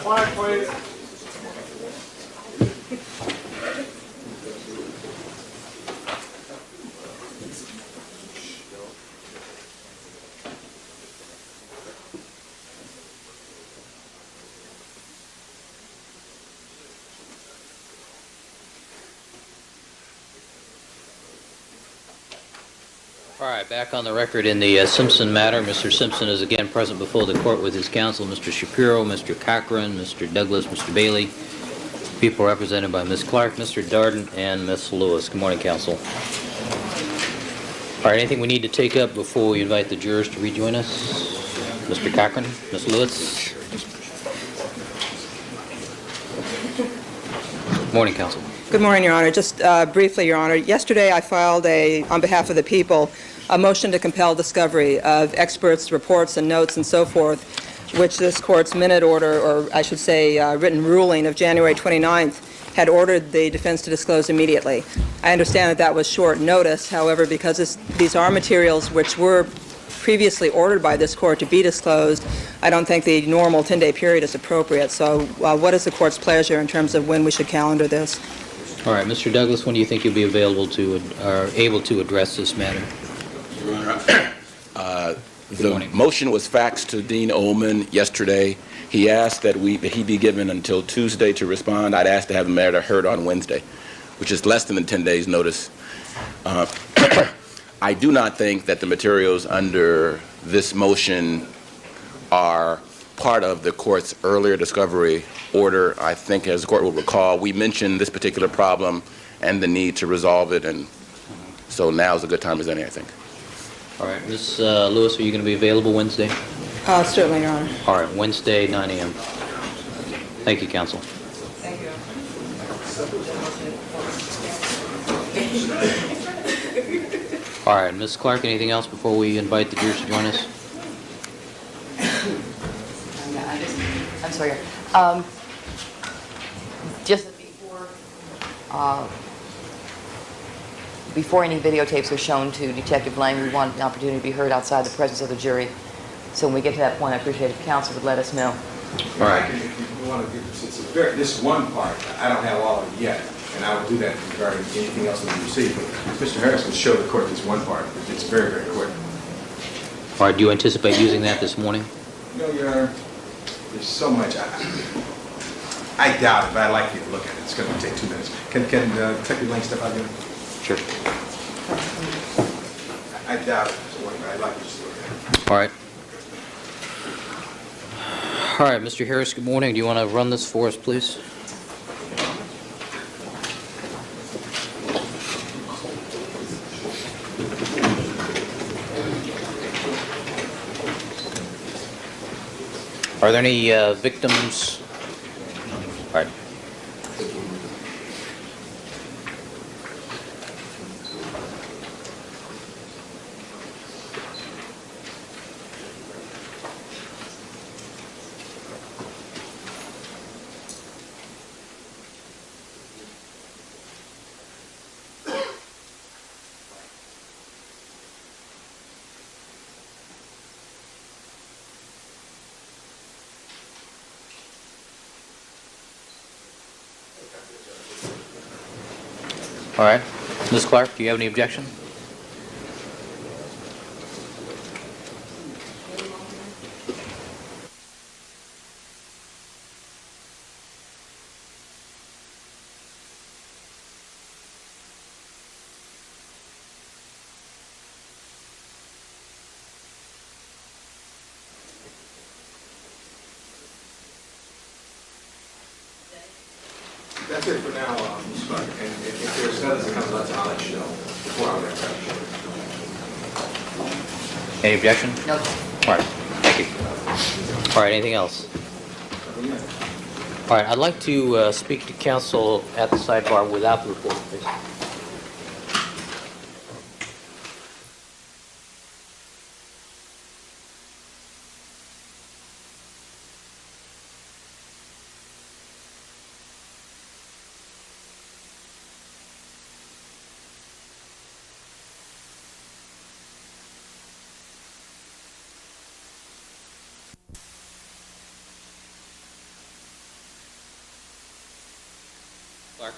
Quiet, please. All right, back on the record in the Simpson matter. Mr. Simpson is again present before the court with his counsel, Mr. Shapiro, Mr. Cochran, Mr. Douglas, Mr. Bailey. People represented by Ms. Clark, Mr. Darden, and Ms. Lewis. Good morning, counsel. All right, anything we need to take up before we invite the jurors to rejoin us? Mr. Cochran, Ms. Lewis. Morning, counsel. Good morning, Your Honor. Just briefly, Your Honor, yesterday I filed on behalf of the people, a motion to compel discovery of experts' reports and notes and so forth, which this court's minute order, or I should say written ruling of January 29th, had ordered the defense to disclose immediately. I understand that that was short notice. However, because these are materials which were previously ordered by this court to be disclosed, I don't think the normal 10-day period is appropriate. So what is the court's pleasure in terms of when we should calendar this? All right, Mr. Douglas, when do you think you'll be available to or able to address this matter? Your Honor, the motion was faxed to Dean Ullman yesterday. He asked that he be given until Tuesday to respond. I'd asked to have the matter heard on Wednesday, which is less than 10 days' notice. I do not think that the materials under this motion are part of the court's earlier discovery order. I think, as the court will recall, we mentioned this particular problem and the need to resolve it, and so now is a good time as any, I think. All right, Ms. Lewis, are you going to be available Wednesday? Certainly, Your Honor. All right, Wednesday, 9 a.m. Thank you, counsel. Thank you. All right, Ms. Clark, anything else before we invite the jurors to join us? I'm sorry. Just before any videotapes are shown to Detective Lang, we want the opportunity to be heard outside the presence of the jury. So when we get to that point, I appreciate if counsel would let us know. All right. If you want to give this one part, I don't have all of it yet, and I will do that regarding anything else that we receive. But Mr. Harris can show the court this one part. It's very, very quick. All right, do you anticipate using that this morning? No, Your Honor. There's so much. I doubt it, but I'd like you to look at it. It's going to take 2 minutes. Can Detective Lang step out here? Sure. I doubt it, but I'd like you to look at it. All right. All right, Mr. Harris, good morning. Do you want to run this for us, please? Are there any victims? All right. All right. Ms. Clark, do you have any objection? That's it for now, Mr. Clark. And if there's others that come up, I'll let you know before I wrap up. Any objection? No. All right. Thank you. All right. Anything else? All right. I'd like to speak to counsel at the sidebar without the report, please. Clerk.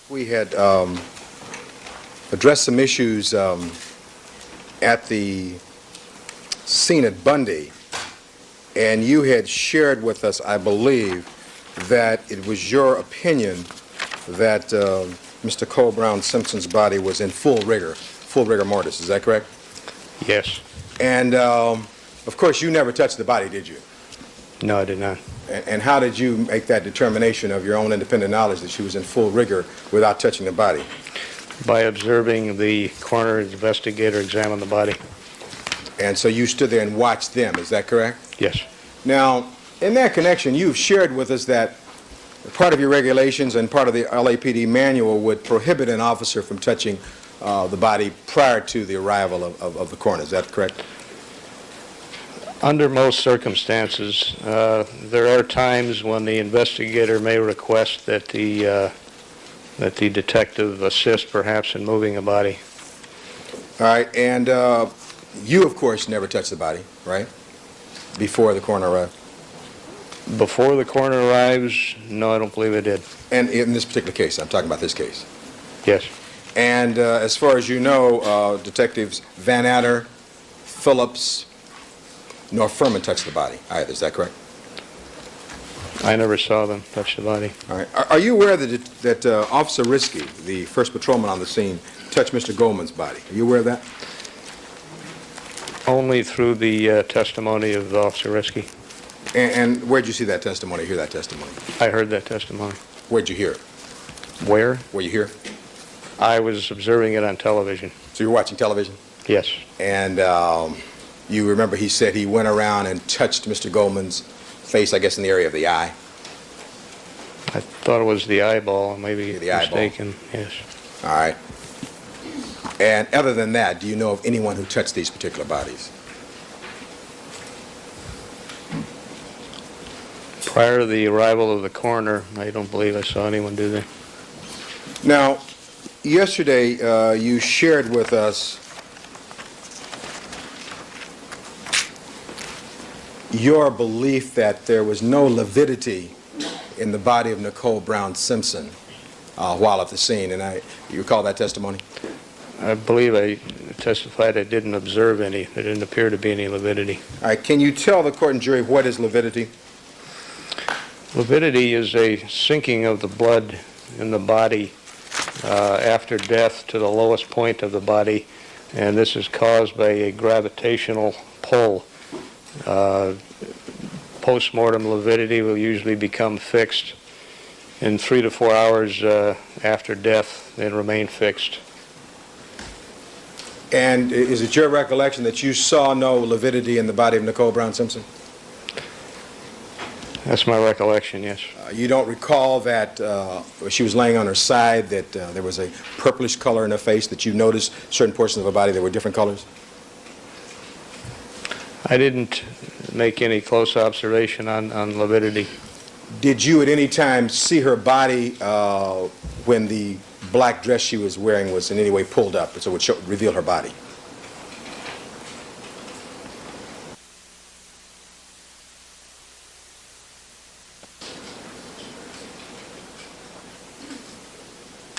We had addressed some issues at the scene at Bundy, and you had shared with us, I believe, that it was your opinion that Mr. Nicole Brown Simpson's body was in full rigor mortis. Is that correct? Yes. And, of course, you never touched the body, did you? No, I did not. And how did you make that determination of your own independent knowledge that she was in full rigor without touching the body? By observing the coroner investigator examine the body. And so you stood there and watched them, is that correct? Yes. Now, in that connection, you've shared with us that part of your regulations and part of the LAPD manual would prohibit an officer from touching the body prior to the arrival of the coroner. Is that correct? Under most circumstances, there are times when the investigator may request that the detective assist perhaps in moving a body. All right, and you, of course, never touched the body, right? Before the coroner arrived? Before the coroner arrives, no, I don't believe I did. And in this particular case, I'm talking about this case. Yes. And as far as you know, Detectives Van Adder, Phillips, nor Furman touched the body either. Is that correct? I never saw them touch the body. All right. Are you aware that Officer Risky, the first patrolman on the scene, touched Mr. Goldman's body? Are you aware of that? Only through the testimony of Officer Risky. And where'd you see that testimony, hear that testimony? I heard that testimony. Where'd you hear it? Where? Were you here? I was observing it on television. So you were watching television? Yes. And you remember he said he went around and touched Mr. Goldman's face, I guess, in the area of the eye? I thought it was the eyeball, maybe The eyeball. mistaken. Yes. All right. And other than that, do you know of anyone who touched these particular bodies? Prior to the arrival of the coroner, I don't believe I saw anyone do that. Now, yesterday you shared with us your belief that there was no lividity in the body of Nicole Brown Simpson while at the scene, and you recall that testimony? I believe I testified I didn't observe any. There didn't appear to be any lividity. All right, can you tell the court and jury what is lividity? Lividity is a sinking of the blood in the body after death to the lowest point of the body, and this is caused by a gravitational pull. Post-mortem lividity will usually become fixed in 3 to 4 hours after death and remain fixed. And is it your recollection that you saw no lividity in the body of Nicole Brown Simpson? That's my recollection, yes. You don't recall that she was laying on her side, that there was a purplish color in her face, that you noticed certain portions of her body that were different colors? I didn't make any close observation on lividity. Did you at any time see her body when the black dress she was wearing was in any way pulled up, so it would reveal her body?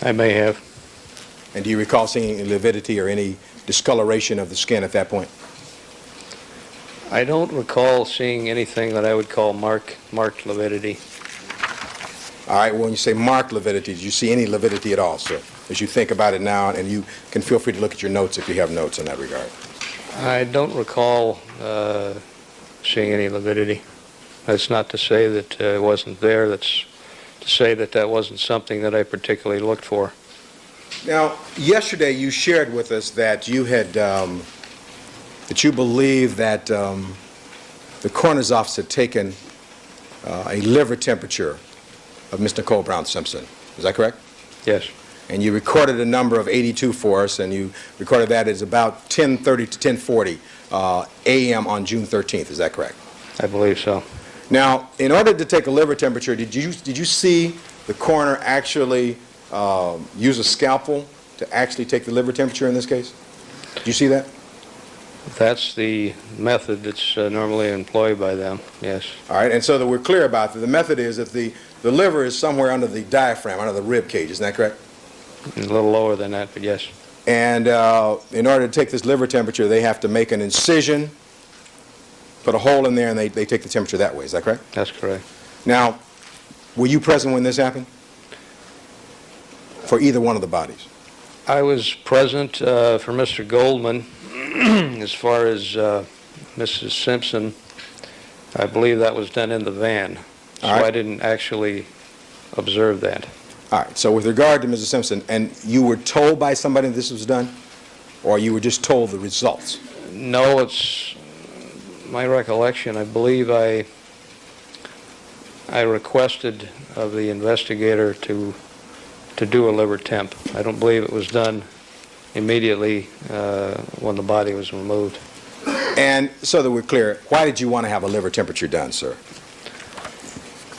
I may have. And do you recall seeing any lividity or any discoloration of the skin at that point? I don't recall seeing anything that I would call marked lividity. All right, well, when you say marked lividity, did you see any lividity at all, sir? As you think about it now, and you can feel free to look at your notes if you have notes in that regard. I don't recall seeing any lividity. That's not to say that it wasn't there. That's to say that that wasn't something that I particularly looked for. Now, yesterday you shared with us that you had, that you believe that the coroner's office had taken a liver temperature of Miss Nicole Brown Simpson. Is that correct? Yes. And you recorded a number of 82 for us, and you recorded that as about 10:30 to 10:40 a.m. on June 13th. Is that correct? I believe so. Now, in order to take a liver temperature, did you see the coroner actually use a scalpel to actually take the liver temperature in this case? Did you see that? That's the method that's normally employed by them, yes. All right, and so that we're clear about that, the method is that the liver is somewhere under the diaphragm, under the rib cage. Isn't that correct? A little lower than that, but yes. And in order to take this liver temperature, they have to make an incision, put a hole in there, and they take the temperature that way. Is that correct? That's correct. Now, were you present when this happened? For either one of the bodies? I was present for Mr. Goldman. As far as Mrs. Simpson, I believe that was done in the van. So All right. I didn't actually observe that. All right, so with regard to Mrs. Simpson, and you were told by somebody this was done, or you were just told the results? No, it's my recollection. I believe I requested of the investigator to do a liver temp. I don't believe it was done immediately when the body was removed. And so that we're clear, why did you want to have a liver temperature done, sir?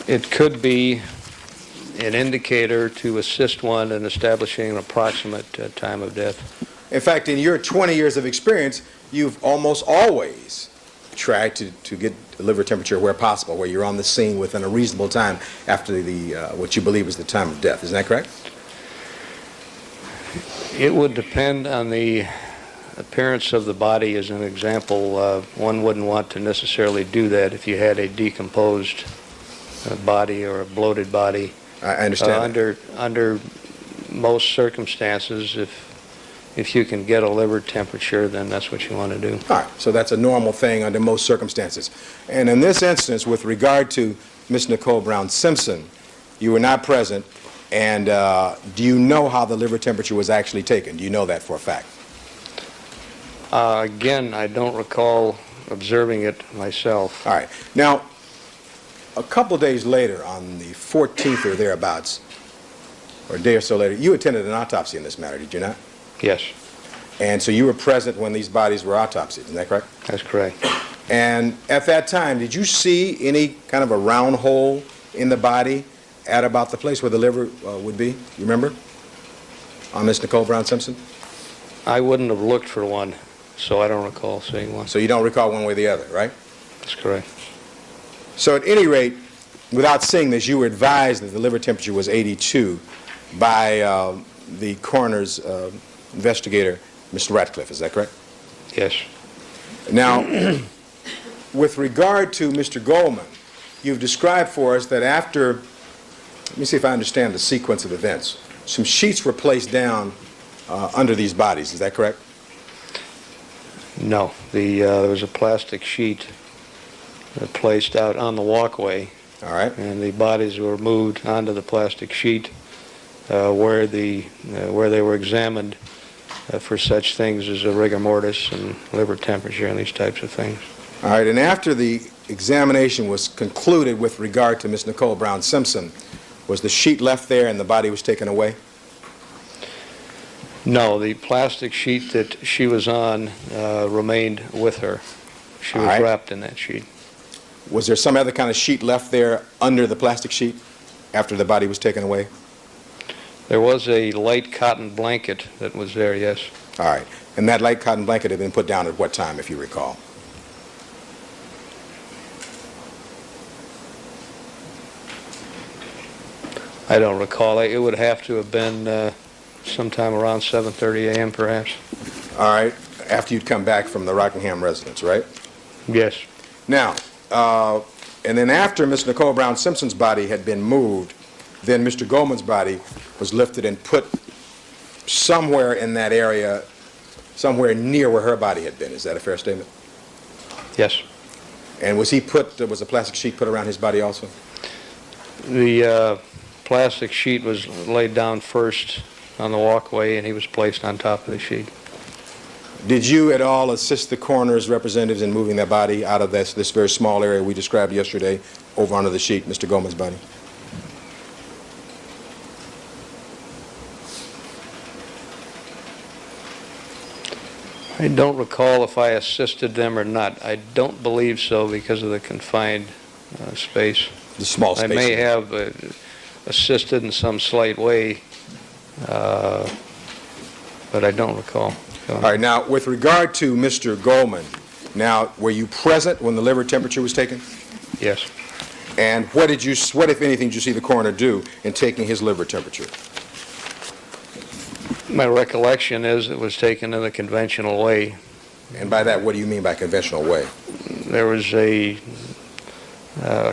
It could be an indicator to assist one in establishing an approximate time of death. In fact, in your 20 years of experience, you've almost always tried to get the liver temperature where possible, where you're on the scene within a reasonable time after the what you believe is the time of death. Isn't that correct? It would depend on the appearance of the body. As an example, one wouldn't want to necessarily do that if you had a decomposed body or a bloated body. I understand that. Under most circumstances, if you can get a liver temperature, then that's what you want to do. All right, so that's a normal thing under most circumstances. And in this instance, with regard to Ms. Nicole Brown Simpson, you were not present, and do you know how the liver temperature was actually taken? Do you know that for a fact? Again, I don't recall observing it myself. All right. Now, a couple days later, on the 14th or thereabouts, or a day or so later, you attended an autopsy in this matter, did you not? Yes, And so you were present when these bodies were autopsied, isn't that correct? that's correct. And at that time, did you see any kind of a round hole in the body at about the place where the liver would be? You remember? On Miss Nicole Brown Simpson? I wouldn't have looked for one, so I don't recall seeing one. So you don't recall one way or the other, right? That's correct. So at any rate, without seeing this, you were advised that the liver temperature was 82 by the coroner's investigator, Mr. Ratcliffe. Is that correct? Yes. Now, with regard to Mr. Goldman, you've described for us that after, let me see if I understand the sequence of events, some sheets were placed down under these bodies. Is that correct? No. There was a plastic sheet placed out on the walkway, All right. and the bodies were moved onto the plastic sheet where they were examined for such things as a rigor mortis and liver temperature and these types of things. All right, and after the examination was concluded with regard to Miss Nicole Brown Simpson, was the sheet left there and the body was taken away? No, the plastic sheet that she was on remained with her. She was All right. wrapped in that sheet. Was there some other kind of sheet left there under the plastic sheet after the body was taken away? There was a light cotton blanket that was there, yes. All right, and that light cotton blanket had been put down at what time, if you recall? I don't recall. It would have to have been sometime around 7:30 a.m. perhaps. All right, after you'd come back from the Rockingham residence, right? Yes. Now, and then after Miss Nicole Brown Simpson's body had been moved, then Mr. Goldman's body was lifted and put somewhere in that area, somewhere near where her body had been. Is that a fair statement? Yes. And was a plastic sheet put around his body also? The plastic sheet was laid down first on the walkway, and he was placed on top of the sheet. Did you at all assist the coroner's representatives in moving that body out of this very small area we described yesterday over onto the sheet, Mr. Goldman's body? I don't recall if I assisted them or not. I don't believe so because of the confined space. The small space. I may have assisted in some slight way, but I don't recall. All right, now, with regard to Mr. Goldman, now, were you present when the liver temperature was taken? Yes. And what, if anything, did you see the coroner do in taking his liver temperature? My recollection is it was taken in the conventional way. And by that, what do you mean by conventional way? There was a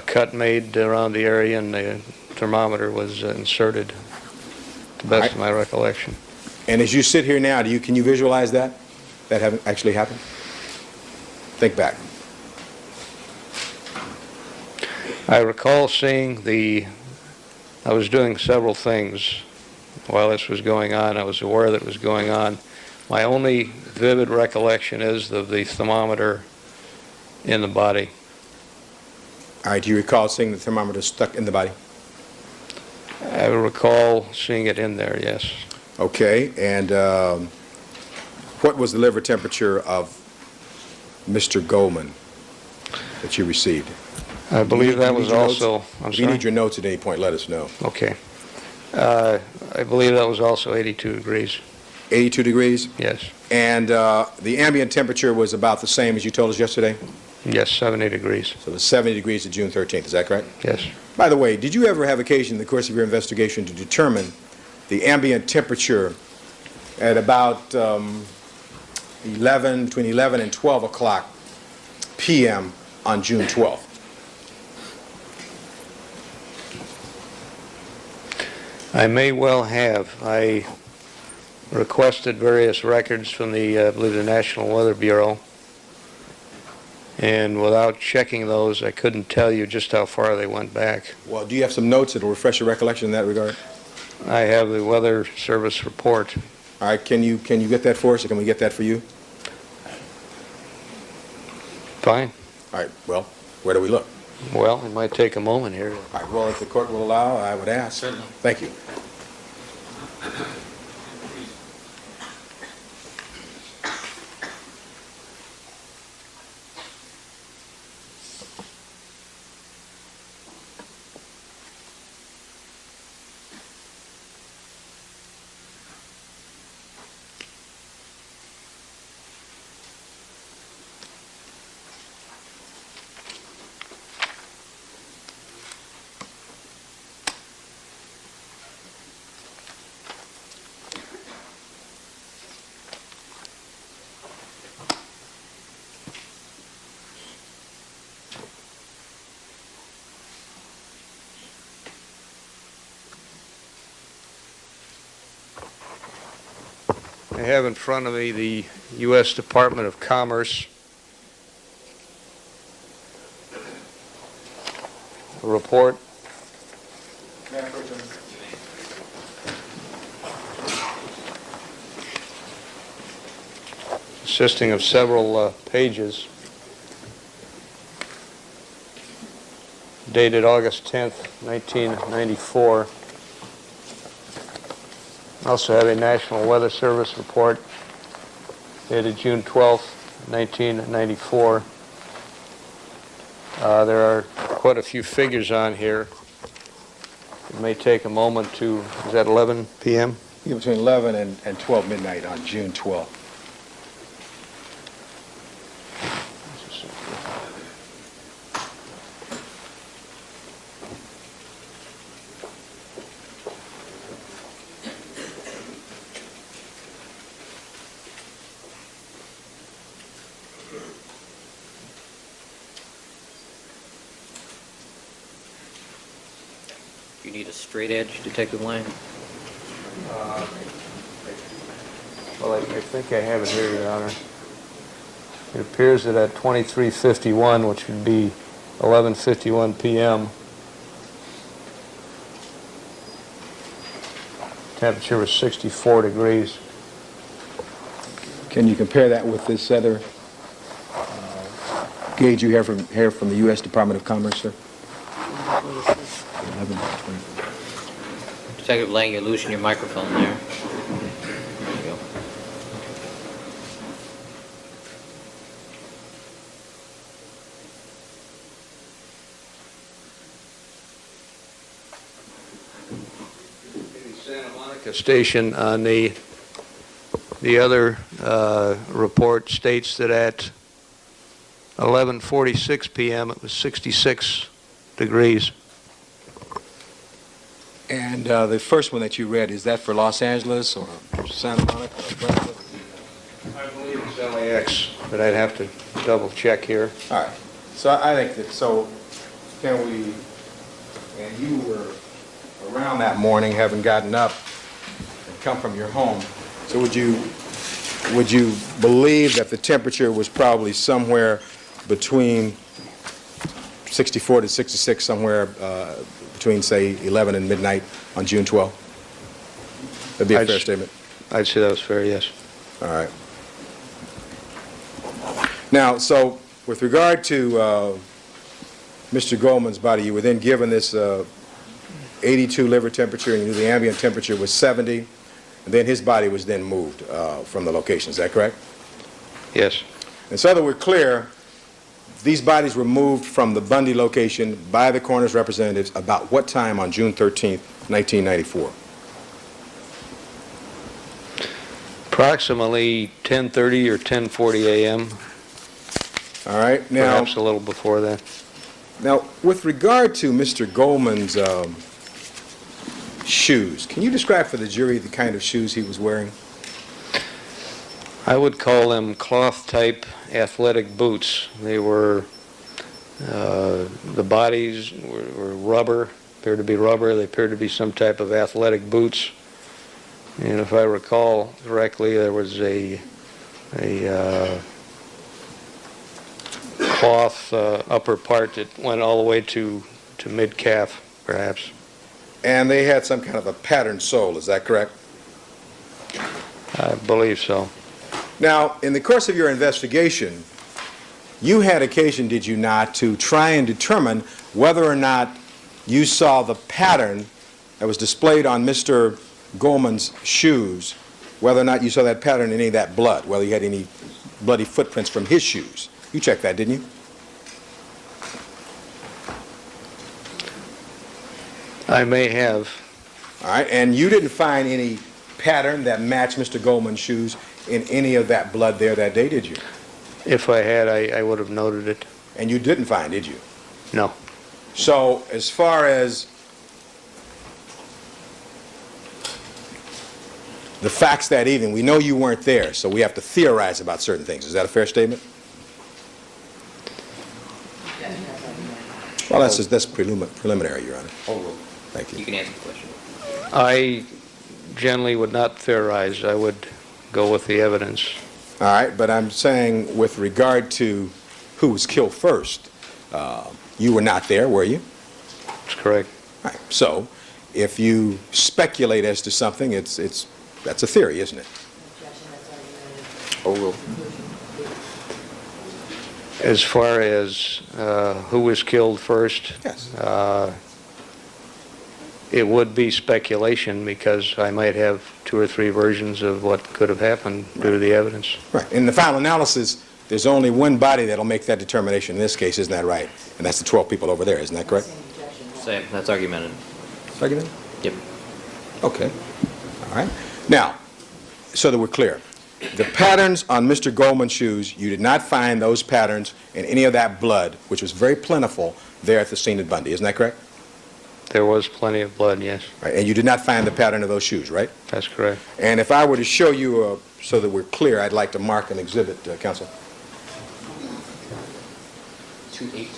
cut made around the area, and the thermometer was inserted, to the best of my recollection. And as you sit here now, can you visualize that? That actually happened? Think back. I recall seeing I was doing several things while this was going on. I was aware that it was going on. My only vivid recollection is of the thermometer in the body. All right, do you recall seeing the thermometer stuck in the body? I recall seeing it in there, yes. Okay, and what was the liver temperature of Mr. Goldman that you received? I believe that was also... I'm If you sorry? need your notes at any point, let us know. Okay. I believe that was also 82 degrees. 82 degrees? Yes. And the ambient temperature was about the same as you told us yesterday? Yes, 70 degrees. So it was 70 degrees to June 13th, is that correct? Yes. By the way, did you ever have occasion in the course of your investigation to determine the ambient temperature at about between 11 and 12 o'clock p.m. on June 12th? I may well have. I requested various records from I believe, the National Weather Bureau, and without checking those, I couldn't tell you just how far they went back. Well, do you have some notes that will refresh your recollection in that regard? I have the Weather Service report. All right, can you get that for us, or can we get that for you? Fine. All right, well, where do we look? Well, it might take a moment here. All right, well, if the court will allow, I would ask. Certainly. Thank you. I have in front of me the U.S. Department of Commerce report. Consisting of several pages, dated August 10th, 1994. I also have a National Weather Service report dated June 12th, 1994. There are quite a few figures on here. It may take a moment to, is that 11 p.m.? Yeah, between 11 and 12 midnight on June 12th. You need a straight edge, Detective Lang? Well, I think I have it here, Your Honor. It appears that at 23:51, which would be 11:51 p.m., temperature was 64 degrees. Can you compare that with this other gauge you have from the U.S. Department of Commerce, sir? 11, 20. Detective Lang, you're losing your microphone there. There you go. The Santa Monica station on the other report states that at 11:46 p.m. it was 66 degrees. And the first one that you read, is that for Los Angeles or Santa Monica or Brentwood? I believe it's LAX, but I'd have to double check here. All right. So I think that, so can we, and you were around that morning, having gotten up and come from your home, so would you believe that the temperature was probably somewhere between 64 to 66, somewhere between, say, 11 and midnight on June 12th? That'd be a fair statement. I'd say that was fair, yes. All right. Now, so with regard to Mr. Goldman's body, you were then given this 82 liver temperature, and you knew the ambient temperature was 70, and then his body was then moved from the location. Is that correct? Yes. And so that we're clear, these bodies were moved from the Bundy location by the coroner's representatives about what time on June 13th, 1994? Approximately 10:30 or 10:40 a.m., All right. Now, perhaps a little before that. now, with regard to Mr. Goldman's shoes, can you describe for the jury the kind of shoes he was wearing? I would call them cloth-type athletic boots. They were, the bodies were rubber, appeared to be rubber. They appeared to be some type of athletic boots. And if I recall correctly, there was a cloth upper part that went all the way to mid-calf, perhaps. And they had some kind of a patterned sole, is that correct? I believe so. Now, in the course of your investigation, you had occasion, did you not, to try and determine whether or not you saw the pattern that was displayed on Mr. Goldman's shoes, whether or not you saw that pattern in any of that blood, whether you had any bloody footprints from his shoes. You checked that, didn't you? I may have. All right, and you didn't find any pattern that matched Mr. Goldman's shoes in any of that blood there that day, did you? If I had, I would have noted it. And you didn't find, did you? No. So, as far as the facts that evening, we know you weren't there, so we have to theorize about certain things. Is that a fair statement? Well, that's preliminary, Your Honor. Thank You you. can answer the question. I generally would not theorize. I would go with the evidence. All right, but I'm saying with regard to who was killed first, you were not there, were you? That's correct. All right. So, if you speculate as to something, that's a theory, isn't it? Overruled. As far as who was killed first, Yes. it would be speculation because I might have two or three versions of what could have happened due to the evidence. Right. In the final analysis, there's only one body that'll make that determination in this case, isn't that right? And that's the 12 people over there, isn't that correct? Same. That's argumentative. Argument? Yep. Okay. All right. Now, so that we're clear, the patterns on Mr. Goldman's shoes, you did not find those patterns in any of that blood, which was very plentiful there at the scene at Bundy. Isn't that correct? There was plenty of blood, yes. Right. And you did not find the pattern of those shoes, right? That's correct. And if I were to show you, so that we're clear, I'd like to mark an exhibit, Counsel. 2-8.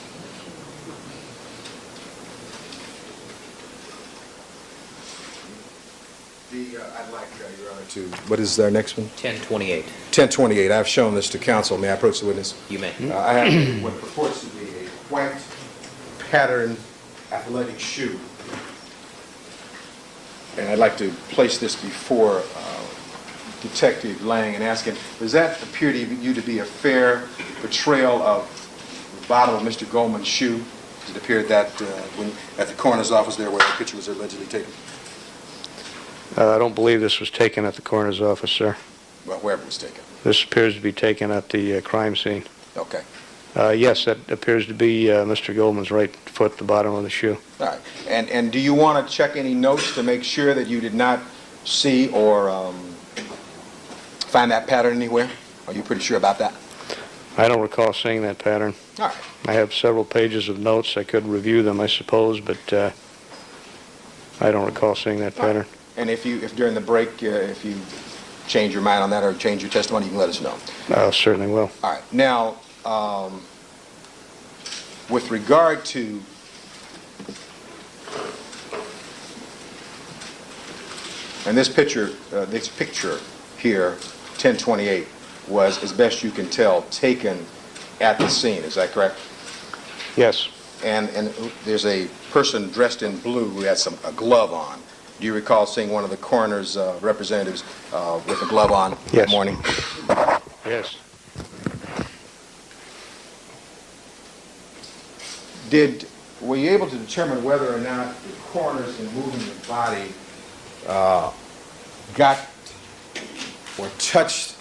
I'd like, Your Honor, to, what is our next one? 10-28. 1028. I've shown this to counsel. May I approach the witness? You may. I have what purports to be a white patterned athletic shoe. And I'd like to place this before Detective Lang and ask him, does that appear to you to be a fair portrayal of the bottom of Mr. Goldman's shoe? Does it appear that when at the coroner's office there where the picture was allegedly taken? I don't believe this was taken at the coroner's office, sir. Well, wherever it was taken. This appears to be taken at the crime scene. Okay. Yes, that appears to be Mr. Goldman's right foot at the bottom of the shoe. All right. And do you want to check any notes to make sure that you did not see or find that pattern anywhere? Are you pretty sure about that? I don't recall seeing that pattern. All right. I have several pages of notes. I could review them, I suppose, but I don't recall seeing that pattern. And if during the break, if you change your mind on that or change your testimony, you can let us know. I certainly will. All right. Now, with regard to and this picture here, 1028, was, as best you can tell, taken at the scene. Is that correct? Yes. And there's a person dressed in blue who has a glove on. Do you recall seeing one of the coroner's representatives with a glove on that morning? Yes. Were you able to determine whether or not the coroners, in moving the body, got or touched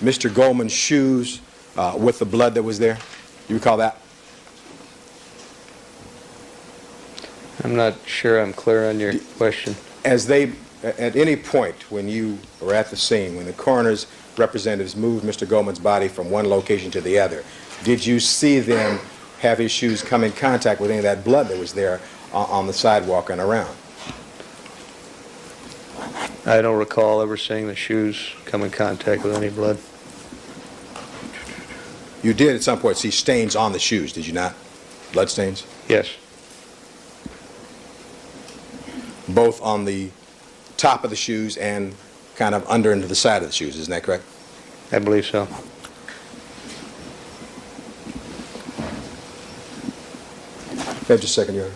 Mr. Goldman's shoes with the blood that was there? Do you recall that? I'm not sure I'm clear on your question. As they, at any point when you were at the scene, when the coroner's representatives moved Mr. Goldman's body from one location to the other, did you see them have his shoes come in contact with any of that blood that was there on the sidewalk and around? I don't recall ever seeing the shoes come in contact with any blood. You did at some point see stains on the shoes, did you not? Blood stains? Yes. Both on the top of the shoes and kind of under into the side of the shoes, isn't that correct? I believe so. Just a second, Your Honor.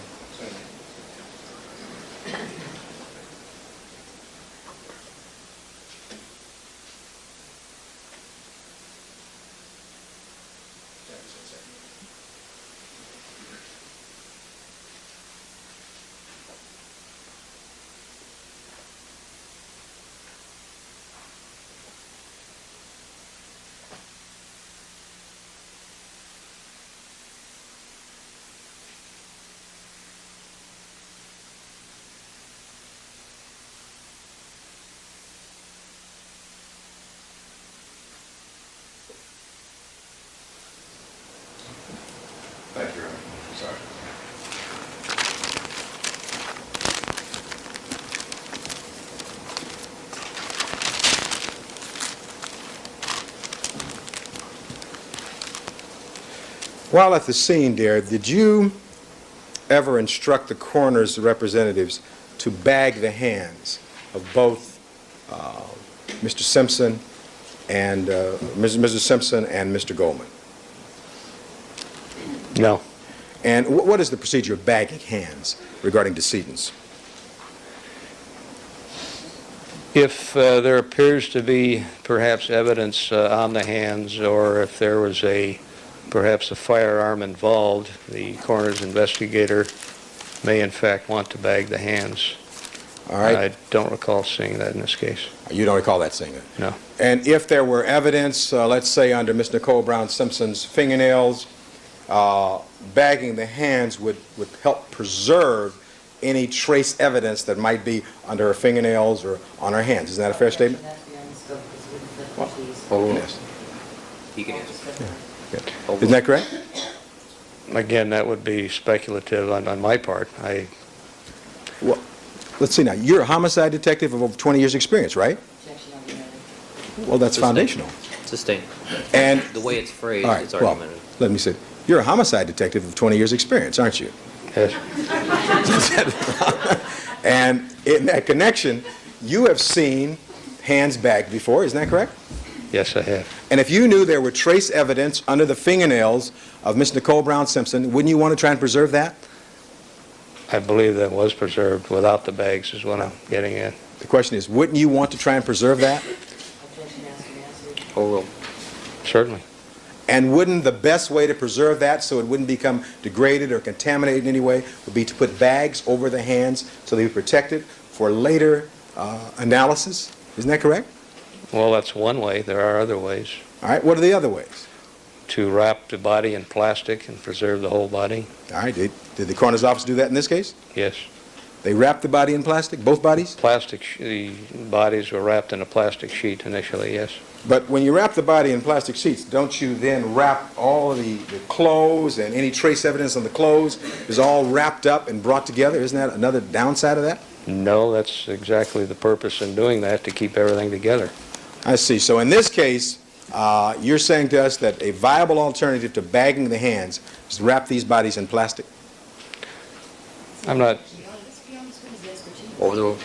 Thank you, Your Honor. Sorry. While at the scene, dear, did you ever instruct the coroner's representatives to bag the hands of both Mr. Simpson and Mrs. Simpson and Mr. Goldman? No. And what is the procedure of bagging hands regarding decedents? If there appears to be perhaps evidence on the hands, or if there was perhaps a firearm involved, the coroner's investigator may in fact want to bag the hands. All right. I don't recall seeing that in this case. You don't recall that saying it? No. And if there were evidence, let's say under Miss Nicole Brown Simpson's fingernails, bagging the hands would help preserve any trace evidence that might be under her fingernails or on her hands. Isn't that a fair statement? Yes. He can answer. Yeah. Isn't that correct? Again, that would be speculative on my part. Well, let's see now. You're a homicide detective of over 20 years' experience, right? Well, that's foundational. It's a statement. And The way it's phrased, all right, it's well, argumentative. let me say, you're a homicide detective of 20 years' experience, aren't you? Yes. And in that connection, you have seen hands bagged before, isn't that correct? Yes, I have. And if you knew there were trace evidence under the fingernails of Miss Nicole Brown Simpson, wouldn't you want to try and preserve that? I believe that was preserved without the bags is what I'm getting at. The question is, wouldn't you want to try and preserve that? Overruled. Certainly. And wouldn't the best way to preserve that so it wouldn't become degraded or contaminated in any way would be to put bags over the hands so they would be protected for later analysis? Isn't that correct? Well, that's one way. There are other ways. All right, what are the other ways? To wrap the body in plastic and preserve the whole body. All right, did the coroner's office do that in this case? Yes. They wrapped the body in plastic, both bodies? The bodies were wrapped in a plastic sheet initially, yes. But when you wrap the body in plastic sheets, don't you then wrap all of the clothes and any trace evidence on the clothes is all wrapped up and brought together? Isn't that another downside of that? No, that's exactly the purpose in doing that, to keep everything together. I see. So in this case, you're saying to us that a viable alternative to bagging the hands is to wrap these bodies in plastic? I'm not Overruled.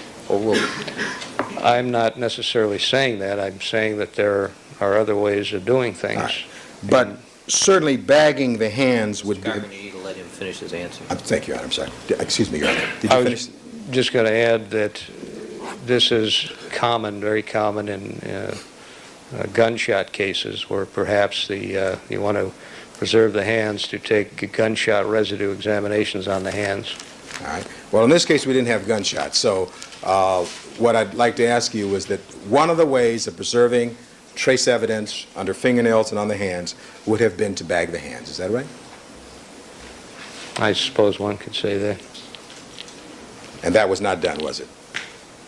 I'm not necessarily saying that. I'm saying that there are other ways of doing things. All right. But certainly bagging the hands would be... Cochran, you need to let him finish his answer. Thank you, Your Honor. I'm sorry. Excuse me, Your Honor. Did I you was finish? just going to add that this is common, very common in gunshot cases, where perhaps you want to preserve the hands to take gunshot residue examinations on the hands. All right. Well, in this case, we didn't have gunshots. So what I'd like to ask you is that one of the ways of preserving trace evidence under fingernails and on the hands would have been to bag the hands. Is that right? I suppose one could say that. And that was not done, was it?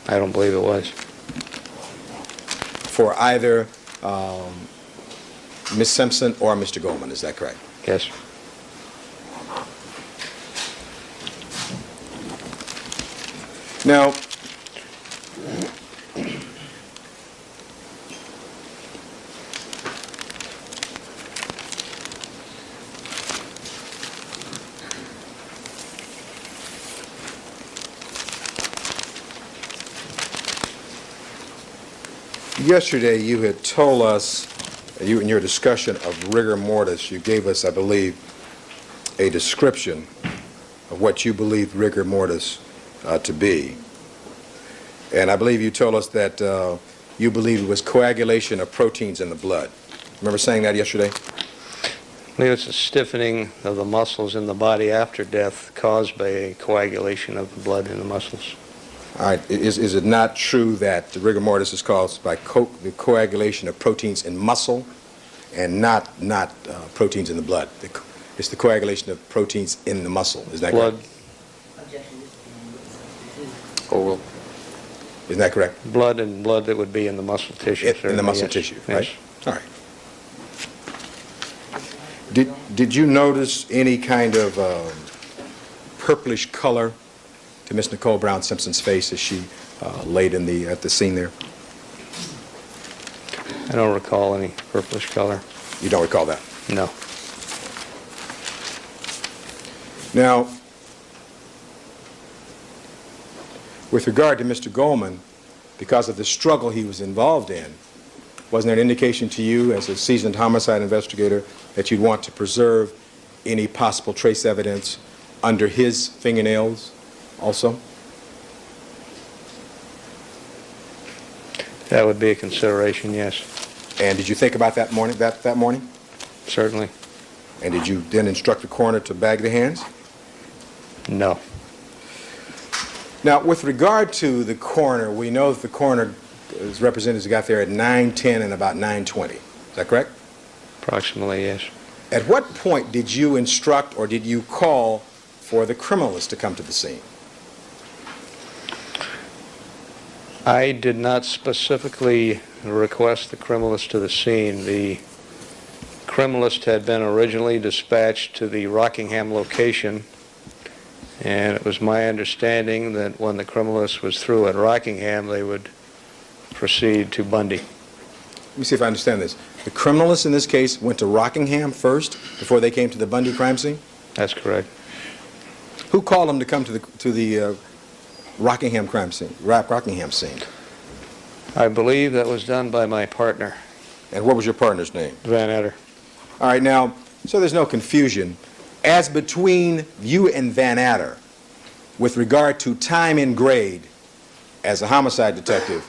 I don't believe it was. For either Ms. Simpson or Mr. Goldman. Is that correct? Yes. Now, yesterday you had told us, in your discussion of rigor mortis, you gave us, I believe, a description of what you believed rigor mortis to be. And I believe you told us that you believed it was coagulation of proteins in the blood. Remember saying that yesterday? I believe it's a stiffening of the muscles in the body after death caused by a coagulation of the blood in the muscles. All right. Is it not true that the rigor mortis is caused by the coagulation of proteins in muscle and not proteins in the blood? It's the coagulation of proteins in the muscle. Is that Blood. correct? Overruled. Isn't that correct? Blood and blood that would be in the muscle tissue. In the certainly, muscle yes. tissue, Yes. right? All right. Did you notice any kind of purplish color to Miss Nicole Brown Simpson's face as she laid at the scene there? I don't recall any purplish color. You don't recall that? No. Now, with regard to Mr. Goldman, because of the struggle he was involved in, wasn't there an indication to you as a seasoned homicide investigator that you'd want to preserve any possible trace evidence under his fingernails also? That would be a consideration, yes. And did you think about that morning? That morning? Certainly. And did you then instruct the coroner to bag the hands? No. Now, with regard to the coroner, we know that the coroner's representatives got there at 9:10 and about 9:20. Is that correct? Approximately, yes. At what point did you instruct or did you call for the criminalist to come to the scene? I did not specifically request the criminalist to the scene. The criminalist had been originally dispatched to the Rockingham location, and it was my understanding that when the criminalist was through at Rockingham, they would proceed to Bundy. Let me see if I understand this. The criminalist in this case went to Rockingham first before they came to the Bundy crime scene? That's correct. Who called them to come to the Rockingham crime scene, Rockingham scene? I believe that was done by my partner, And what was your partner's name? Van Etter. All right, now, so there's no confusion. As between you and Van Adder, with regard to time and grade as a homicide detective,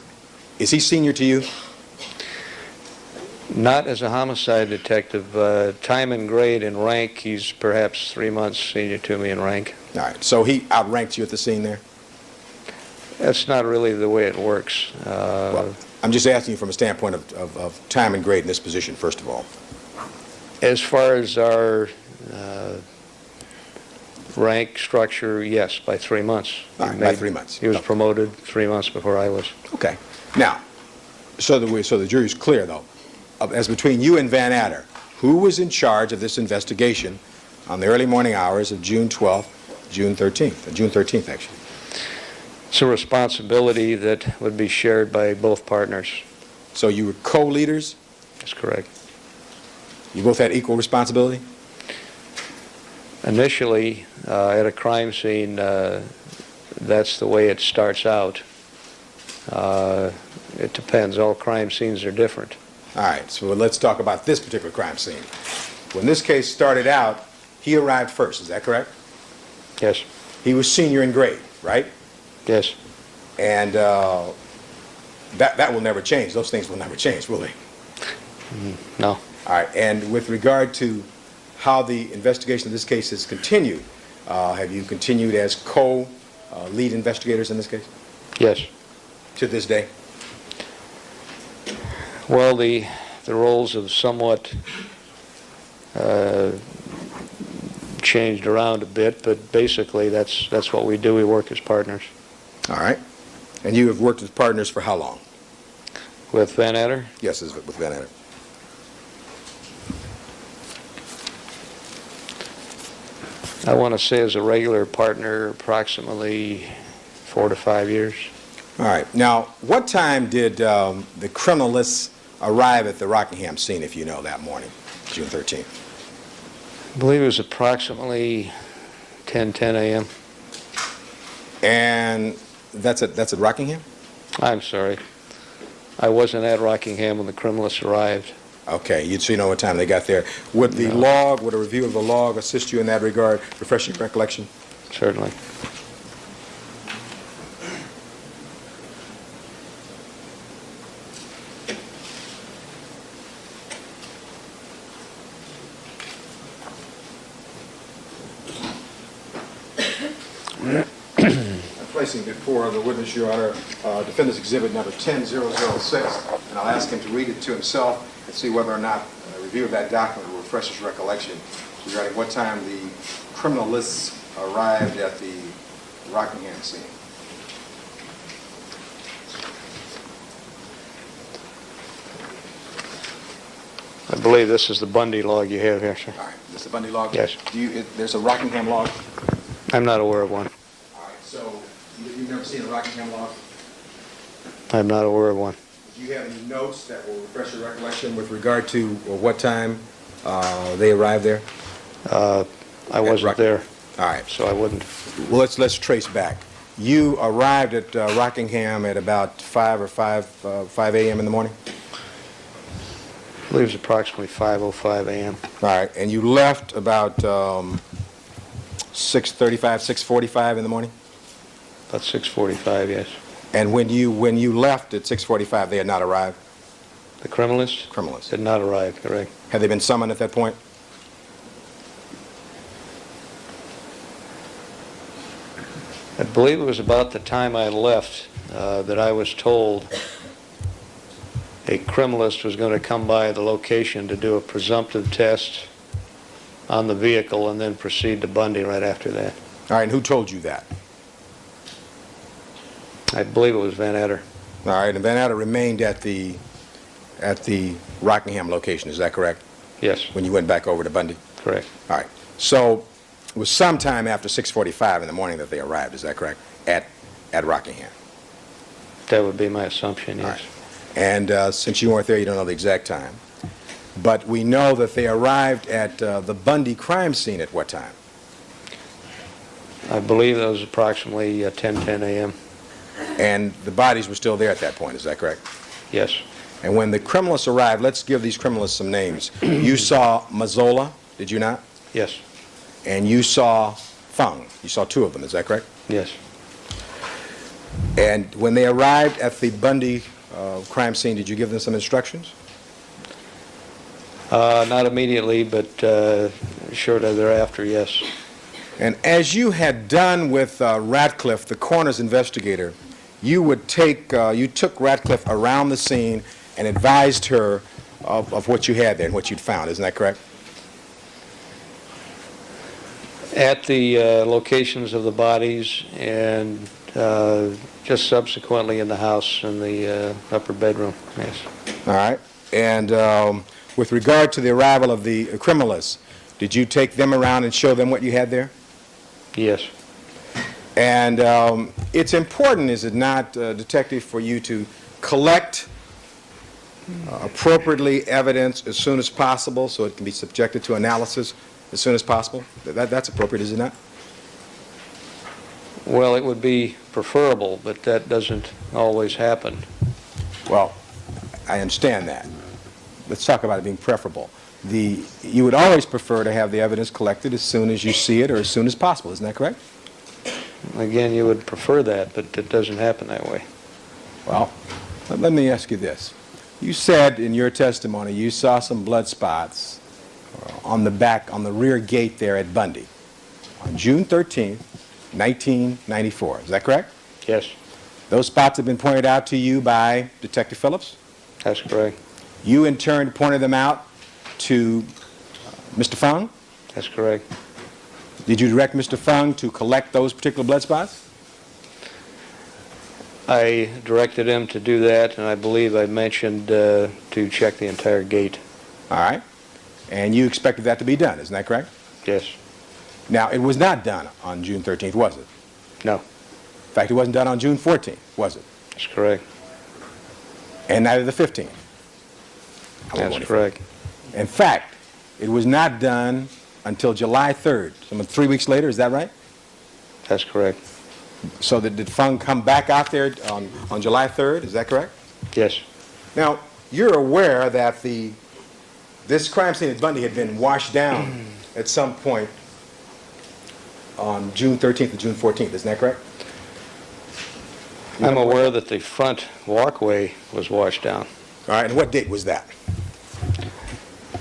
is he senior to you? Not as a homicide detective. Time and grade and rank, he's perhaps 3 months senior to me in rank. All right, so he outranked you at the scene there? That's not really the way it works. Well, I'm just asking you from a standpoint of time and grade in this position, first of all. As far as our rank structure, yes, by 3 months. All right, by 3 months. He was Okay. promoted 3 months before I was. Okay. Now, So the jury's clear, though, as between you and Van Adder, who was in charge of this investigation on the early morning hours of June 12th, June 13th, actually? It's a responsibility that would be shared by both partners. So you were co-leaders? That's correct. You both had equal responsibility? Initially, at a crime scene, that's the way it starts out. It depends. All crime scenes are different. All right, so let's talk about this particular crime scene. When this case started out, he arrived first, is that correct? Yes. He was senior in grade, right? Yes. And that will never change. Those things will never change, will they? No. All right, and with regard to how the investigation of this case has continued, have you continued as co-lead investigators in this case Yes. to this day? Well, the roles have somewhat changed around a bit, but basically that's what we do. We work as partners. All right. And you have worked as partners for how long? With Van Adder? Yes, with Van Adder. I want to say as a regular partner, approximately 4 to 5 years. All right. Now, what time did the criminalists arrive at the Rockingham scene, if you know, that morning, June 13th? I believe it was approximately 10 a.m. And that's at Rockingham? I'm sorry. I wasn't at Rockingham when the criminalists arrived. Okay, so you know what time they got there. Would the log, would a review of the log assist you in that regard, refresh your recollection? Certainly. Placing before the witness, Your Honor, Defendant's Exhibit number 10006, and I'll ask him to read it to himself and see whether or not a review of that document will refresh his recollection regarding what time the criminalists arrived at the Rockingham scene. I believe this is the Bundy log you have here, sir. All right, this is the Bundy log? Yes. There's a Rockingham log? I'm not aware of one. All right, so you've never seen a Rockingham log? I'm not aware of one. Do you have any notes that will refresh your recollection with regard to what time they arrived there? I wasn't there, All right. so I wouldn't. Well, let's trace back. You arrived at Rockingham at about 5 a.m. in the morning? I believe it was approximately 5:05 a.m. All right, and you left about 6:35, 6:45 in the morning? About 6:45, yes. And when you left at 6:45, they had not arrived? The criminalists Criminalists. did not arrive, correct? Had they been summoned at that point? I believe it was about the time I left that I was told a criminalist was going to come by the location to do a presumptive test on the vehicle and then proceed to Bundy right after that. All right, and who told you that? I believe it was Van Adder. All right, and Van Adder remained at the Rockingham location, is that correct? Yes, When you went back over to Bundy? correct. All right, so it was sometime after 6:45 in the morning that they arrived, is that correct? At Rockingham? That would be my assumption, All yes. right. And since you weren't there, you don't know the exact time. But we know that they arrived at the Bundy crime scene at what time? I believe that was approximately 10 a.m. And the bodies were still there at that point, is that correct? Yes, And when the criminalists arrived, let's give these criminalists some names. You saw Mazzola, did you not? yes, And you saw Fung. You saw two of them, is that correct? yes. And when they arrived at the Bundy crime scene, did you give them some instructions? Not immediately, but shortly thereafter, yes. And as you had done with Ratcliffe, the coroner's investigator, you took Ratcliffe around the scene and advised her of what you had there and what you'd found. Isn't that correct? At the locations of the bodies and just subsequently in the house in the upper bedroom, yes. All right. And with regard to the arrival of the criminalists, did you take them around and show them what you had there? Yes. And it's important, is it not, Detective, for you to collect appropriately evidence as soon as possible so it can be subjected to analysis as soon as possible? That's appropriate, is it not? Well, it would be preferable, but that doesn't always happen. Well, I understand that. Let's talk about it being preferable. You would always prefer to have the evidence collected as soon as you see it or as soon as possible, isn't that correct? Again, you would prefer that, but it doesn't happen that way. Well, let me ask you this. You said in your testimony you saw some blood spots on the rear gate there at Bundy on June 13th, 1994. Is that correct? Yes, Those spots have been pointed out to you by Detective Phillips? that's correct. You in turn pointed them out to Mr. Fung? That's correct. Did you direct Mr. Fung to collect those particular blood spots? I directed him to do that, and I believe I mentioned to check the entire gate. All right. And you expected that to be done, isn't that correct? Yes. Now, it was not done on June 13th, was it? No, In fact, it wasn't done on June 14th, was it? that's correct. And neither the 15th. That's correct. In fact, it was not done until July 3rd, some 3 weeks later, is that right? That's correct. So did Fung come back out there on July 3rd, is that correct? Yes. Now, you're aware that this crime scene at Bundy had been washed down at some point on June 13th and June 14th, isn't that correct? I'm aware that the front walkway was washed down. All right, and what date was that?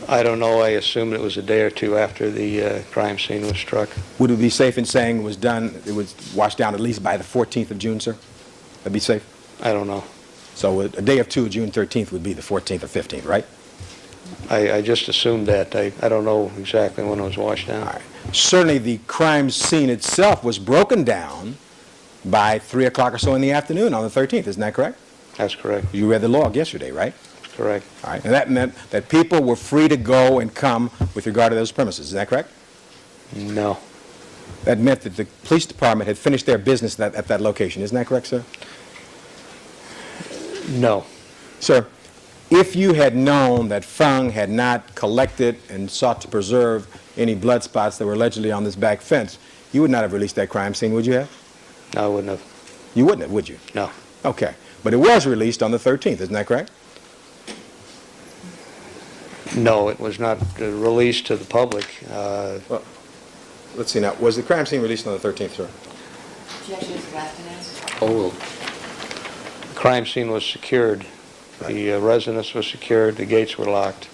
I don't know. I assume it was a day or two after the crime scene was struck. Would it be safe in saying it was washed down at least by the 14th of June, sir? That'd be safe? I don't know. So a day of two, June 13th would be the 14th or 15th, right? I just assumed that. I don't know exactly when it was washed down. All right. Certainly the crime scene itself was broken down by 3 o'clock or so in the afternoon on the 13th, isn't that correct? That's correct. You read the log yesterday, right? Correct. All right. And that meant that people were free to go and come with regard to those premises, is that correct? No. That meant that the police department had finished their business at that location, isn't that correct, sir? No. Sir, if you had known that Fung had not collected and sought to preserve any blood spots that were allegedly on this back fence, you would not have released that crime scene, would you have? No, I wouldn't have. You wouldn't have, would you? No. Okay. But it was released on the 13th, isn't that correct? No, it was not released to the public. Let's see now. Was the crime scene released on the 13th, sir? Objection is last and answer. Overruled. The crime scene was secured. The residence was secured. The gates were locked.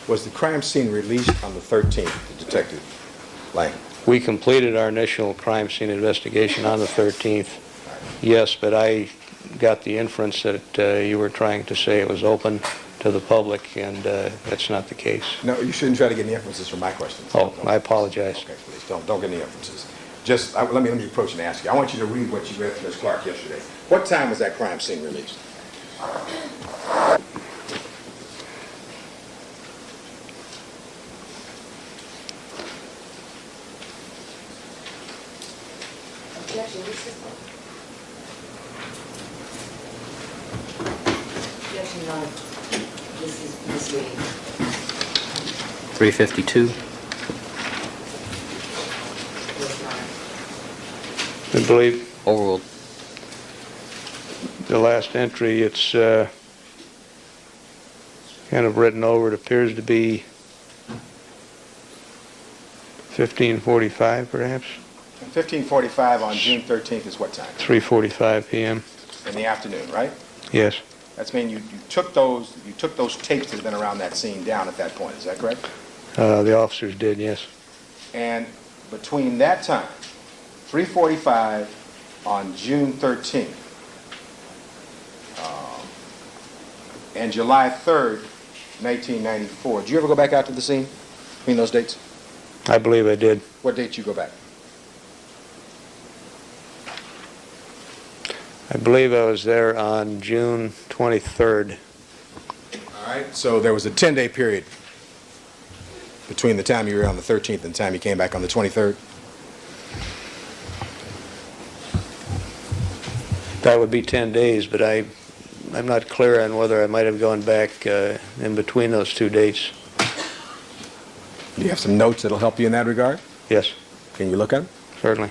Was the crime scene released on the 13th, Detective Lang? We completed our initial crime scene investigation on the 13th. Yes, but I got the inference that you were trying to say it was open to the public, and that's not the case. No, you shouldn't try to get any inferences from my questions. Oh, I apologize. Okay, please, don't get any inferences. Just, let me approach and ask you. I want you to read what you read to Ms. Clark yesterday. What time was that crime scene released? Objection, this is... Objection, Your Honor. This is misleading. 352. Yes, Your Honor. I believe Overruled. the last entry, it's kind of written over. It appears to be 15:45, perhaps. 15:45 on June 13th is what time? 3:45 p.m. In the afternoon, right? Yes, That's mean you took those tapes that had been around that scene down at that point, is that correct? the officers did, yes. And between that time, 3:45 on June 13th, and July 3rd, 1994, did you ever go back out to the scene between those dates? I believe I did. What date did you go back? I believe I was there on June 23rd. All right, so there was a 10-day period between the time you were on the 13th and the time you came back on the 23rd? That would be 10 days, but I'm not clear on whether I might have gone back in between those 2 dates. Do you have some notes that'll help you in that regard? Yes, Can you look at them? certainly.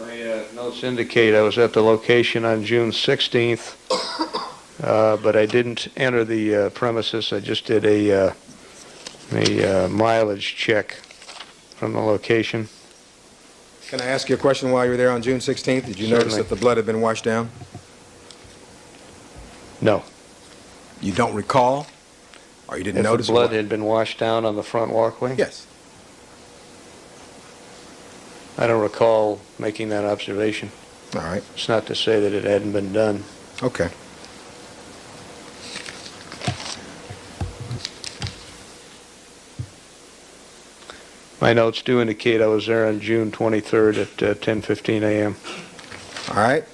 My notes indicate I was at the location on June 16th, but I didn't enter the premises. I just did a mileage check from the location. Can I ask you a question while you were there on June 16th? Did you notice Certainly. that the blood had been washed down? No. You don't recall? Or you didn't If notice? the blood had been washed down on the front walkway? Yes. I don't recall making that observation. All right. It's not to say that it hadn't been done. Okay. My notes do indicate I was there on June 23rd at 10:15 a.m. All right.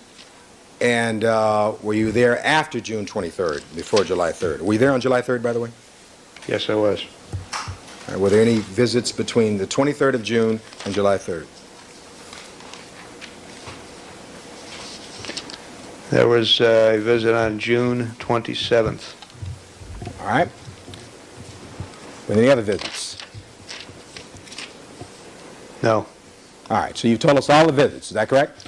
And were you there after June 23rd, before July 3rd? Were you there on July 3rd, by the way? Yes, I was. All right. Were there any visits between the 23rd of June and July 3rd? There was a visit on June 27th. All right. Were there any other visits? No. All right. So you've told us all the visits. Is that correct?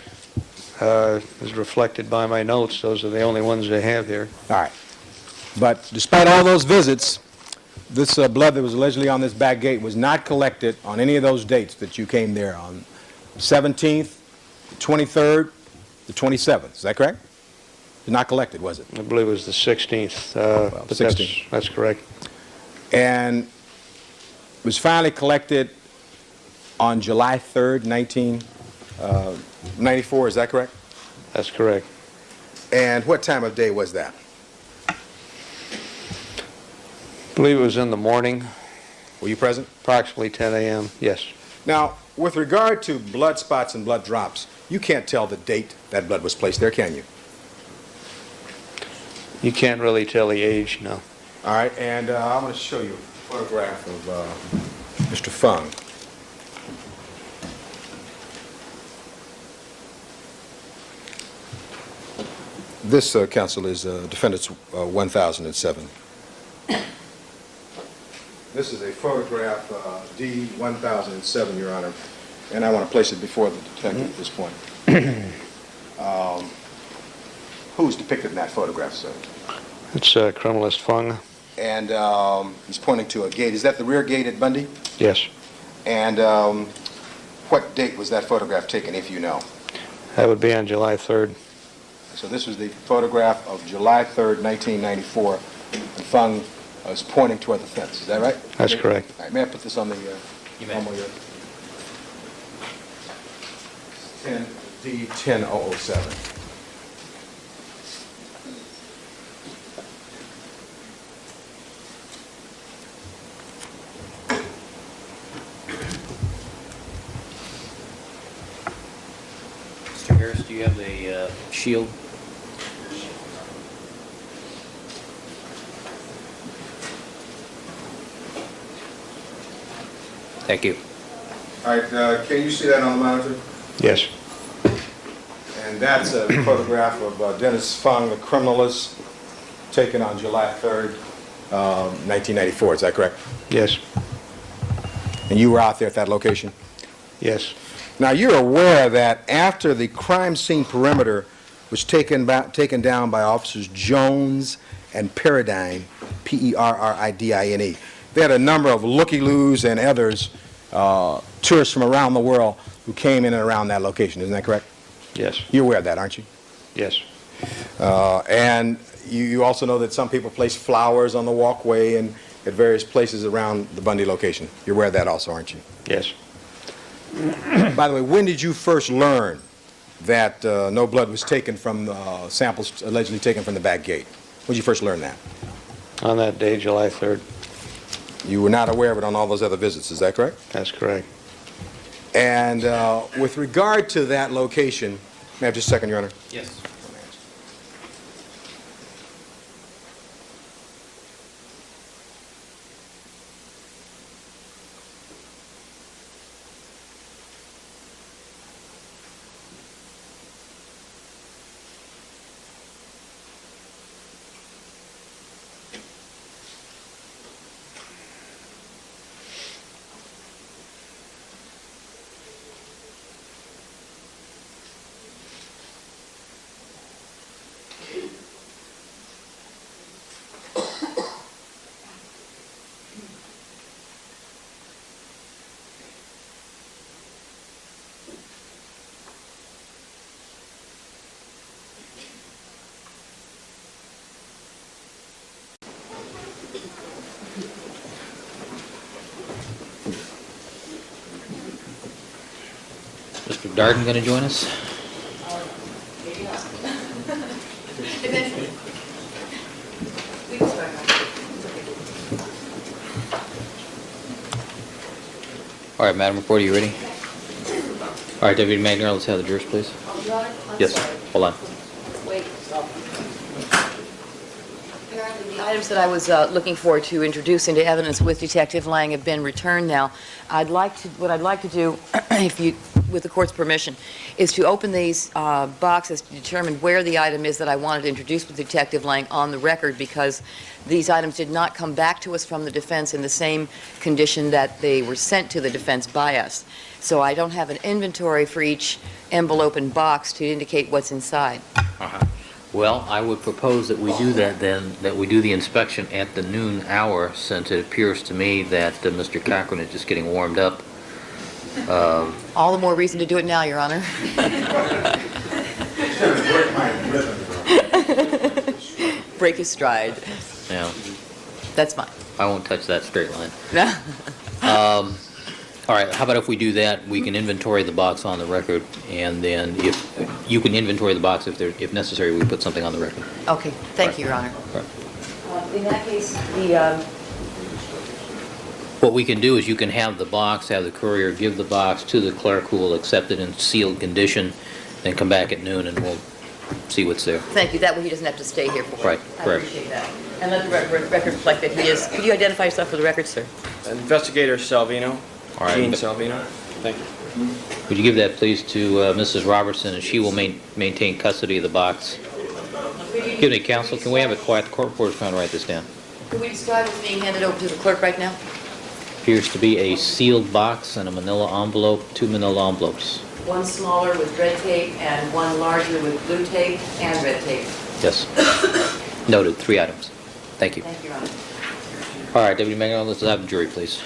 As reflected by my notes, those are the only ones I have here. All right. But despite all those visits, this blood that was allegedly on this back gate was not collected on any of those dates that you came there on. 17th, the 23rd, the 27th. Is that correct? Not collected, was it? I believe it was the 16th. But 16th. That's correct. And was finally collected on July 3rd, 1994. Is that correct? That's correct. And what time of day was that? I believe it was in the morning, Were you present? approximately 10 a.m. Yes. Now, with regard to blood spots and blood drops, you can't tell the date that blood was placed there, can you? You can't really tell the age, no. All right, and I'm going to show you a photograph of Mr. Fung. This, counsel, is Defendant's 1007. This is a photograph, D-1007, Your Honor, and I want to place it before the detective at this point. Who's depicted in that photograph, sir? It's criminalist Fung. And he's pointing to a gate. Is that the rear gate at Bundy? Yes. And what date was that photograph taken, if you know? That would be on July 3rd. So this was the photograph of July 3rd, 1994, and Fung was pointing toward the fence. Is that right? That's correct. All right, may I put this on the You may. normal here? 10D-10007. Mr. Harris, do you have a shield? Thank you. All right, can you see that on the monitor? Yes. And that's a photograph of Dennis Fung, the criminalist, taken on July 3rd, 1994. Is that correct? Yes. And you were out there at that location? Yes. Now, you're aware that after the crime scene perimeter was taken down by Officers Jones and Peridine, P-E-R-R-I-D-I-N-E, they had a number of looky-loos and others, tourists from around the world who came in and around that location. Isn't that correct? Yes. You're aware of that, aren't you? Yes. And you also know that some people placed flowers on the walkway and at various places around the Bundy location. You're aware of that also, aren't you? Yes. By the way, when did you first learn that no blood was taken from samples allegedly taken from the back gate? When did you first learn that? On that day, July 3rd. You were not aware of it on all those other visits, is that correct? That's correct. And with regard to that location, may I have just a second, Your Honor? Yes. Mr. Darden going to join us? All right, Madam Reporter, you ready? All right, Deputy Magner, let's have the jurors, please. Yes, hold on. Wait. The items that I was looking for to introduce into evidence with Detective Lang have been returned now. What I'd like to do, with the court's permission, is to open these boxes to determine where the item is that I wanted to introduce with Detective Lang on the record, because these items did not come back to us from the defense in the same condition that they were sent to the defense by us. So I don't have an inventory for each envelope and box to indicate what's inside. Well, I would propose that we do that then, that we do the inspection at the noon hour, since it appears to me that Mr. Cochran is just getting warmed up. All the more reason to do it now, Your Honor. Break his stride. Yeah, That's fine. I won't touch that straight line. All right, how about if we do that, we can inventory the box on the record, and then if you can inventory the box, if necessary, we put something on the record. Okay, thank you, Your Honor. Right. In that case, What we can do is you can have the box, have the courier give the box to the clerk, who will accept it in sealed condition, then come back at noon and we'll see what's there. thank you. That way he doesn't have to stay here for it. Right, I correct. appreciate that. And let the record reflect that he is. Could you identify yourself for the record, sir? Investigator Salvino. All right. Gene Salvino. Thank you. Would you give that, please, to Mrs. Robertson, and she will maintain custody of the box. Excuse me, counsel, can we have it quiet? The court reporter's trying to write this down. Could we describe what's being handed over to the clerk right now? Appears to be a sealed box and a manila envelope, 2 manila envelopes. One smaller with red tape and one larger with blue tape and red tape. Yes. Noted, 3 items. Thank you. Thank you, Your Honor. All right, Deputy Magno, let's have the jury, please.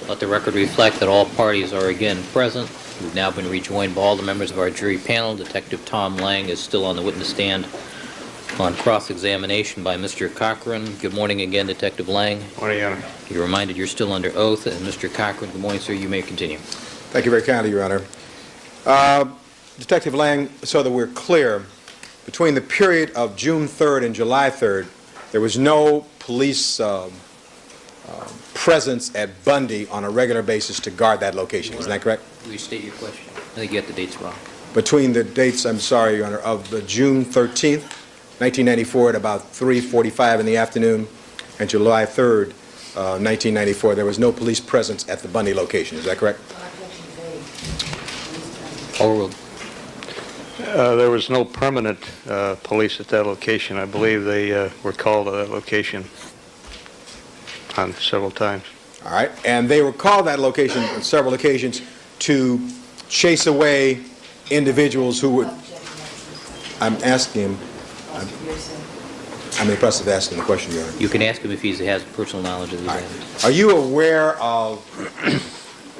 Let the record reflect that all parties are again present. We've now been rejoined by all the members of our jury panel. Detective Tom Lang is still on the witness stand on cross-examination by Mr. Cochran. Good morning again, Detective Lang. Morning, Your Honor. You're reminded you're still under oath. And Mr. Cochran, good morning, sir. You may continue. Thank you very kindly, Your Honor. Detective Lang, so that we're clear, between the period of June 3rd and July 3rd, there was no police presence at Bundy on a regular basis to guard that location. Isn't that correct? Restate your question. I think you got the dates wrong. Between the dates, I'm sorry, Your Honor, of the June 13th, 1994 at about 3:45 in the afternoon and July 3rd, 1994, there was no police presence at the Bundy location. Is that correct? Overruled. There was no permanent police at that location. I believe they were called to that location on several times. All right. And they were called that location on several occasions to chase away individuals who would... I'm asking him... I'm in the process of asking the question, Your Honor. You can ask him if he has personal knowledge of these All right. items. Are you aware of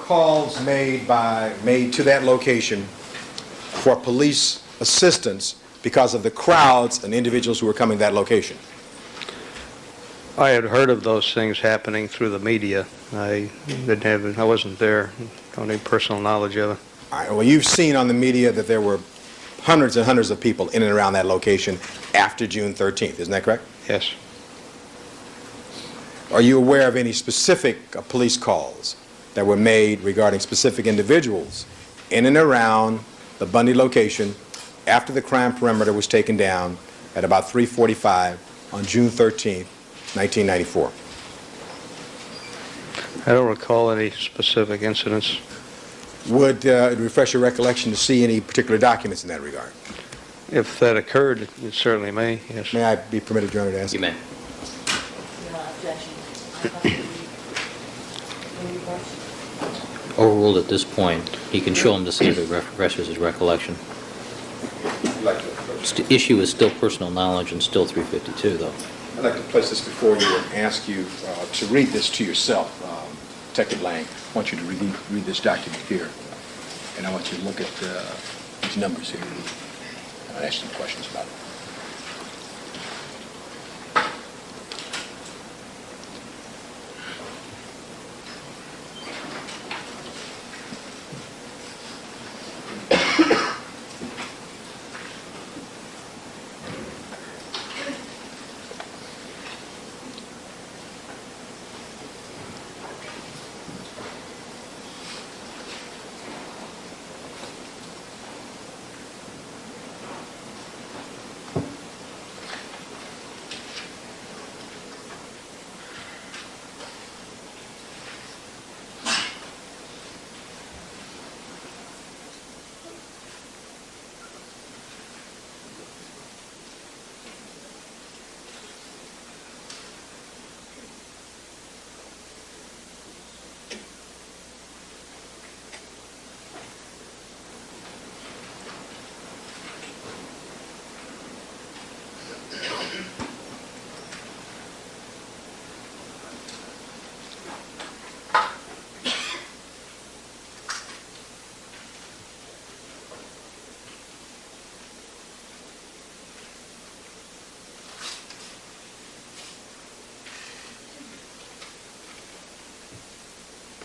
calls made to that location for police assistance because of the crowds and individuals who were coming to that location? I had heard of those things happening through the media. I wasn't there. Don't have personal knowledge of it. All right. Well, you've seen on the media that there were hundreds and hundreds of people in and around that location after June 13th. Isn't that correct? Yes. Are you aware of any specific police calls that were made regarding specific individuals in and around the Bundy location after the crime perimeter was taken down at about 3:45 on June 13th, 1994? I don't recall any specific incidents. Would it refresh your recollection to see any particular documents in that regard? If that occurred, it certainly may, yes. May I be permitted, Your Honor, to ask? You may. Overruled at this point. He can show him to see if it refreshes his recollection. The issue is still personal knowledge and still 352, though. I'd like to place this before you and ask you to read this to yourself, Detective Lang. I want you to read this document here, and I want you to look at these numbers here. I'll ask some questions about it.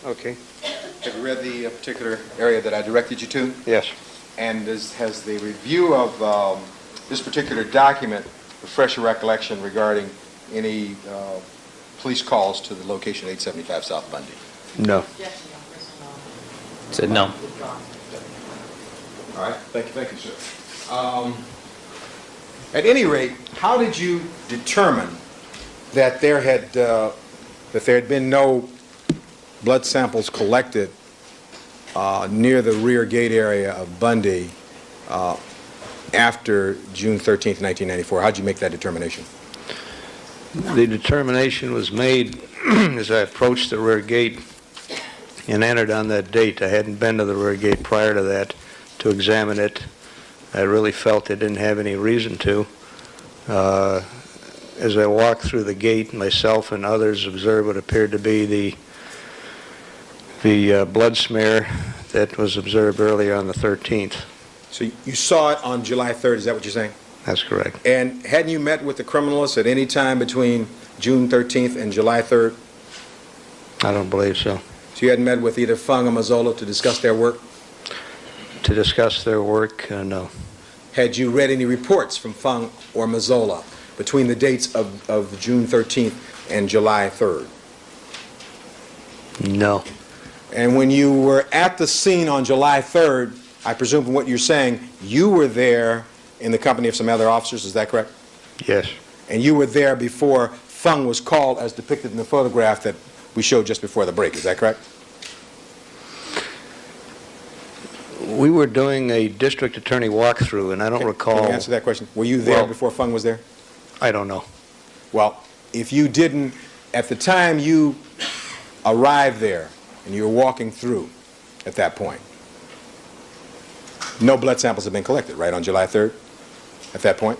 Okay. Have you read the particular area that I directed you to? Yes. And has the review of this particular document refresh your recollection regarding any police calls to the location 875 South Bundy? No. Said no. All right. Thank you, sir. At any rate, how did you determine that there had been no blood samples collected near the rear gate area of Bundy after June 13th, 1994? How did you make that determination? The determination was made as I approached the rear gate and entered on that date. I hadn't been to the rear gate prior to that to examine it. I really felt I didn't have any reason to. As I walked through the gate, myself and others observed what appeared to be the The blood smear that was observed earlier on the 13th. So you saw it on July 3rd, is that what you're saying? That's correct. And hadn't you met with the criminalists at any time between June 13th and July 3rd? I don't believe so. So you hadn't met with either Fung or Mazzola to discuss their work? To discuss their work, no. Had you read any reports from Fung or Mazzola between the dates of June 13th and July 3rd? No. And when you were at the scene on July 3rd, I presume from what you're saying, you were there in the company of some other officers, is that correct? Yes. And you were there before Fung was called as depicted in the photograph that we showed just before the break, is that correct? We were doing a district attorney walkthrough, and I don't recall... Can you answer that question? Were you there Well- before Fung was there? I don't know. Well, if you didn't, at the time you arrived there and you were walking through at that point, no blood samples have been collected, right, on July 3rd at that point?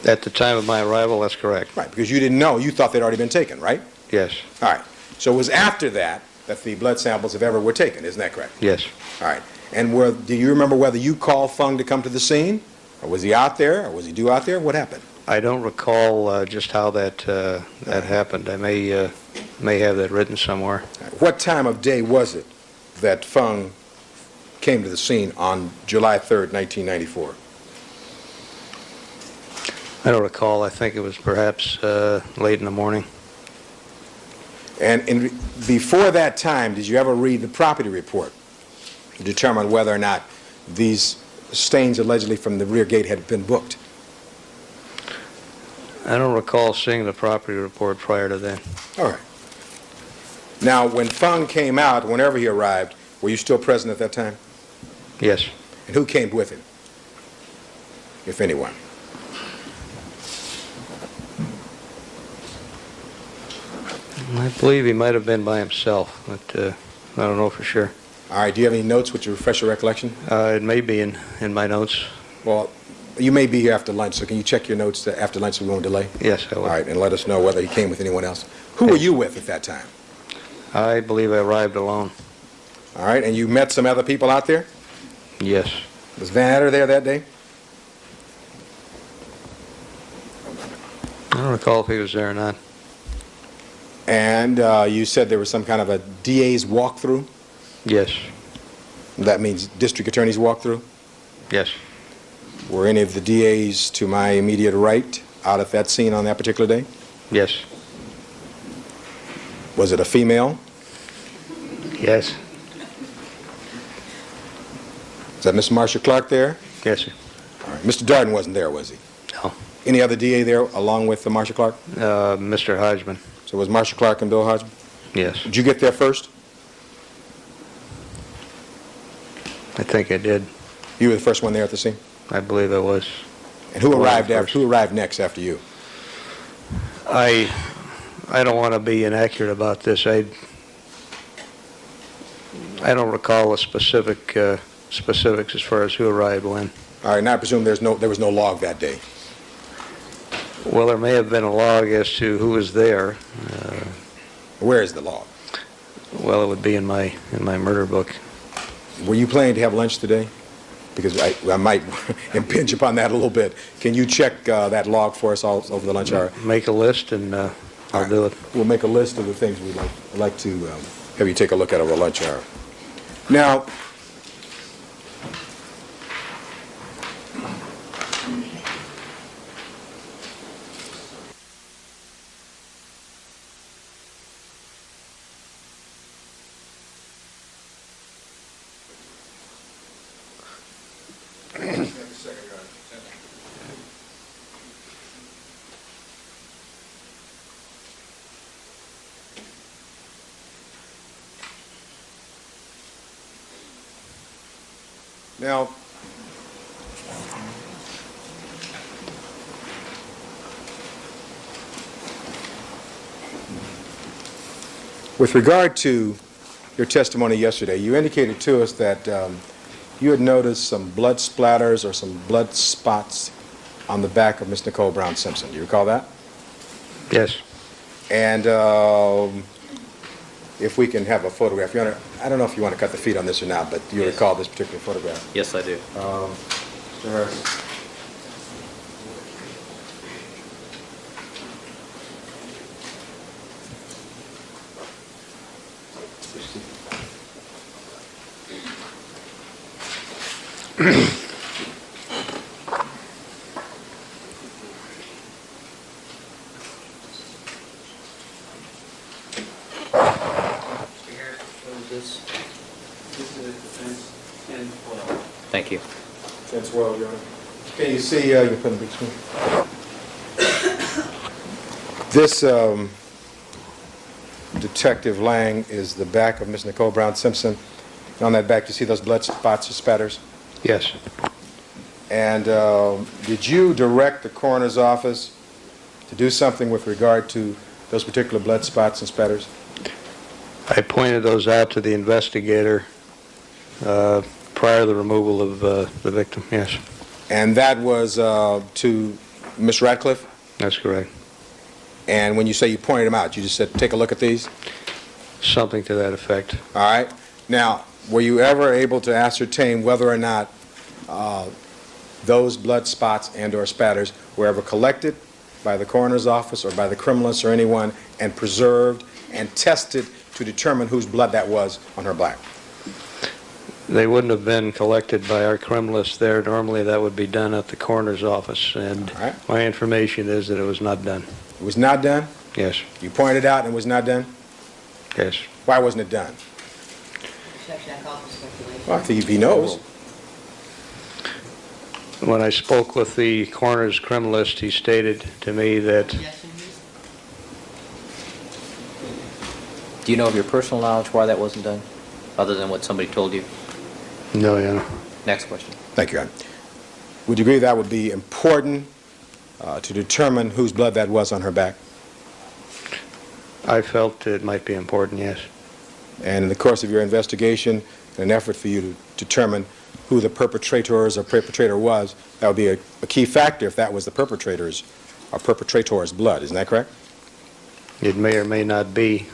At the time of my arrival, that's correct. Right, because you didn't know. You thought they'd already been taken, right? Yes. All right. So it was after that that the blood samples, if ever, were taken. Isn't that correct? Yes. All right. And do you remember whether you called Fung to come to the scene? Or was he out there? Or was he due out there? What happened? I don't recall just how that happened. I may have that written somewhere. What time of day was it that Fung came to the scene on July 3rd, 1994? I don't recall. I think it was perhaps late in the morning. And before that time, did you ever read the property report to determine whether or not these stains allegedly from the rear gate had been booked? I don't recall seeing the property report prior to that. All right. Now, when Fung came out, whenever he arrived, were you still present at that time? Yes. And who came with him, if anyone? I believe he might have been by himself, but I don't know for sure. All right. Do you have any notes which refresh your recollection? It may be in my notes. Well, you may be here after lunch, so can you check your notes after lunch so we won't delay? Yes, I will. All right, and let us know whether he came with anyone else. Who were you with at that time? I believe I arrived alone. All right, and you met some other people out there? Yes. Was Van Adder there that day? I don't recall if he was there or not. And you said there was some kind of a DA's walkthrough? Yes. That means district attorney's walkthrough? Yes. Were any of the DAs to my immediate right out at that scene on that particular day? Yes. Was it a female? Yes. Is that Miss Marsha Clark there? Yes, sir. All right. Mr. Darden wasn't there, was he? No. Any other DA there along with Marsha Clark? Mr. Hodgman. So it was Marsha Clark and Bill Hodgman? Yes. Did you get there first? I think I did. You were the first one there at the scene? I believe I was. And who Well, arrived first. after? Who arrived next after you? I don't want to be inaccurate about this. I don't recall the specifics as far as who arrived when. All right, and I presume there was no log that day. Well, there may have been a log as to who was there. Where is the log? Well, it would be in my murder book. Were you planning to have lunch today? Because I might impinge upon that a little bit. Can you check that log for us all over the lunch hour? Make a list and I'll do it. We'll make a list of the things we'd like to have you take a look at over lunch hour. Now, Now, with regard to your testimony yesterday, you indicated to us that you had noticed some blood splatters or some blood spots on the back of Miss Nicole Brown Simpson. Do you recall that? Yes. And if we can have a photograph. I don't know if you want to cut the feed on this or not, but you Yes. recall this particular photograph. Yes, I do. Mr. Harris. Thank you. That's well, Your Honor. Can you see, you put the big screen? This Detective Lang is the back of Miss Nicole Brown Simpson. And on that back, you see those blood spots or spatters? Yes. And did you direct the coroner's office to do something with regard to those particular blood spots and spatters? I pointed those out to the investigator prior to the removal of the victim, yes. And that was to Miss Radcliffe? That's correct. And when you say you pointed them out, you just said, take a look at these? Something to that effect. All right. Now, were you ever able to ascertain whether or not those blood spots and or spatters were ever collected by the coroner's office or by the criminalist or anyone and preserved and tested to determine whose blood that was on her black? They wouldn't have been collected by our criminalist there. Normally that would be done at the coroner's office, and All right. my information is that it was not done. It was not done? Yes, You pointed out and it was not done? yes. Why wasn't it done? Objection, I call for speculation. Well, I think if he knows. When I spoke with the coroner's criminalist, he stated to me that Objection, please. Do you know of your personal knowledge why that wasn't done, other than what somebody told you? no, Your Honor. Next question. Thank you, Your Honor. Would you agree that would be important to determine whose blood that was on her back? I felt it might be important, yes. And in the course of your investigation, in an effort for you to determine who the perpetrators or perpetrator was, that would be a key factor if that was the perpetrator's or perpetrator's blood. Isn't that correct? It may or may not be,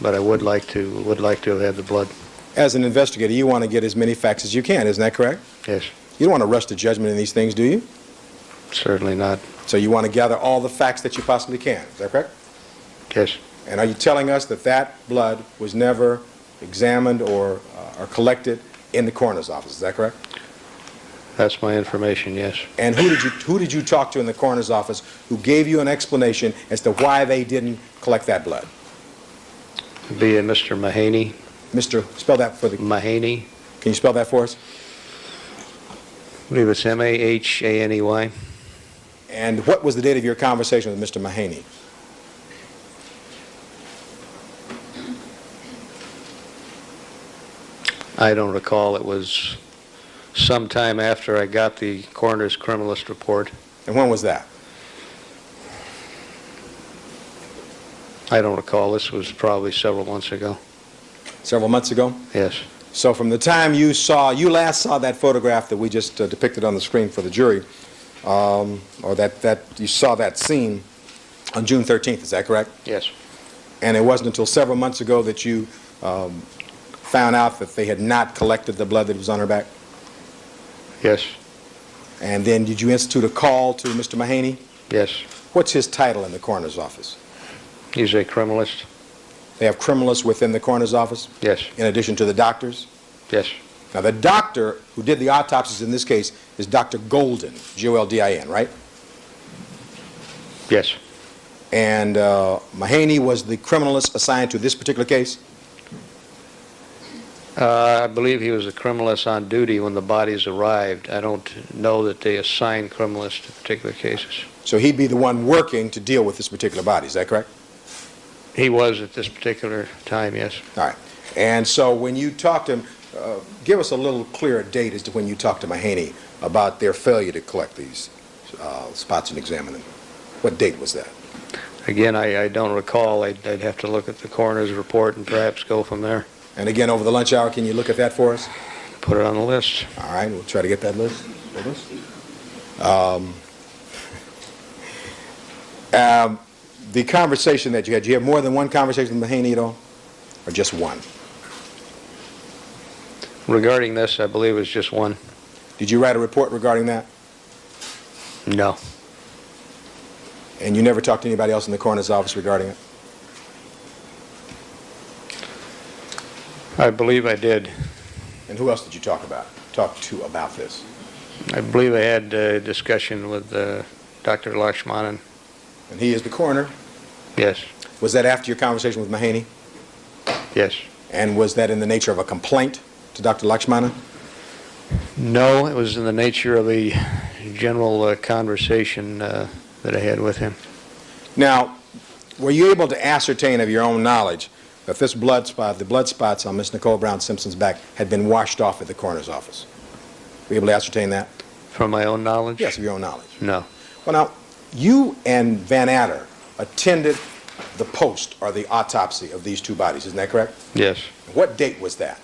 but I would like to have had the blood. As an investigator, you want to get as many facts as you can. Isn't that correct? Yes, You don't want to rush to judgment in these things, do you? certainly not. So you want to gather all the facts that you possibly can. Is that correct? Yes, And are you telling us that that blood was never examined or collected in the coroner's office? Is that correct? that's my information, yes. And who did you talk to in the coroner's office who gave you an explanation as to why they didn't collect that blood? Be Mr. Mahaney. Mr. Spell that for the. Mahaney. Can you spell that for us? I believe it's Mahaney. And what was the date of your conversation with Mr. Mahaney? I don't recall. It was sometime after I got the coroner's criminalist report. And when was that? I don't recall. This was probably several months ago. Several months ago? Yes, So from the time you last saw that photograph that we just depicted on the screen for the jury, or that you saw that scene on June 13th, is that correct? yes, And it wasn't until several months ago that you found out that they had not collected the blood that was on her back? yes, And then did you institute a call to Mr. Mahaney? yes. What's his title in the coroner's office? He's a criminalist. They have criminalists within the coroner's office, Yes, in addition to the doctors? yes, Now, the doctor who did the autopsies in this case is Dr. Golden, Goldin, right? yes. And Mahaney was the criminalist assigned to this particular case? I believe he was a criminalist on duty when the bodies arrived. I don't know that they assigned criminalists to particular cases. So he'd be the one working to deal with this particular body, is that correct? He was at this particular time, yes. All right. And so when you talked to him, give us a little clearer date as to when you talked to Mahaney about their failure to collect these spots and examine them. What date was that? Again, I don't recall. I'd have to look at the coroner's report and perhaps go from there. And again, over the lunch hour, can you look at that for us? Put it on the list. All right, we'll try to get that list. The conversation that you had, did you have more than one conversation with Mahaney at all? or just one? Regarding this, I believe it was just one. Did you write a report regarding that? No. And you never talked to anybody else in the coroner's office regarding it? I believe I did. And who else did you talk to about this? I believe I had a discussion with Dr. Lakshmanan. And he is the coroner. Yes. Was that after your conversation with Mahaney? Yes. And was that in the nature of a complaint to Dr. Lakshmanan? No, it was in the nature of a general conversation that I had with him. Now, were you able to ascertain of your own knowledge that this blood spot, the blood spots on Miss Nicole Brown Simpson's back, had been washed off at the coroner's office? Were you able to ascertain that? From my own knowledge? Yes, of your own knowledge. No. Well, now, you and Van Adder attended the post or the autopsy of these two bodies, isn't that correct? Yes. What date was that?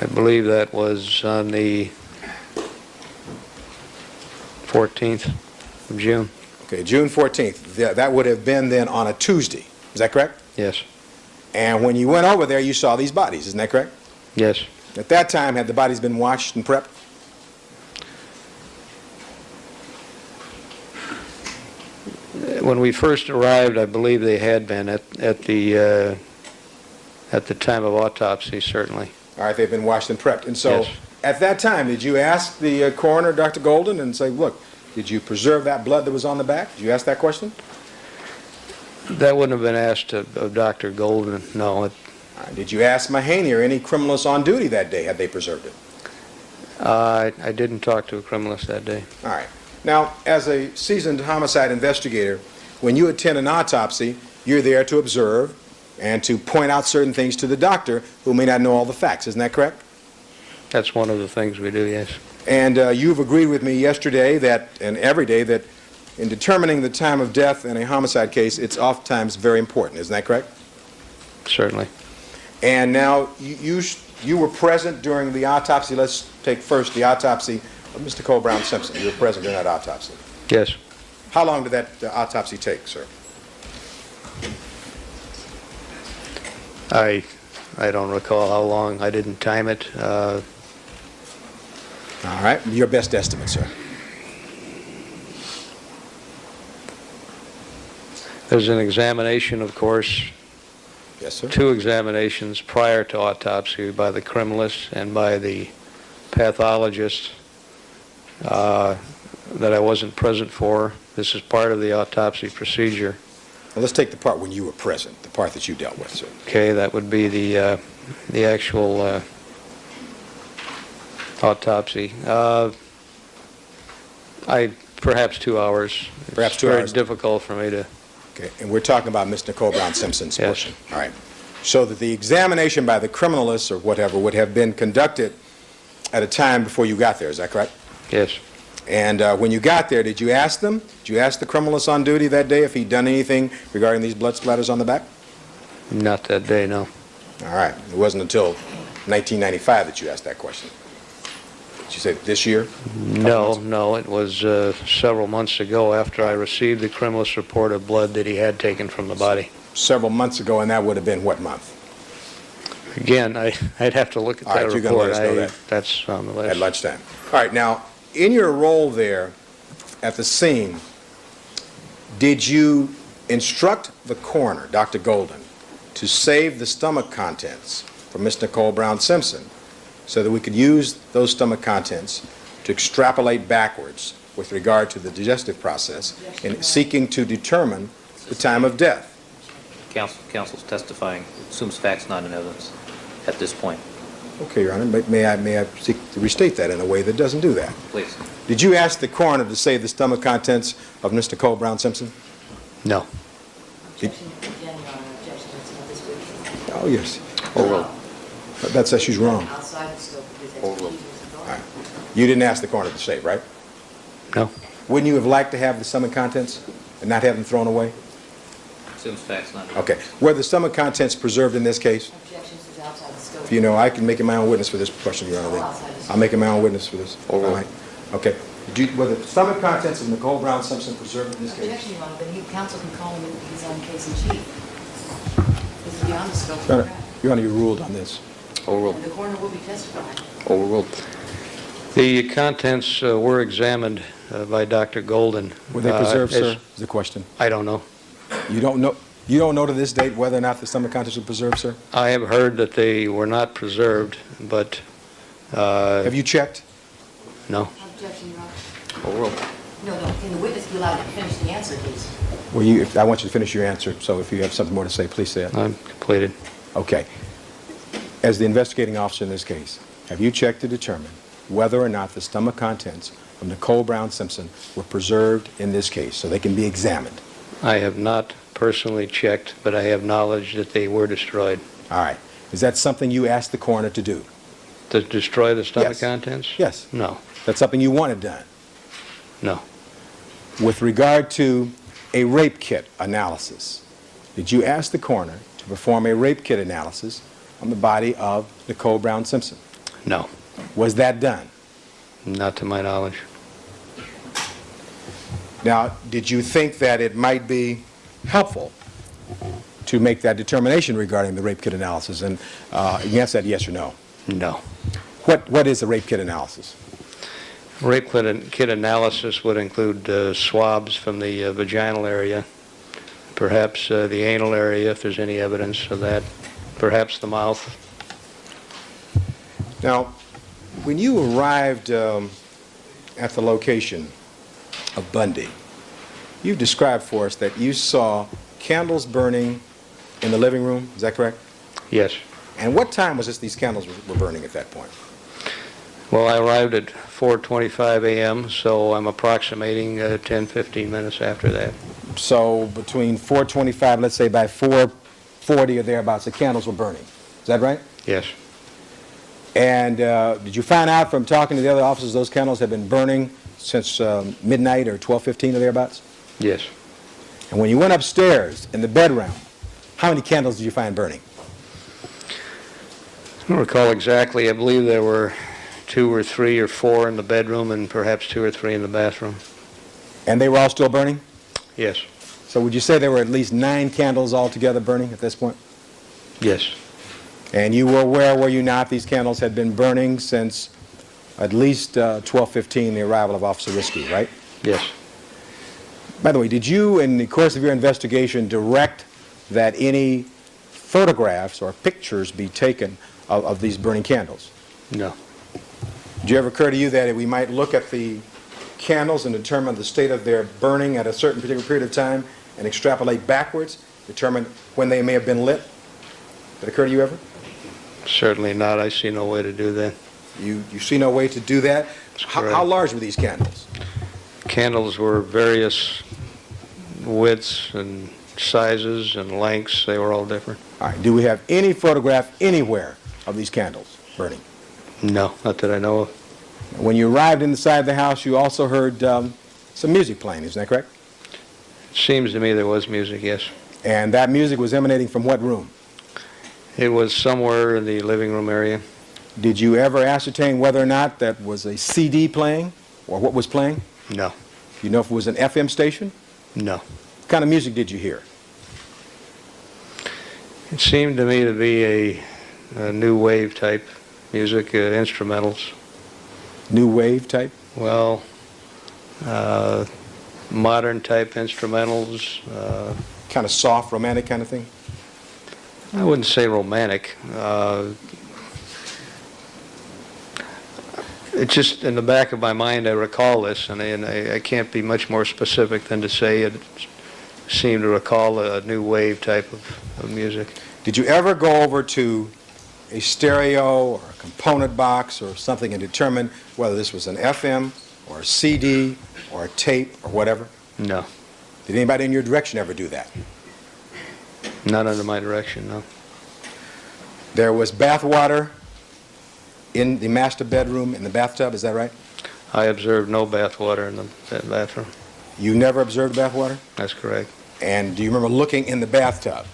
I believe that was on the 14th of June. Okay, June 14th. That would have been then on a Tuesday, is that correct? Yes. And when you went over there, you saw these bodies, isn't that correct? Yes. At that time, had the bodies been washed and prepped? When we first arrived, I believe they had been at the time of autopsy, certainly. All right, they've been washed and prepped. And so, Yes. at that time, did you ask the coroner, Dr. Golden, and say, look, did you preserve that blood that was on the back? Did you ask that question? That wouldn't have been asked of Dr. Goldman, no. All right, did you ask Mahaney or any criminalists on duty that day, had they preserved it? I didn't talk to a criminalist that day. All right. Now, as a seasoned homicide investigator, when you attend an autopsy, you're there to observe and to point out certain things to the doctor who may not know all the facts. Isn't that correct? That's one of the things we do, yes. And you've agreed with me yesterday that, and every day, that in determining the time of death in a homicide case, it's oftentimes very important. Isn't that correct? Certainly. And now, you were present during the autopsy. Let's take first the autopsy of Mr. Nicole Brown Simpson. You were present during that autopsy. Yes. How long did that autopsy take, sir? I don't recall how long. I didn't time it. All right. Your best estimate, sir. There's an examination, of course, Yes, sir. 2 examinations prior to autopsy by the criminalist and by the pathologist that I wasn't present for. This is part of the autopsy procedure. Well, let's take the part when you were present, the part that you dealt with, sir. Okay, that would be the actual autopsy. Perhaps 2 hours. Perhaps 2 It's hours. very difficult for me to. Okay, and we're talking about Miss Nicole Brown Simpson's Yes. portion. All right. So that the examination by the criminalists or whatever would have been conducted at a time before you got there, is that correct? Yes. And when you got there, did you ask them? Did you ask the criminalist on duty that day if he'd done anything regarding these blood splatters on the back? Not that day, no. All right. It wasn't until 1995 that you asked that question. Did you say this year? No, it was several months ago after I received the criminalist report of blood that he had taken from the body. Several months ago, and that would have been what month? Again, I'd have to look at All that right, you're report. gonna let us know that. That's on the list. At lunchtime. All right. Now, in your role there at the scene, did you instruct the coroner, Dr. Golden, to save the stomach contents for Miss Nicole Brown Simpson so that we could use those stomach contents to extrapolate backwards with regard to the digestive process in seeking to determine the time of death? Counsel's testifying, assumes facts not in evidence at this point. Okay, Your Honor, but may I seek to restate that in a way that doesn't do that? Please. Did you ask the coroner to save the stomach contents of Miss Nicole Brown Simpson? No. Objection, again, Your Honor, objection, that's not this witness. Oh, yes. Overruled. That says she's wrong. Outside the scope of his Overruled. expertise. All right. You didn't ask the coroner to save, right? No. Wouldn't you have liked to have the stomach contents and not have them thrown away? Assumes facts not in evidence. Okay. Were the stomach contents preserved in this case? Objections is outside the scope. If you know, I can make it my own witness for this question, Your Honor. I'll make it my own witness for this. All right. Okay. Were the stomach contents of Nicole Brown Simpson preserved in this case? Objection, Your Honor, but counsel can call him his own case in chief. beyond the scope of Your the Honor, trial. Your Honor, you ruled on this. Overruled. And the coroner will be testifying. Overruled. The contents were examined by Dr. Golden. Were they preserved, as- sir? Is the question. I don't know. You don't know to this date whether or not the stomach contents were preserved, sir? I have heard that they were not preserved, but Have you checked? no. Objection, Your Honor. Overruled. No, can the witness be allowed to finish the answer, please? Well, I want you to finish your answer, so if you have something more to say, please say it. I'm completed. Okay. As the investigating officer in this case, have you checked to determine whether or not the stomach contents of Nicole Brown Simpson were preserved in this case, so they can be examined? I have not personally checked, but I have knowledge that they were destroyed. All right. Is that something you asked the coroner to do? To destroy the stomach Yes. contents? Yes. No. That's something you wanted done? No. With regard to a rape kit analysis, did you ask the coroner to perform a rape kit analysis on the body of Nicole Brown Simpson? No. Was that done? Not to my knowledge. Now, did you think that it might be helpful to make that determination regarding the rape kit analysis? And you answer that yes or no. No. What is a rape kit analysis? Rape kit analysis would include swabs from the vaginal area, perhaps the anal area if there's any evidence of that, perhaps the mouth. Now, when you arrived at the location of Bundy, you've described for us that you saw candles burning in the living room. Is that correct? Yes. And what time was this these candles were burning at that point? Well, I arrived at 4:25 a.m., so I'm approximating 10, 15 minutes after that. So between 4:25, let's say by 4:40 or thereabouts, the candles were burning. Is that right? Yes. And did you find out from talking to the other officers those candles had been burning since midnight or 12:15 or thereabouts? Yes. And when you went upstairs in the bedroom, how many candles did you find burning? I don't recall exactly. I believe there were 2 or 3 or 4 in the bedroom and perhaps 2 or 3 in the bathroom. And they were all still burning? Yes. So would you say there were at least 9 candles altogether burning at this point? Yes. And you were aware, were you not, these candles had been burning since at least 12:15, the arrival of Officer Risky, right? Yes. By the way, did you, in the course of your investigation, direct that any photographs or pictures be taken of these burning candles? No. Did it ever occur to you that we might look at the candles and determine the state of their burning at a certain particular period of time and extrapolate backwards, determine when they may have been lit? Did it occur to you ever? Certainly not. I see no way to do that. You see no way to do that? correct. How large were these candles? Candles were various widths and sizes and lengths. They were all different. All right. Do we have any photograph anywhere of these candles burning? No, not that I know of. When you arrived inside the house, you also heard some music playing. Isn't that correct? It seems to me there was music, yes. And that music was emanating from what room? It was somewhere in the living room area. Did you ever ascertain whether or not that was a CD playing or what was playing? No. You know if it was an FM station? No. What kind of music did you hear? It seemed to me to be a new wave type music, instrumentals. New wave type? Well, modern type instrumentals. Kind of soft, romantic kind of thing? I wouldn't say romantic. It's just in the back of my mind I recall this, and I can't be much more specific than to say it seemed to recall a new wave type of music. Did you ever go over to a stereo or a component box or something and determine whether this was an FM or a CD or a tape or whatever? No. Did anybody in your direction ever do that? Not under my direction, no. There was bath water in the master bedroom in the bathtub, is that right? I observed no bath water in the bathroom. You never observed bath water? That's correct. And do you remember looking in the bathtub?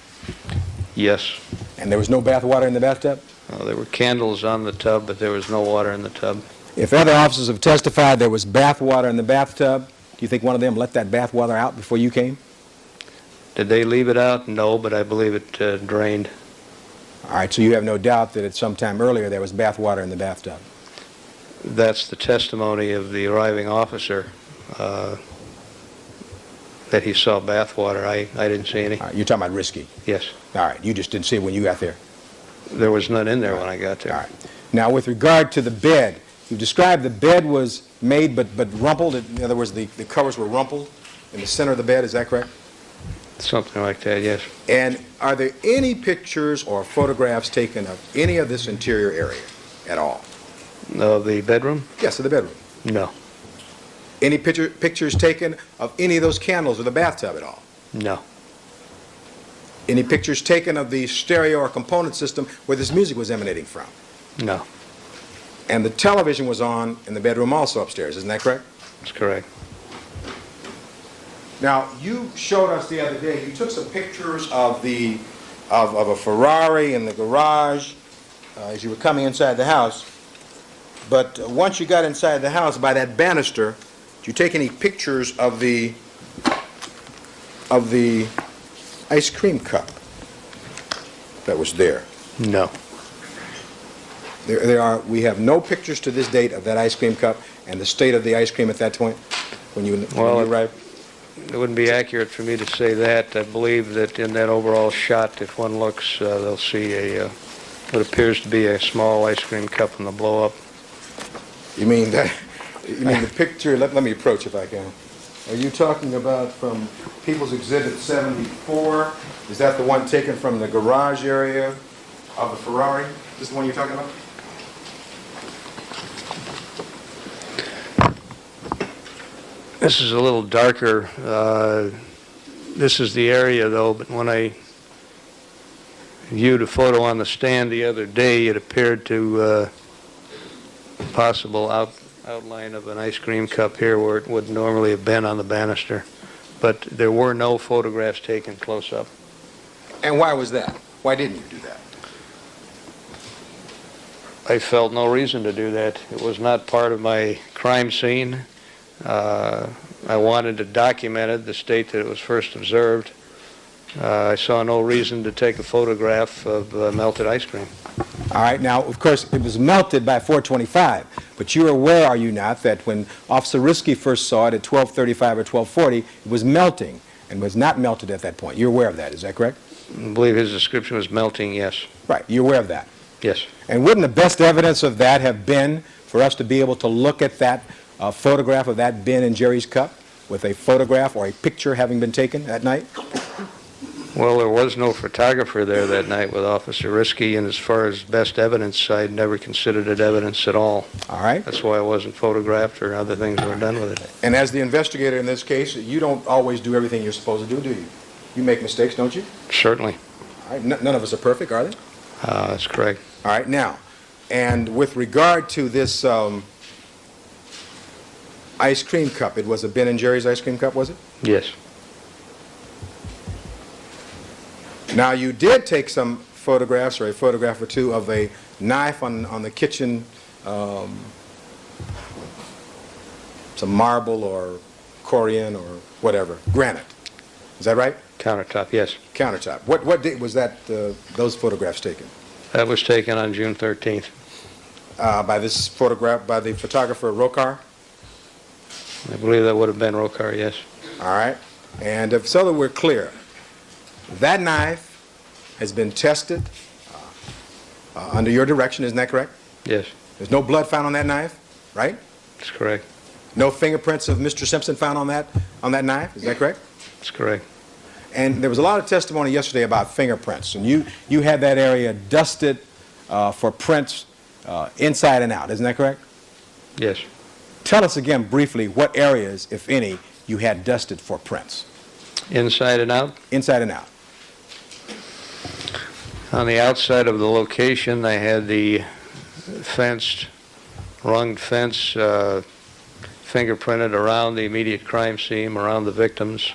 Yes. And there was no bath water in the bathtub? There were candles on the tub, but there was no water in the tub. If other officers have testified there was bath water in the bathtub, do you think one of them let that bath water out before you came? Did they leave it out? No, but I believe it drained. All right, so you have no doubt that at some time earlier there was bath water in the bathtub. That's the testimony of the arriving officer, that he saw bath water. I didn't see any. All right, you're talking about Risky. Yes. All right, you just didn't see it when you got there. There was none in there when I got there. All right. Now, with regard to the bed, you described the bed was made but rumpled. In other words, the covers were rumpled in the center of the bed. Is that correct? Something like that, yes. And are there any pictures or photographs taken of any of this interior area at all? Of the bedroom? Yes, of the bedroom. No. Any pictures taken of any of those candles or the bathtub at all? No. Any pictures taken of the stereo or component system where this music was emanating from? No. And the television was on in the bedroom also upstairs, isn't that correct? That's correct. Now, you showed us the other day, you took some pictures of a Ferrari in the garage as you were coming inside the house. But once you got inside the house by that banister, did you take any pictures of the ice cream cup that was there? No. We have no pictures to this date of that ice cream cup and the state of the ice cream at that point when you arrived? It wouldn't be accurate for me to say that. I believe that in that overall shot, if one looks, they'll see what appears to be a small ice cream cup in the blow-up. You mean the picture, let me approach if I can. Are you talking about from People's Exhibit 74? Is that the one taken from the garage area of the Ferrari? Is this the one you're talking about? This is a little darker. This is the area, though, but when I viewed a photo on the stand the other day, it appeared to possible outline of an ice cream cup here where it would normally have been on the banister. But there were no photographs taken close up. And why was that? Why didn't you do that? I felt no reason to do that. It was not part of my crime scene. I wanted to document it, the state that it was first observed. I saw no reason to take a photograph of melted ice cream. All right, now, of course, it was melted by 4:25, but you're aware, are you not, that when Officer Risky first saw it at 12:35 or 12:40, it was melting and was not melted at that point. You're aware of that, is that correct? I believe his description was melting, yes. Right, you're aware of that. Yes. And wouldn't the best evidence of that have been for us to be able to look at that photograph of that bin in Jerry's cup with a photograph or a picture having been taken that night? Well, there was no photographer there that night with Officer Risky, and as far as best evidence, I'd never considered it evidence at all. All right. That's why it wasn't photographed or other things were done with it. And as the investigator in this case, you don't always do everything you're supposed to do you? You make mistakes, don't you? Certainly. All right. None of us are perfect, are they? That's correct. All right. Now, and with regard to this ice cream cup, it was a Ben and Jerry's ice cream cup, was it? Yes. Now, you did take some photographs, or a photograph or two, of a knife on the kitchen, some marble or corian or whatever, granite. Is that right? Countertop, yes. Countertop. What date was that, those photographs taken? That was taken on June 13th. By this photograph, by the photographer Rokar? I believe that would have been Rokar, yes. All right. And so that we're clear, that knife has been tested under your direction, isn't that correct? Yes. There's no blood found on that knife, right? That's correct. No fingerprints of Mr. Simpson found on that knife, is that correct? That's correct. And there was a lot of testimony yesterday about fingerprints, and you had that area dusted for prints inside and out, isn't that correct? Yes. Tell us again briefly what areas, if any, you had dusted for prints. Inside and out? Inside and out. On the outside of the location, I had the runged fence fingerprinted around the immediate crime scene, around the victims.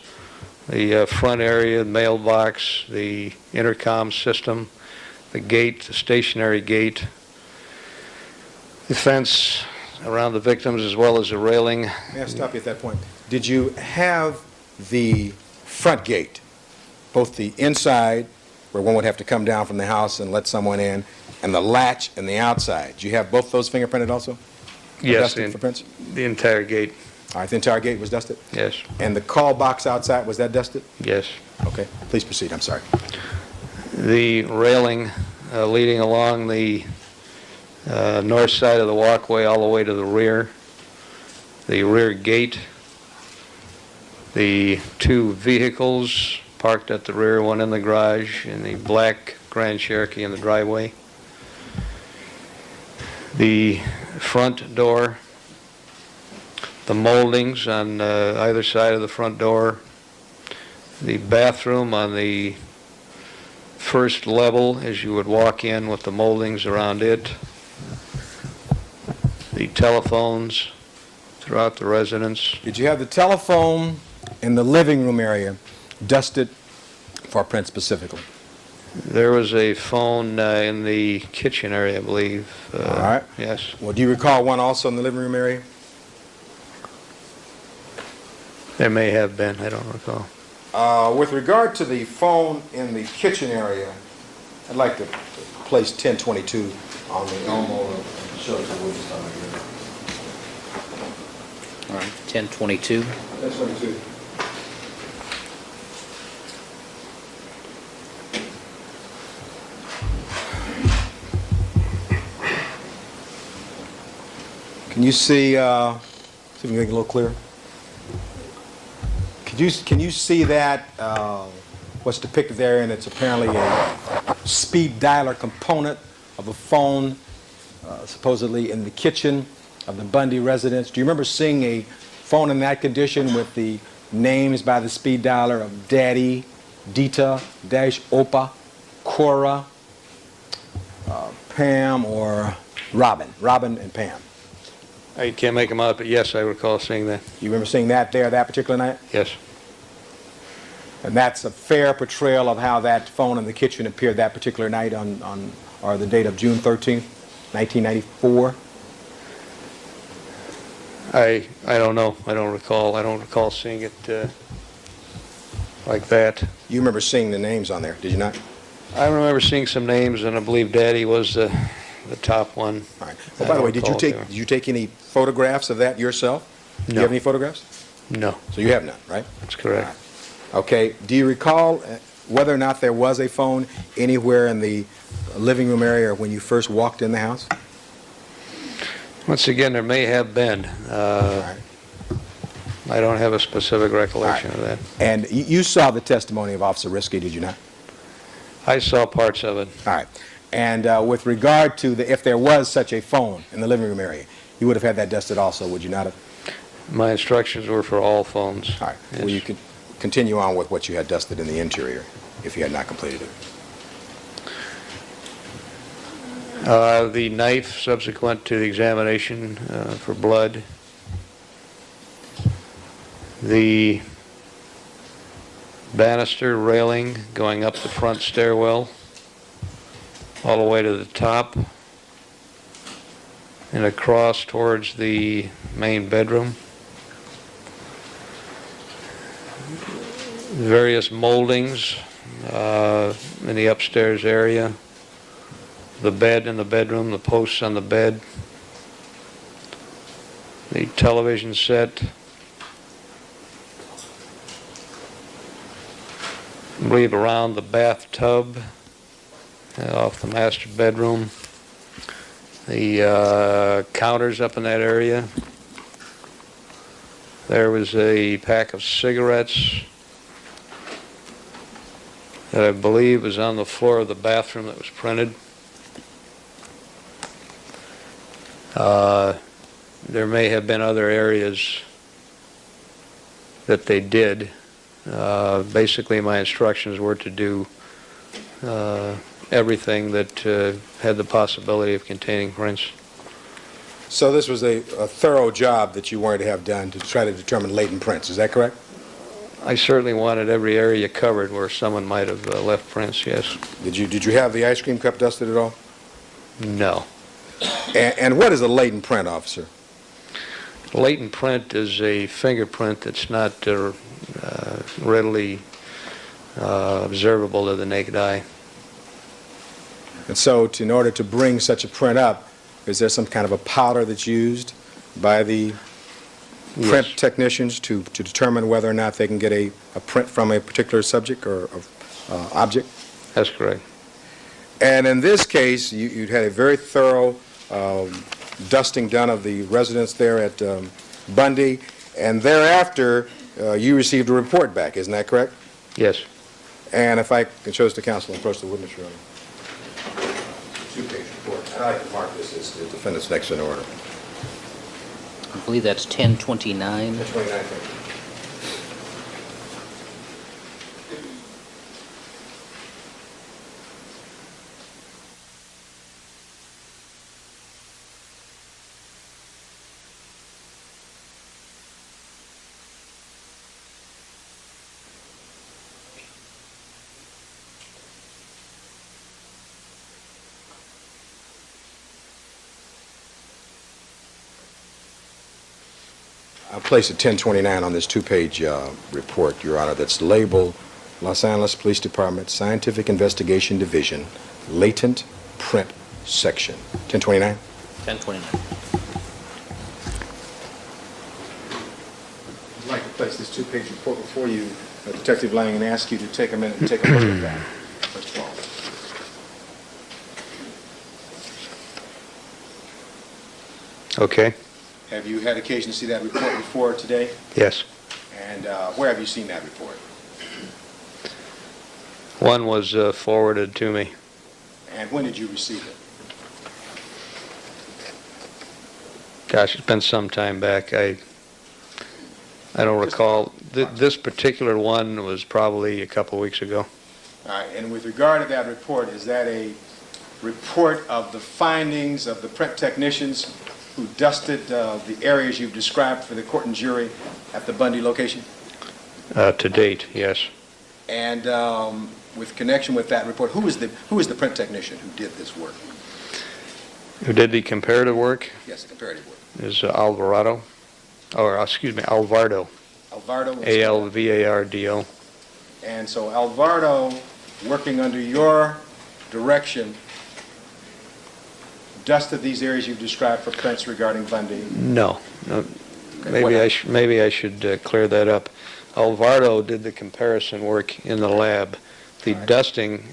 The front area, the mailbox, the intercom system, the gate, the stationary gate, the fence around the victims, as well as the railing. May I stop you at that point? Did you have the front gate, both the inside, where one would have to come down from the house and let someone in, and the latch and the outside. Do you have both those fingerprinted also? Or Yes, dusted for prints? the entire gate, All right, the entire gate was dusted? yes, And the call box outside, was that dusted? yes. Okay, please proceed, I'm sorry. The railing leading along the north side of the walkway all the way to the rear gate, the two vehicles parked at the rear, one in the garage, and the black Grand Cherokee in the driveway, the front door, the moldings on either side of the front door, the bathroom on the first level as you would walk in with the moldings around it, the telephones throughout the residence. Did you have the telephone in the living room area dusted for print specifically? There was a phone in the kitchen area, I believe. All right. Yes. Well, do you recall one also in the living room area? There may have been, I don't recall. With regard to the phone in the kitchen area, I'd like to place 1022 on the Elmo and show it to Woody side here. All right, 1022. 1022. Can you see, see if we can make it a little clearer? Can you see that, what's depicted there, and it's apparently a speed dialer component of a phone, supposedly in the kitchen of the Bundy residence. Do you remember seeing a phone in that condition with the names by the speed dialer of Daddy, Dita, Dash, Opa, Cora, Pam, or Robin? Robin and Pam. I can't make them out, but yes, I recall seeing that. You remember seeing that there that particular night? Yes. And that's a fair portrayal of how that phone in the kitchen appeared that particular night or the date of June 13th, 1994? I don't know. I don't recall seeing it like that. You remember seeing the names on there, did you not? I remember seeing some names, and I believe Daddy was the top one. All right. Well, by the way, did you take any photographs of that yourself? Do you have any photographs? No, So you have none, right? that's correct. Okay. Do you recall whether or not there was a phone anywhere in the living room area when you first walked in the house? Once again, there may have been. All right. I don't have a specific recollection of that. And you saw the testimony of Officer Risky, did you not? I saw parts of it. All right. And with regard to if there was such a phone in the living room area, you would have had that dusted also, would you not have? My instructions were for all phones. All right. Yes. Well, you could continue on with what you had dusted in the interior if you had not completed it. The knife subsequent to the examination for blood. The banister railing going up the front stairwell all the way to the top and across towards the main bedroom. Various moldings in the upstairs area. The bed in the bedroom, the posts on the bed, the television set, I believe around the bathtub off the master bedroom, the counters up in that area. There was a pack of cigarettes that I believe was on the floor of the bathroom that was printed. There may have been other areas that they did. Basically, my instructions were to do everything that had the possibility of containing prints. So this was a thorough job that you wanted to have done to try to determine latent prints, is that correct? I certainly wanted every area covered where someone might have left prints, yes. Did you have the ice cream cup dusted at all? No. And what is a latent print, officer? Latent print is a fingerprint that's not readily observable to the naked eye. And so in order to bring such a print up, is there some kind of a powder that's used by the print Yes. technicians to determine whether or not they can get a print from a particular subject or object? That's correct. And in this case, you'd had a very thorough dusting done of the residence there at Bundy, and thereafter, you received a report back, isn't that correct? Yes. And if I can show this to counsel and approach the witness room. Two-page report. I'd like to mark this as the defendant's next in order. I believe that's 1029. 29. I'll place a 1029 on this two-page report, Your Honor, that's labeled Los Angeles Police Department Scientific Investigation Division, Latent Print Section. 1029? 1029. I'd like to place this two-page report before you, Detective Lang, and ask you to take a minute and take a look at that, first of all. Okay. Have you had occasion to see that report before today? Yes. And where have you seen that report? One was forwarded to me. And when did you receive it? Gosh, it's been some time back. I don't recall. This particular one was probably a couple weeks ago. All right, and with regard to that report, is that a report of the findings of the print technicians who dusted the areas you've described for the court and jury at the Bundy location? To date, yes. And with connection with that report, who is the print technician who did this work? Who did the comparative work Yes, the comparative work. is Alvarado. Alvardo. A-L-V-A-R-D-O. And so Alvardo, working under your direction, dusted these areas you've described for prints regarding Bundy. No. Maybe I should clear that up. Alvarado did the comparison work in the lab. The dusting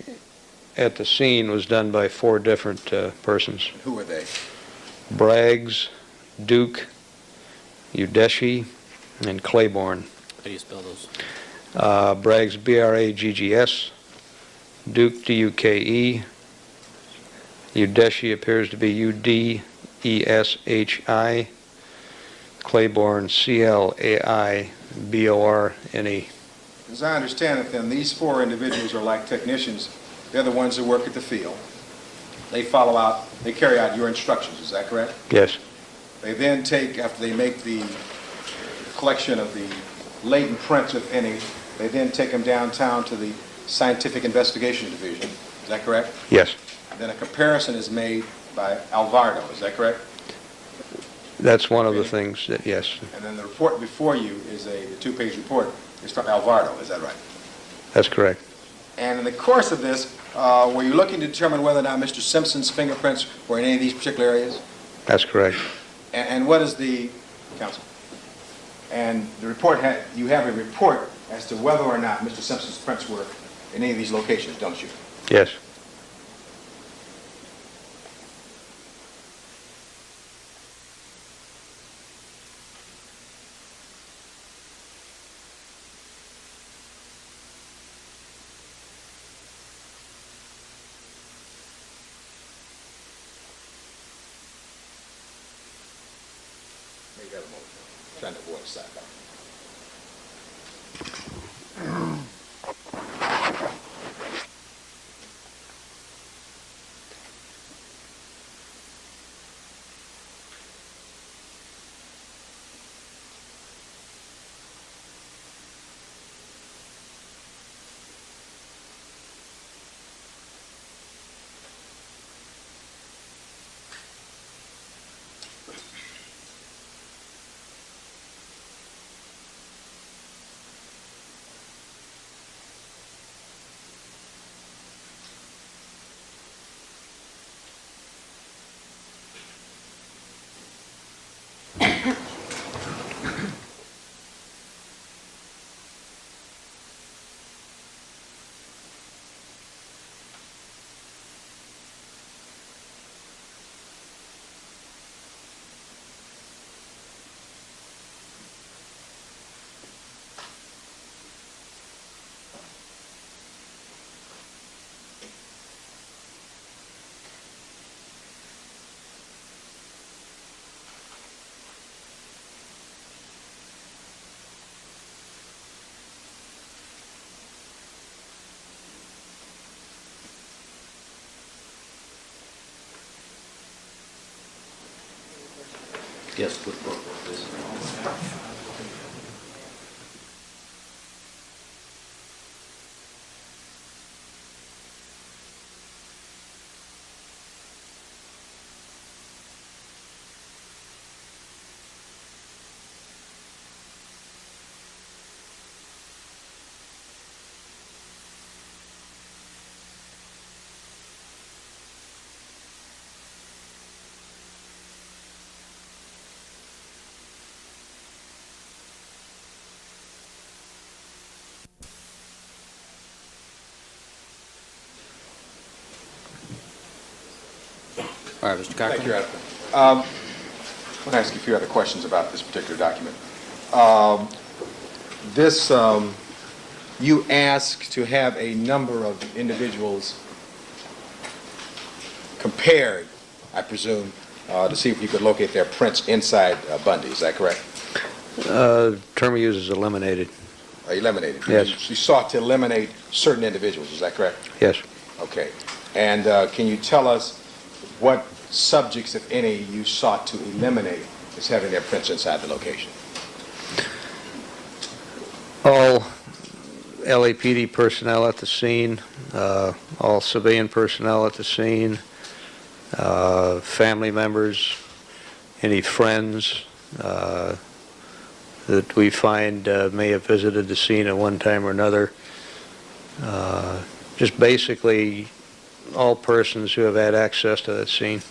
at the scene was done by 4 different persons. Who are they? Braggs, Duke, Udeshi, and Claiborne. How do you spell those? Braggs, B-R-A-G-G-S, Duke, D-U-K-E, Udeshi appears to be U-D-E-S-H-I, Claiborne, C-L-A-I-B-O-R-N-E. As I understand it, then, these 4 individuals are like technicians. They're the ones who work at the field. They carry out your instructions, is that correct? Yes, They then take, after they make the collection of the latent prints, if any, they then take them downtown to the Scientific Investigation Division, is that correct? yes. Then a comparison is made by Alvardo, is that correct? That's one of the things that, yes, And then the report before you is the 2-page report is from Alvardo, is that right? that's correct. And in the course of this, were you looking to determine whether or not Mr. Simpson's fingerprints were in any of these particular areas? That's correct. And what is the, counsel? And the report, you have a report as to whether or not Mr. Simpson's prints were in any of these locations, don't you? Yes. Maybe got a moment. Trying to avoid a sidebar. Yes, please. All right, Mr. Cochran. Thank you, Your Honor. I want to ask you a few other questions about this particular document. You asked to have a number of individuals compared, I presume, to see if you could locate their prints inside Bundy. Is that correct? Term used is eliminated. Eliminated? Yes. You sought to eliminate certain individuals. Is that correct? Yes. Okay. And can you tell us what subjects, if any, you sought to eliminate as having their prints inside the location? All LAPD personnel at the scene, all civilian personnel at the scene, family members, any friends that we find may have visited the scene at one time or another. Just basically all persons who have had access to that scene.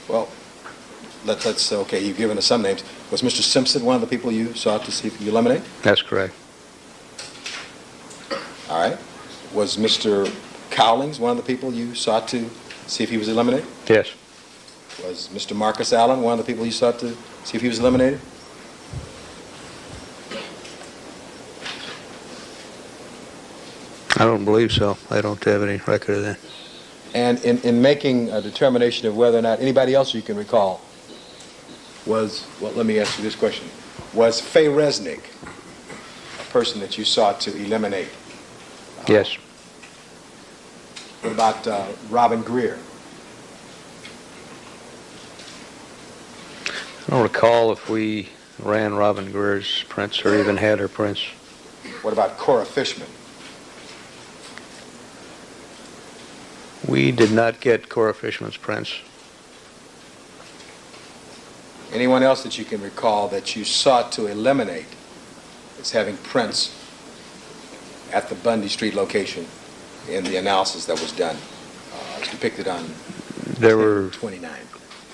Well, let's okay, you've given us some names. Was Mr. Simpson one of the people you sought to see if you eliminate? That's correct. All right. Was Mr. Cowlings one of the people you sought to see if he was eliminated? Yes. Was Mr. Marcus Allen one of the people you sought to see if he was eliminated? I don't believe so. I don't have any record of that. And in making a determination of whether or not anybody else you can recall was, well, let me ask you this question. Was Faye Resnick a person that you sought to eliminate? Yes. What about Robin Greer? I don't recall if we ran Robin Greer's prints or even had her prints. What about Cora Fishman? We did not get Cora Fishman's prints. Anyone else that you can recall that you sought to eliminate as having prints at the Bundy Street location in the analysis that was done? It's depicted on There were 29.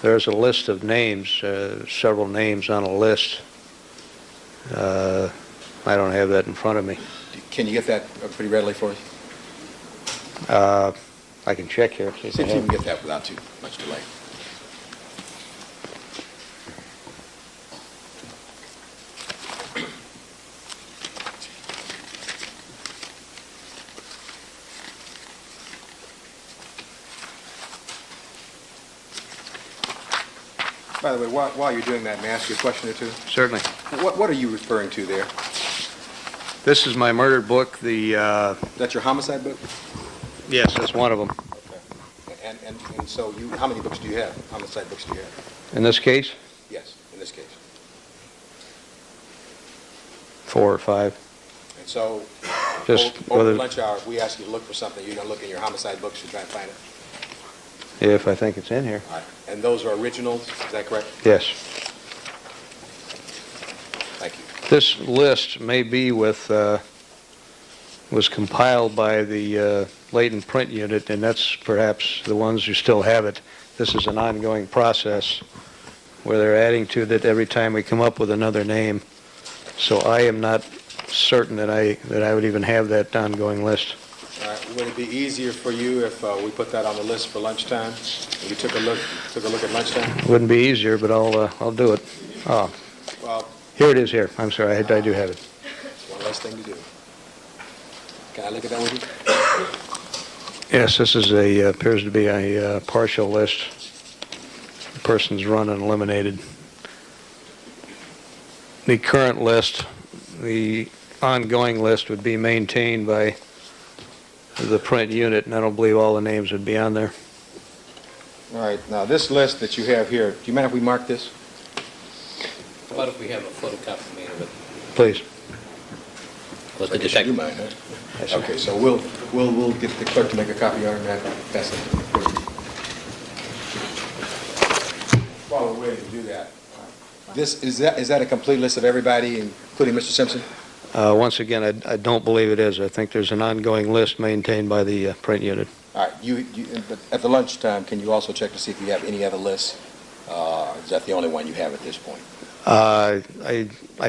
There's a list of names, several names on a list. I don't have that in front of me. Can you get that pretty readily for us? I can check here. See See if I you have can it. get that without too much delay. By the way, while you're doing that, may I ask you a question or two? Certainly. What are you referring to there? This is my murder book. That's your homicide book? Yes, that's one of them. Okay. And so how many books do you have? Homicide books do you have? In this case, Yes, in this case. 4 or 5. And so Just over whether, lunch hour, if we ask you to look for something, you're going to look in your homicide books to try and find it? if I think it's in here. All right. And those are originals, is that correct? Yes. Thank you. This list may be with, was compiled by the Leighton Print Unit, and that's perhaps the ones who still have it. This is an ongoing process where they're adding to it every time we come up with another name. So I am not certain that I would even have that ongoing list. All right. Would it be easier for you if we put that on the list for lunchtime? And we took a look at lunchtime? It wouldn't be easier, but I'll do it. Oh, Well, here it is here. I'm sorry, I do have it. it's one less thing to do. Can I look at that with you? Yes, this is appears to be a partial list. The person's run and eliminated. The current list, the ongoing list would be maintained by the print unit, and I don't believe all the names would be on there. All right. Now, this list that you have here, do you mind if we mark this? about if we have a photocopy made of it? Please. Let I the guess you do detective. mind, huh? Okay, so we'll get the clerk to make a copy on that. That's it. While we're waiting to do that, is that a complete list of everybody, including Mr. Simpson? Once again, I don't believe it is. I think there's an ongoing list maintained by the print unit. All right, but at the lunchtime, can you also check to see if you have any other lists? Is that the only one you have at this point? I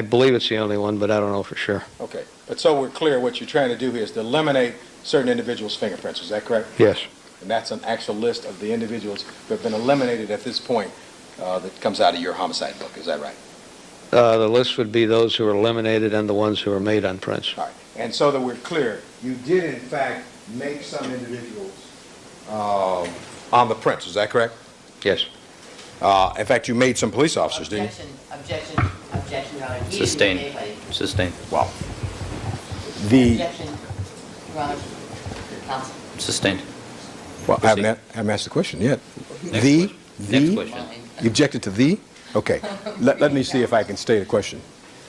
believe it's the only one, but I don't know for sure. Okay, but so we're clear, what you're trying to do here is to eliminate certain individuals' fingerprints, is that correct? Yes. And that's an actual list of the individuals who have been eliminated at this point that comes out of your homicide book, is that right? The list would be those who are eliminated and the ones who are made on prints. All right, and so that we're clear, you did in fact make some individuals on the prints, is that correct? Yes. In fact, you made some police officers, didn't you? Objection, Your Honor. He didn't Sustained. make anybody. Sustained. Well, the, Objection, Your Honor. Counsel. Sustained. well, I haven't asked the question yet. Next The, question. Next question. you objected to the? Okay, let me see if I can state a question.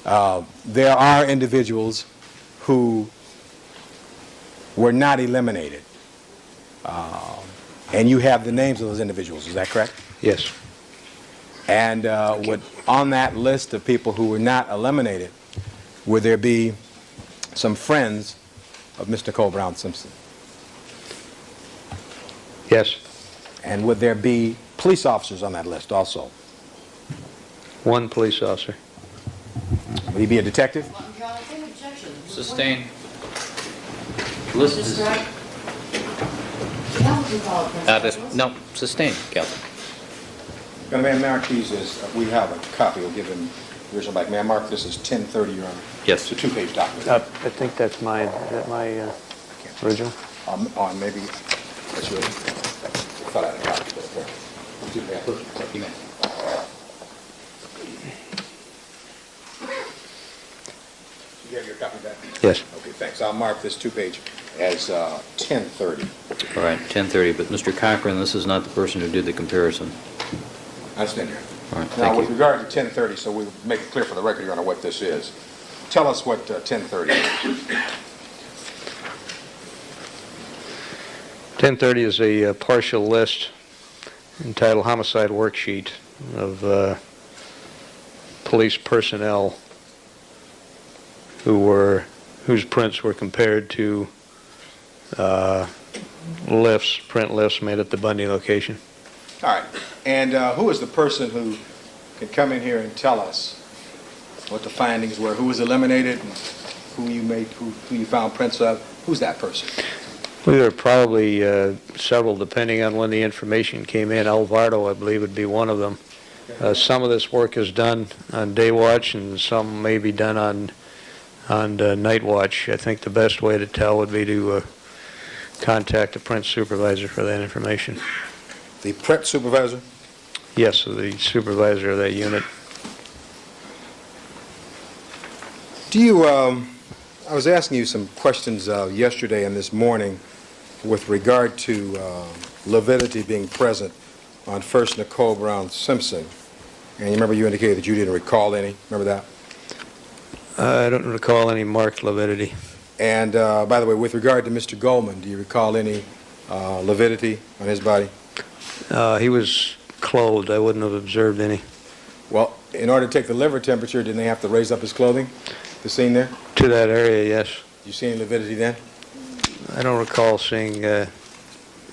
There are individuals who were not eliminated, and you have the names of those individuals, is that correct? Yes. And on that list of people who were not eliminated, would there be some friends of Ms. Nicole Brown Simpson? Yes. And would there be police officers on that list also? One police officer. Would he be a detective? Your Honor, same objection. Sustained. List is, no, sustained, Counsel. May I mark these as, we have a copy, we'll give him the original back. May I mark this as 1030, Your Honor? Yes. It's a two-page document. I think that's mine. Is that my original? On maybe, that's yours. I thought I had a copy, but there. You may. You have your copy back? Yes. Okay, thanks. I'll mark this two-page as 1030. All right, 10:30, but Mr. Cochran, this is not the person who did the comparison. I understand, Your Honor. All right, Now, thank with you. regard to 1030, so we make it clear for the record, Your Honor, what this is. Tell us what 1030 is. 1030 is a partial list entitled Homicide Worksheet of police personnel whose prints were compared to print lifts made at the Bundy location. All right. And who is the person who can come in here and tell us what the findings were? Who was eliminated and who you found prints of? Who's that person? Well, there are probably several, depending on when the information came in. Alvardo, I believe, would be one of them. Some of this work is done on day watch, and some may be done on night watch. I think the best way to tell would be to contact the print supervisor for that information. The print supervisor? Yes, the supervisor of that unit. Do you, I was asking you some questions yesterday and this morning with regard to lividity being present on first Nicole Brown Simpson. And you remember you indicated that you didn't recall any. Remember that? I don't recall any marked lividity. And by the way, with regard to Mr. Goldman, do you recall any lividity on his body? He was clothed. I wouldn't have observed any. Well, in order to take the liver temperature, didn't they have to raise up his clothing? The scene there? To that area, yes. You see any lividity then? I don't recall seeing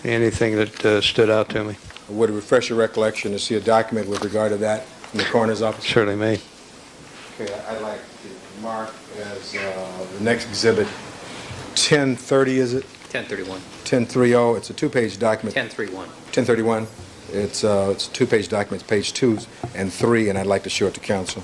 anything that stood out to me. Would it refresh your recollection to see a document with regard to that in the coroner's office? Certainly may. Okay, I'd like to mark as the next exhibit 1030, is it? 1031. 1030. It's a two-page document. 1031. 1031. It's a two-page document, page 2 and 3, and I'd like to show it to counsel.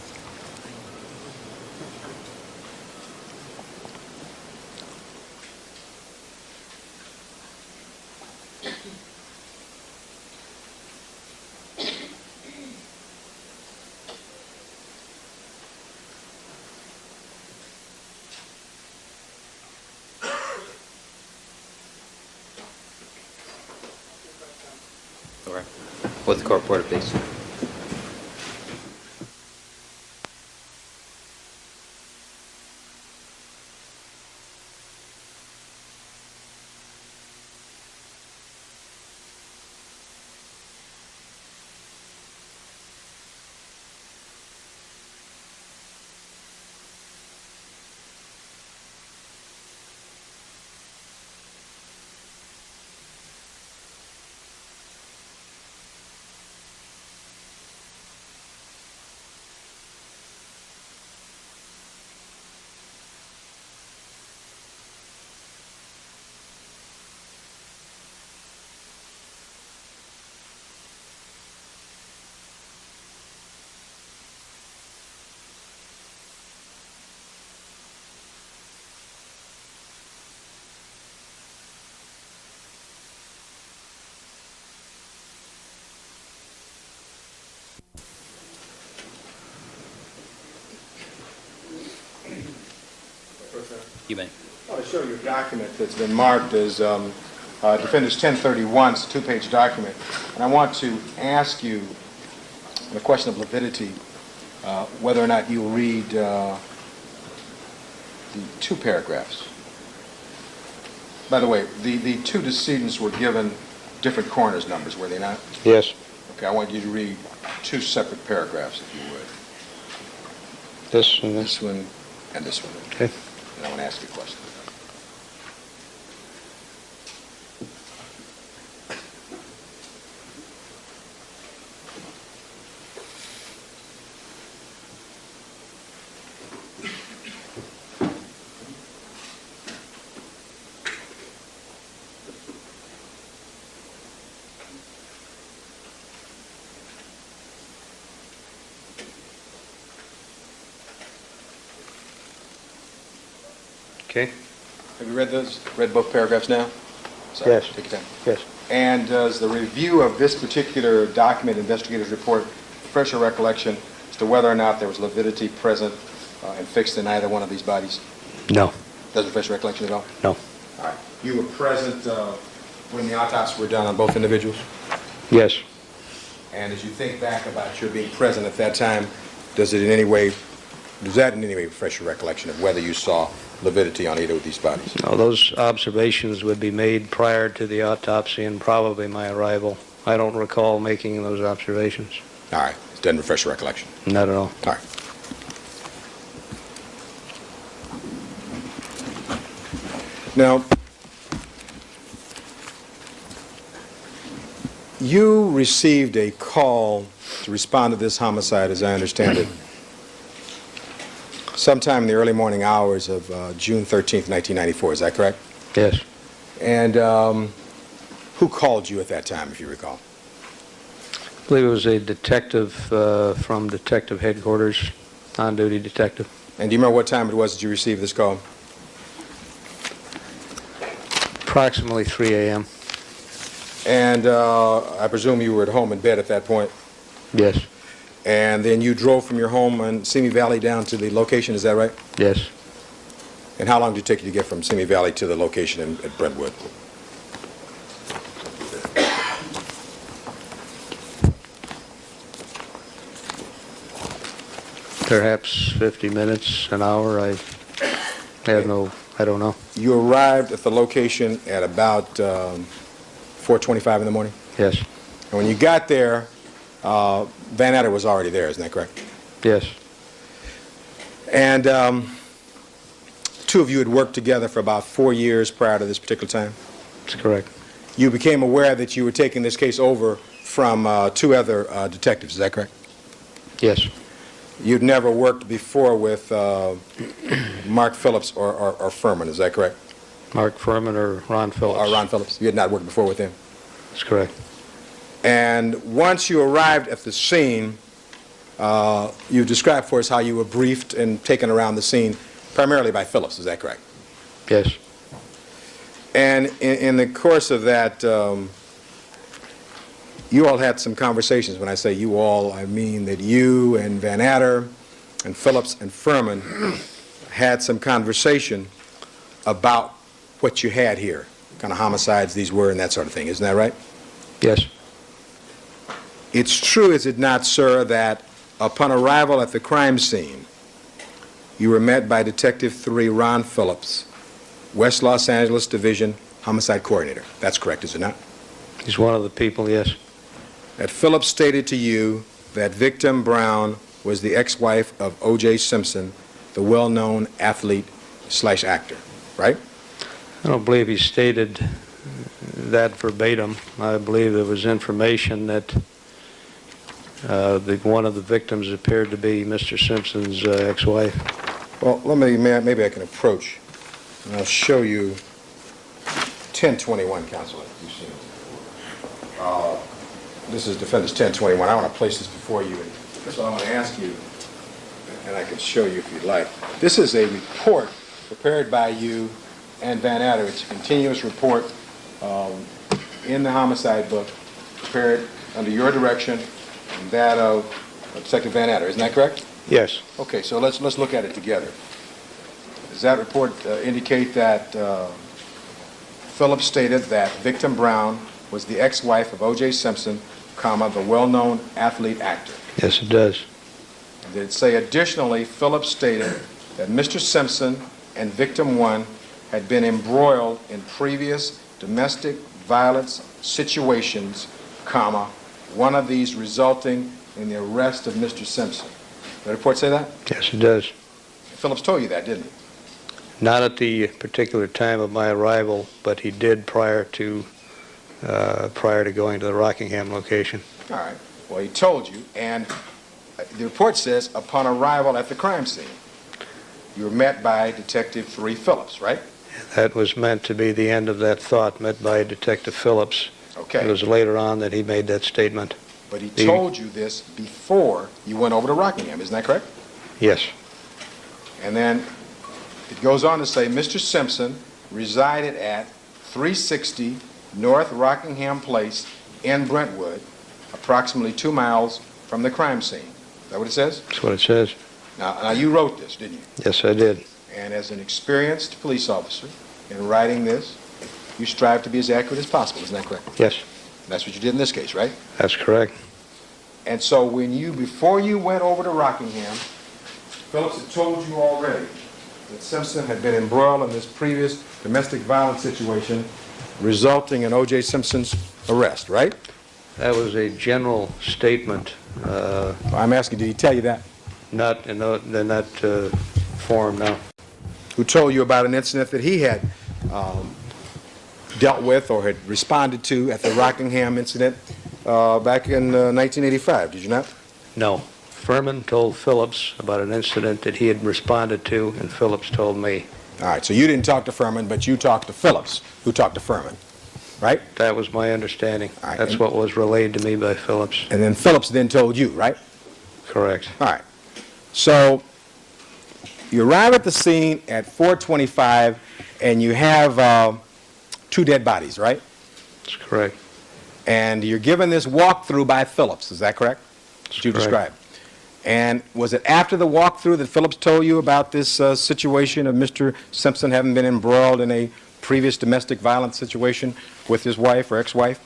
All right. With the court reporter, please. You may. I want to show you a document that's been marked as Defendant's 1031. It's a two-page document. And I want to ask you, on the question of validity, whether or not you will read the two paragraphs. By the way, the two decedents were given different coroner's numbers, were they not? Yes. Okay, I want you to read two separate paragraphs, if you would. This and this. This one and this one. Okay. And I want to ask you a question. Okay. Have you read those? Read both paragraphs now? Sorry, Yes. take your time. Yes. And does the review of this particular document, investigator's report, refresh your recollection as to whether or not there was lividity present and fixed in either one of these bodies? No. Doesn't refresh your recollection at all? No. All right. You were present when the autopsies were done on both individuals? Yes. And as you think back about your being present at that time, does that in any way refresh your recollection of whether you saw lividity on either of these bodies? No, those observations would be made prior to the autopsy and probably my arrival. I don't recall making those observations. All right. It doesn't refresh your recollection. Not at all. All right. Now, you received a call to respond to this homicide, as I understand it, sometime in the early morning hours of June 13th, 1994. Is that correct? Yes. And who called you at that time, if you recall? I believe it was a detective from detective headquarters, on-duty detective. And do you remember what time it was that you received this call? Approximately 3 a.m. And I presume you were at home in bed at that point? Yes. And then you drove from your home in Simi Valley down to the location, is that right? Yes. And how long did it take you to get from Simi Valley to the location at Brentwood? Perhaps 50 minutes, an hour. I don't know. You arrived at the location at about 4:25 in the morning? Yes. And when you got there, Van Adder was already there, isn't that correct? Yes. And two of you had worked together for about 4 years prior to this particular time? That's correct. You became aware that you were taking this case over from two other detectives, is that correct? Yes. You'd never worked before with Mark Phillips or Furman, is that correct? Mark Furman or Ron Phillips. Or Ron Phillips. You had not worked before with him. That's correct. And once you arrived at the scene, you described for us how you were briefed and taken around the scene primarily by Phillips, is that correct? Yes. And in the course of that, you all had some conversations. When I say you all, I mean that you and Van Adder and Phillips and Furman had some conversation about what you had here, what kind of homicides these were and that sort of thing. Isn't that right? Yes. It's true, is it not, sir, that upon arrival at the crime scene, you were met by Detective 3 Ron Phillips, West Los Angeles Division Homicide Coordinator. That's correct, is it not? He's one of the people, yes. That Phillips stated to you that victim Brown was the ex-wife of O.J. Simpson, the well-known athlete/actor, right? I don't believe he stated that verbatim. I believe there was information that one of the victims appeared to be Mr. Simpson's ex-wife. Well, maybe I can approach, and I'll show you 1021, Counselor. You've seen it. This is Defendant's 1021. I want to place this before you. First of all, I want to ask you, and I can show you if you'd like. This is a report prepared by you and Van Adder. It's a continuous report in the homicide book, prepared under your direction and that of Detective Van Adder. Isn't that correct? Yes. Okay, so let's look at it together. Does that report indicate that Phillips stated that victim Brown was the ex-wife of O.J. Simpson, comma, the well-known athlete actor? Yes, it does. And did it say additionally Phillips stated that Mr. Simpson and victim 1 had been embroiled in previous domestic violence situations, comma, one of these resulting in the arrest of Mr. Simpson? Did the report say that? Yes, it does. Phillips told you that, didn't he? Not at the particular time of my arrival, but he did prior to going to the Rockingham location. All right. Well, he told you, and the report says upon arrival at the crime scene, you were met by Detective 3 Phillips, right? That was meant to be the end of that thought, met by Detective Phillips. Okay. It was later on that he made that statement. But he told you this before you went over to Rockingham, isn't that correct? Yes. And then it goes on to say Mr. Simpson resided at 360 North Rockingham Place in Brentwood, approximately 2 miles from the crime scene. Is that what it says? That's what it says. Now you wrote this, didn't you? Yes, I did. And as an experienced police officer in writing this, you strive to be as accurate as possible, isn't that correct? Yes, That's what you did in this case, right? that's correct. And so before you went over to Rockingham, Phillips had told you already that Simpson had been embroiled in this previous domestic violence situation resulting in O.J. Simpson's arrest, right? That was a general statement, I'm asking, did he tell you that? not in that form, no. Who told you about an incident that he had dealt with or had responded to at the Rockingham incident back in 1985, did you not? No. Furman told Phillips about an incident that he had responded to, and Phillips told me. All right, so you didn't talk to Furman, but you talked to Phillips, who talked to Furman, right? That was my understanding. All right, That's and- what was relayed to me by Phillips. And then Phillips then told you, right? Correct. All right. So you arrive at the scene at 4:25, and you have 2 dead bodies, right? That's correct. And you're given this walkthrough by Phillips, is that correct? That you correct. described. And was it after the walkthrough that Phillips told you about this situation of Mr. Simpson having been embroiled in a previous domestic violence situation with his wife or ex-wife?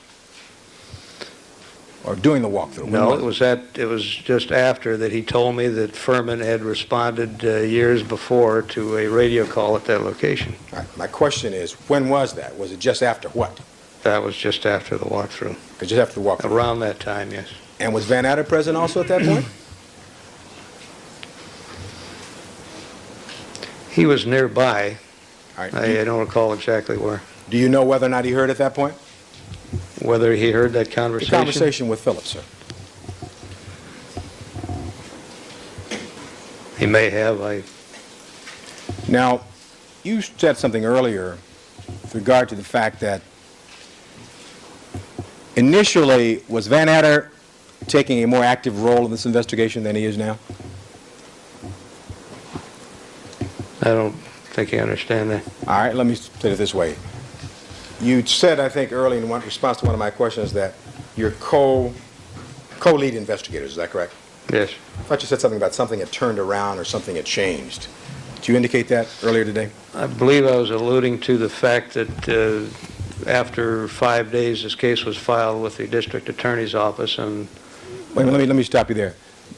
Or during the walkthrough? No, it was just after that he told me that Furman had responded years before to a radio call at that location. All right. My question is, when was that? Was it just after what? That was just after the walkthrough. Just after the walkthrough. Around that time, yes. And was Van Adder present also at that point? He was nearby. All right. I don't recall exactly where. Do you know whether or not he heard at that point? Whether he heard that The conversation? conversation with Phillips, sir. He may have. Now, you said something earlier with regard to the fact that initially, was Van Adder taking a more active role in this investigation than he is now? I don't think you understand that. All right, let me say it this way. You said, I think, earlier in response to one of my questions that you're co-lead investigators, is that correct? Yes. I thought you said something about something had turned around or something had changed. Did you indicate that earlier today? I believe I was alluding to the fact that after 5 days, this case was filed with the district attorney's office, and Wait a minute, let me stop you there.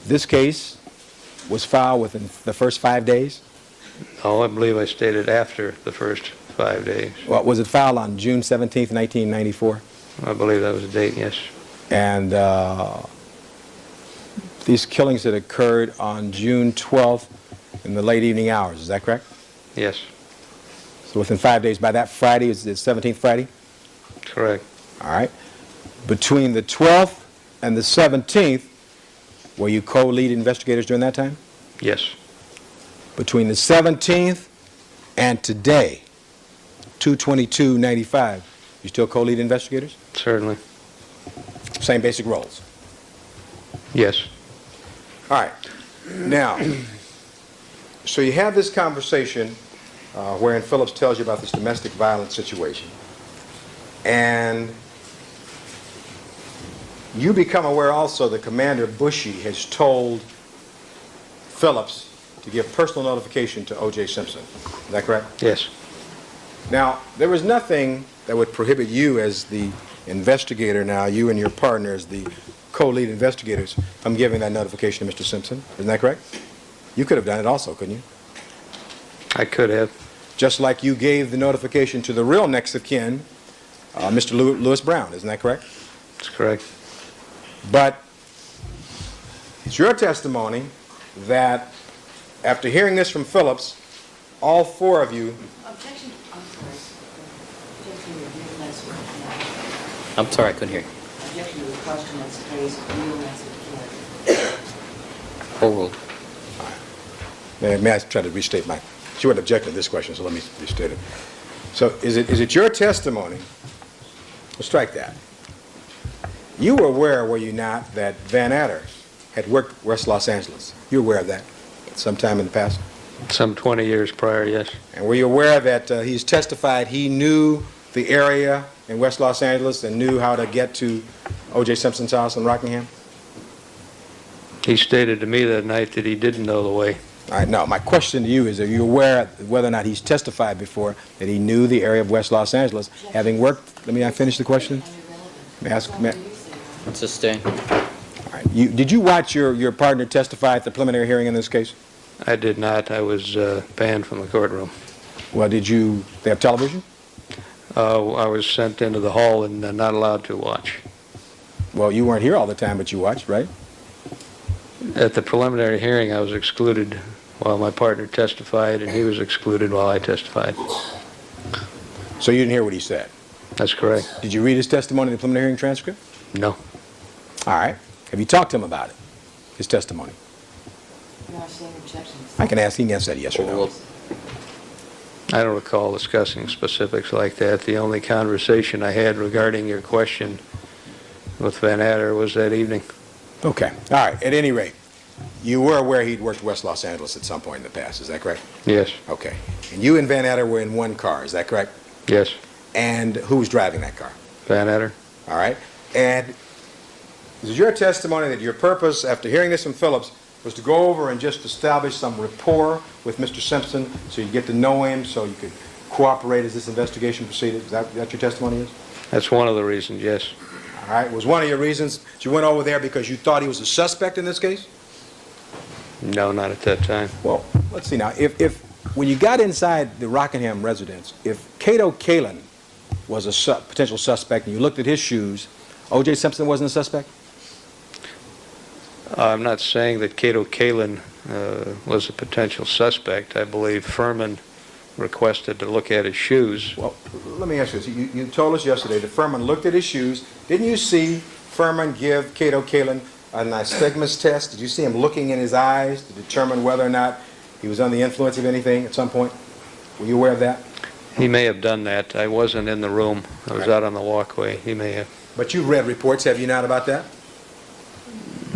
This case was filed within the first 5 days? I believe I stated after the first 5 days. Well, was it filed on June 17th, 1994? I believe that was the date, yes. And these killings had occurred on June 12th in the late evening hours, is that correct? Yes, So within 5 days, by that Friday, is it 17th Friday? correct. All right. Between the 12th and the 17th, were you co-lead investigators during that time? Yes, Between the 17th and today, 2/22/95, you still co-lead investigators? certainly. Same basic roles. Yes. All right. Now, so you have this conversation wherein Phillips tells you about this domestic violence situation, and you become aware also that Commander Bushy has told Phillips to give personal notification to O.J. Simpson. Is that correct? Yes. Now, there was nothing that would prohibit you as the investigator now, you and your partner as the co-lead investigators, from giving that notification to Mr. Simpson. Isn't that correct? You could have done it also, couldn't you? I could have. Just like you gave the notification to the real next of kin, Mr. Lewis Brown. Isn't that correct? That's correct. But it's your testimony that after hearing this from Phillips, all four of you... Objection. I'm sorry. Objection to the realness of I'm sorry, I couldn't hear you. Objection to the question that's raised, realness of Overruled. May I try to restate my... She wasn't objecting to this question, so let me restate it. So is it your testimony... We'll strike that. You were aware, were you not, that Van Adder had worked West Los Angeles? You were aware of that sometime in the past? Some 20 years prior, yes. And were you aware that he's testified he knew the area in West Los Angeles and knew how to get to O.J. Simpson's house in Rockingham? He stated to me that night that he didn't know the way. All right, now, my question to you is, are you aware whether or not he's testified before that he knew the area of West Los Angeles, having worked... Let me finish the question. May I ask... Sustain. All right. Did you watch your partner testify at the preliminary hearing in this case? I did not. I was banned from the courtroom. Well, they have television? I was sent into the hall and not allowed to watch. Well, you weren't here all the time, but you watched, right? At the preliminary hearing, I was excluded while my partner testified, and he was excluded while I testified. So you didn't hear what he said? That's correct. Did you read his testimony in the preliminary hearing transcript? No. All right. Have you talked to him about it, his testimony? No, I'm saying objections. I can ask, he can answer that yes or no. Overruled. I don't recall discussing specifics like that. The only conversation I had regarding your question with Van Adder was that evening. Okay. All right. At any rate, you were aware he'd worked West Los Angeles at some point in the past. Is that correct? Yes. Okay. And you and Van Adder were in one car. Is that correct? Yes. And who was driving that car? Van Adder. All right. And is it your testimony that your purpose, after hearing this from Phillips, was to go over and just establish some rapport with Mr. Simpson so you get to know him, so you could cooperate as this investigation proceeded? Is that your testimony is? That's one of the reasons, yes. All right. Was one of your reasons that you went over there because you thought he was a suspect in this case? No, not at that time. Well, let's see now. If when you got inside the Rockingham residence, if Cato Kalin was a potential suspect and you looked at his shoes, O.J. Simpson wasn't a suspect? I'm not saying that Cato Kalin was a potential suspect. I believe Furman requested to look at his shoes. Well, let me ask you this. You told us yesterday that Furman looked at his shoes. Didn't you see Furman give Cato Kalin a nystagmus test? Did you see him looking in his eyes to determine whether or not he was under the influence of anything at some point? Were you aware of that? He may have done that. I wasn't in the room. I was out on the walkway. He may have. But you've read reports, have you not, about that?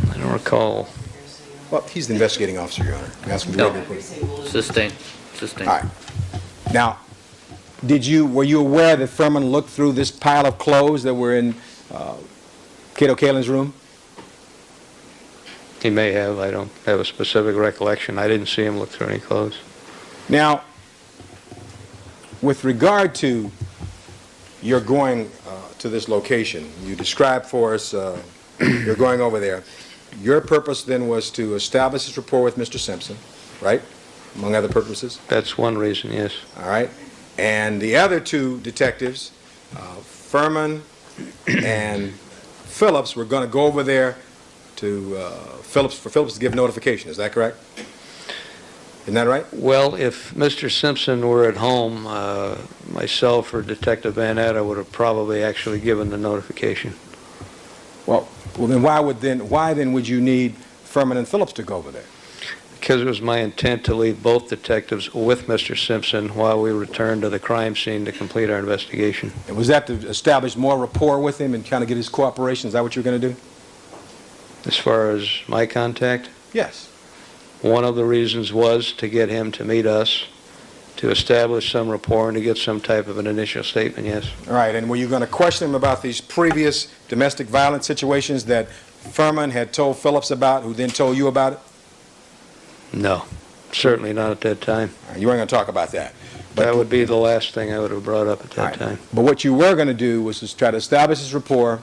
I don't recall. Well, he's the investigating officer, Your Honor. I'm asking you to read reports. Sustain. Sustain. All right. Now, were you aware that Furman looked through this pile of clothes that were in Cato Kalin's room? He may have. I don't have a specific recollection. I didn't see him look through any clothes. Now, with regard to your going to this location, you described for us you're going over there. Your purpose then was to establish this rapport with Mr. Simpson, right? Among other purposes? That's one reason, yes. All right. And the other two detectives, Furman and Phillips, were going to go over there to for Phillips to give notification. Is that correct? Isn't that right? Well, if Mr. Simpson were at home, myself or Detective Van Adder would have probably actually given the notification. Well, then why then would you need Furman and Phillips to go over there? Because it was my intent to leave both detectives with Mr. Simpson while we returned to the crime scene to complete our investigation. And was that to establish more rapport with him and kind of get his cooperation? Is that what you were going to do? As far as my contact, Yes. one of the reasons was to get him to meet us, to establish some rapport, and to get some type of an initial statement, yes. All right. And were you going to question him about these previous domestic violence situations that Furman had told Phillips about, who then told you about it? No. Certainly not at that time. You weren't going to talk about that. That would be the last thing I would have brought up at that time. But what you were going to do was just try to establish this rapport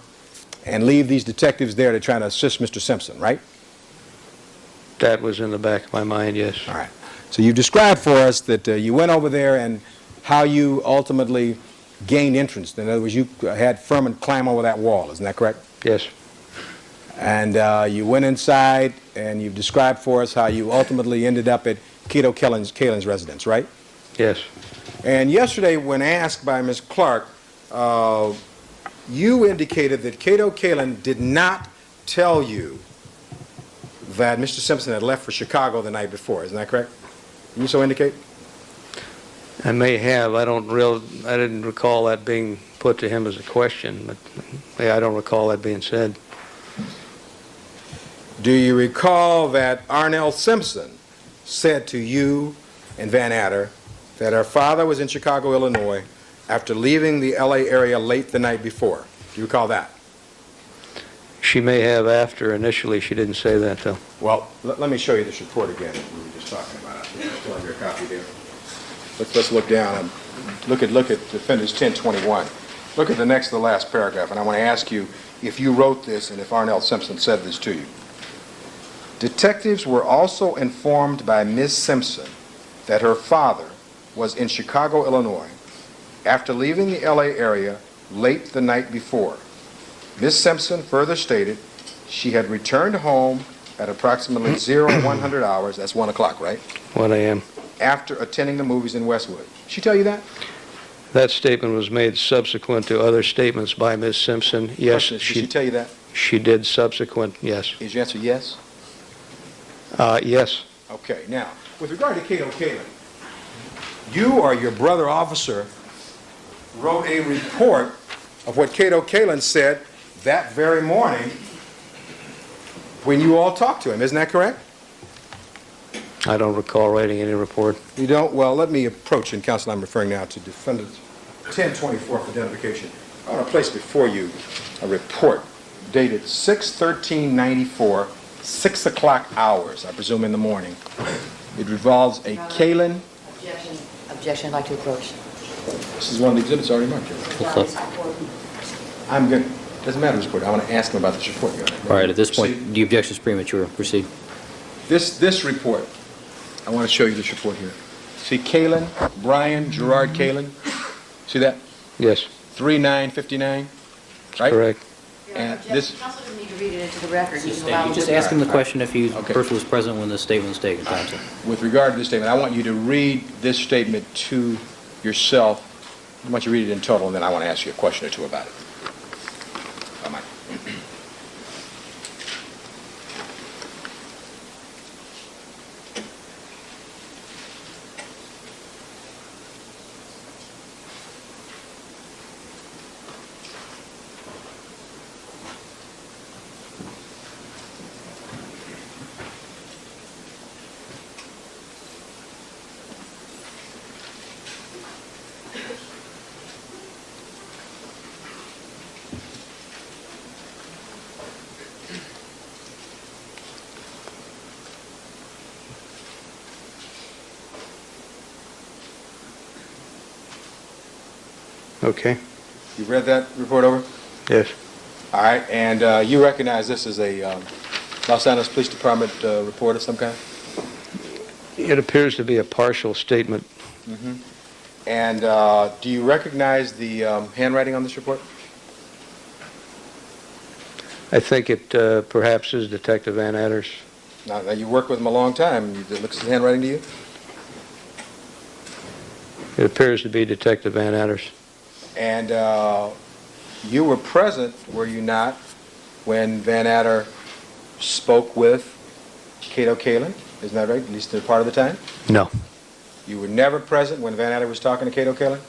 and leave these detectives there to try to assist Mr. Simpson, right? That was in the back of my mind, yes. All right. So you described for us that you went over there and how you ultimately gained entrance. In other words, you had Furman climb over that wall. Isn't that correct? Yes. And you went inside, and you've described for us how you ultimately ended up at Cato Kalin's residence, right? Yes. And yesterday, when asked by Ms. Clark, you indicated that Cato Kalin did not tell you that Mr. Simpson had left for Chicago the night before. Isn't that correct? Can you so indicate? I may have. I didn't recall that being put to him as a question, but yeah, I don't recall that being said. Do you recall that Arnell Simpson said to you and Van Adder that her father was in Chicago, Illinois, after leaving the L.A. area late the night before? Do you recall that? She may have after. Initially, she didn't say that, though. Well, let me show you this report again that we were just talking about. I still have your copy there. Let's look down and look at Defendant's 1021. Look at the next to the last paragraph, and I want to ask you if you wrote this and if Arnell Simpson said this to you. Detectives were also informed by Ms. Simpson that her father was in Chicago, Illinois, after leaving the L.A. area late the night before. Ms. Simpson further stated she had returned home at approximately 0100 hours, that's 1 o'clock, right? 1 a.m. After attending the movies in Westwood. Did she tell you that? That statement was made subsequent to other statements by Ms. Simpson. Yes, Did she tell you that? She did subsequent, yes. Is your answer yes? Yes. Okay, now, with regard to Cato Kalin, you or your brother officer wrote a report of what Cato Kalin said that very morning when you all talked to him. Isn't that correct? I don't recall writing any report. You don't? Well, let me approach, and counsel, I'm referring now to Defendant 1024 for identification. I want to place before you a report dated 6/13/94, 6 o'clock hours, I presume in the morning. It revolves a Kalin. Objection, I'd like to approach. This is one of the exhibits already marked here. I'm good. Doesn't matter, Mr. Porter. I want to ask him about this report. All right, at this point, the objection is premature. Proceed. This report, I want to show you this report here. See Kalin, Brian Gerard Kalin? See that? Yes. 3959, right? Correct. And this, Counsel doesn't need to read it into the record. You can You allow just him ask him the question if he Okay. person was present when the statement was taken, counsel. with regard to this statement, I want you to read this statement to yourself. I want you to read it in total, and then I want to ask you a question or two about it. Oh, Mike. Okay. You read that report over? Yes. All right, and you recognize this as a Los Angeles Police Department report of some kind? It appears to be a partial statement. And do you recognize the handwriting on this report? I think it perhaps is Detective Van Adder's. Now, you worked with him a long time. It looks like handwriting to you? It appears to be Detective Van Adder's. And you were present, were you not, when Van Adder spoke with Cato Kalin? Isn't that right, at least a part of the time? No. You were never present when Van Adder was talking to Cato Kalin?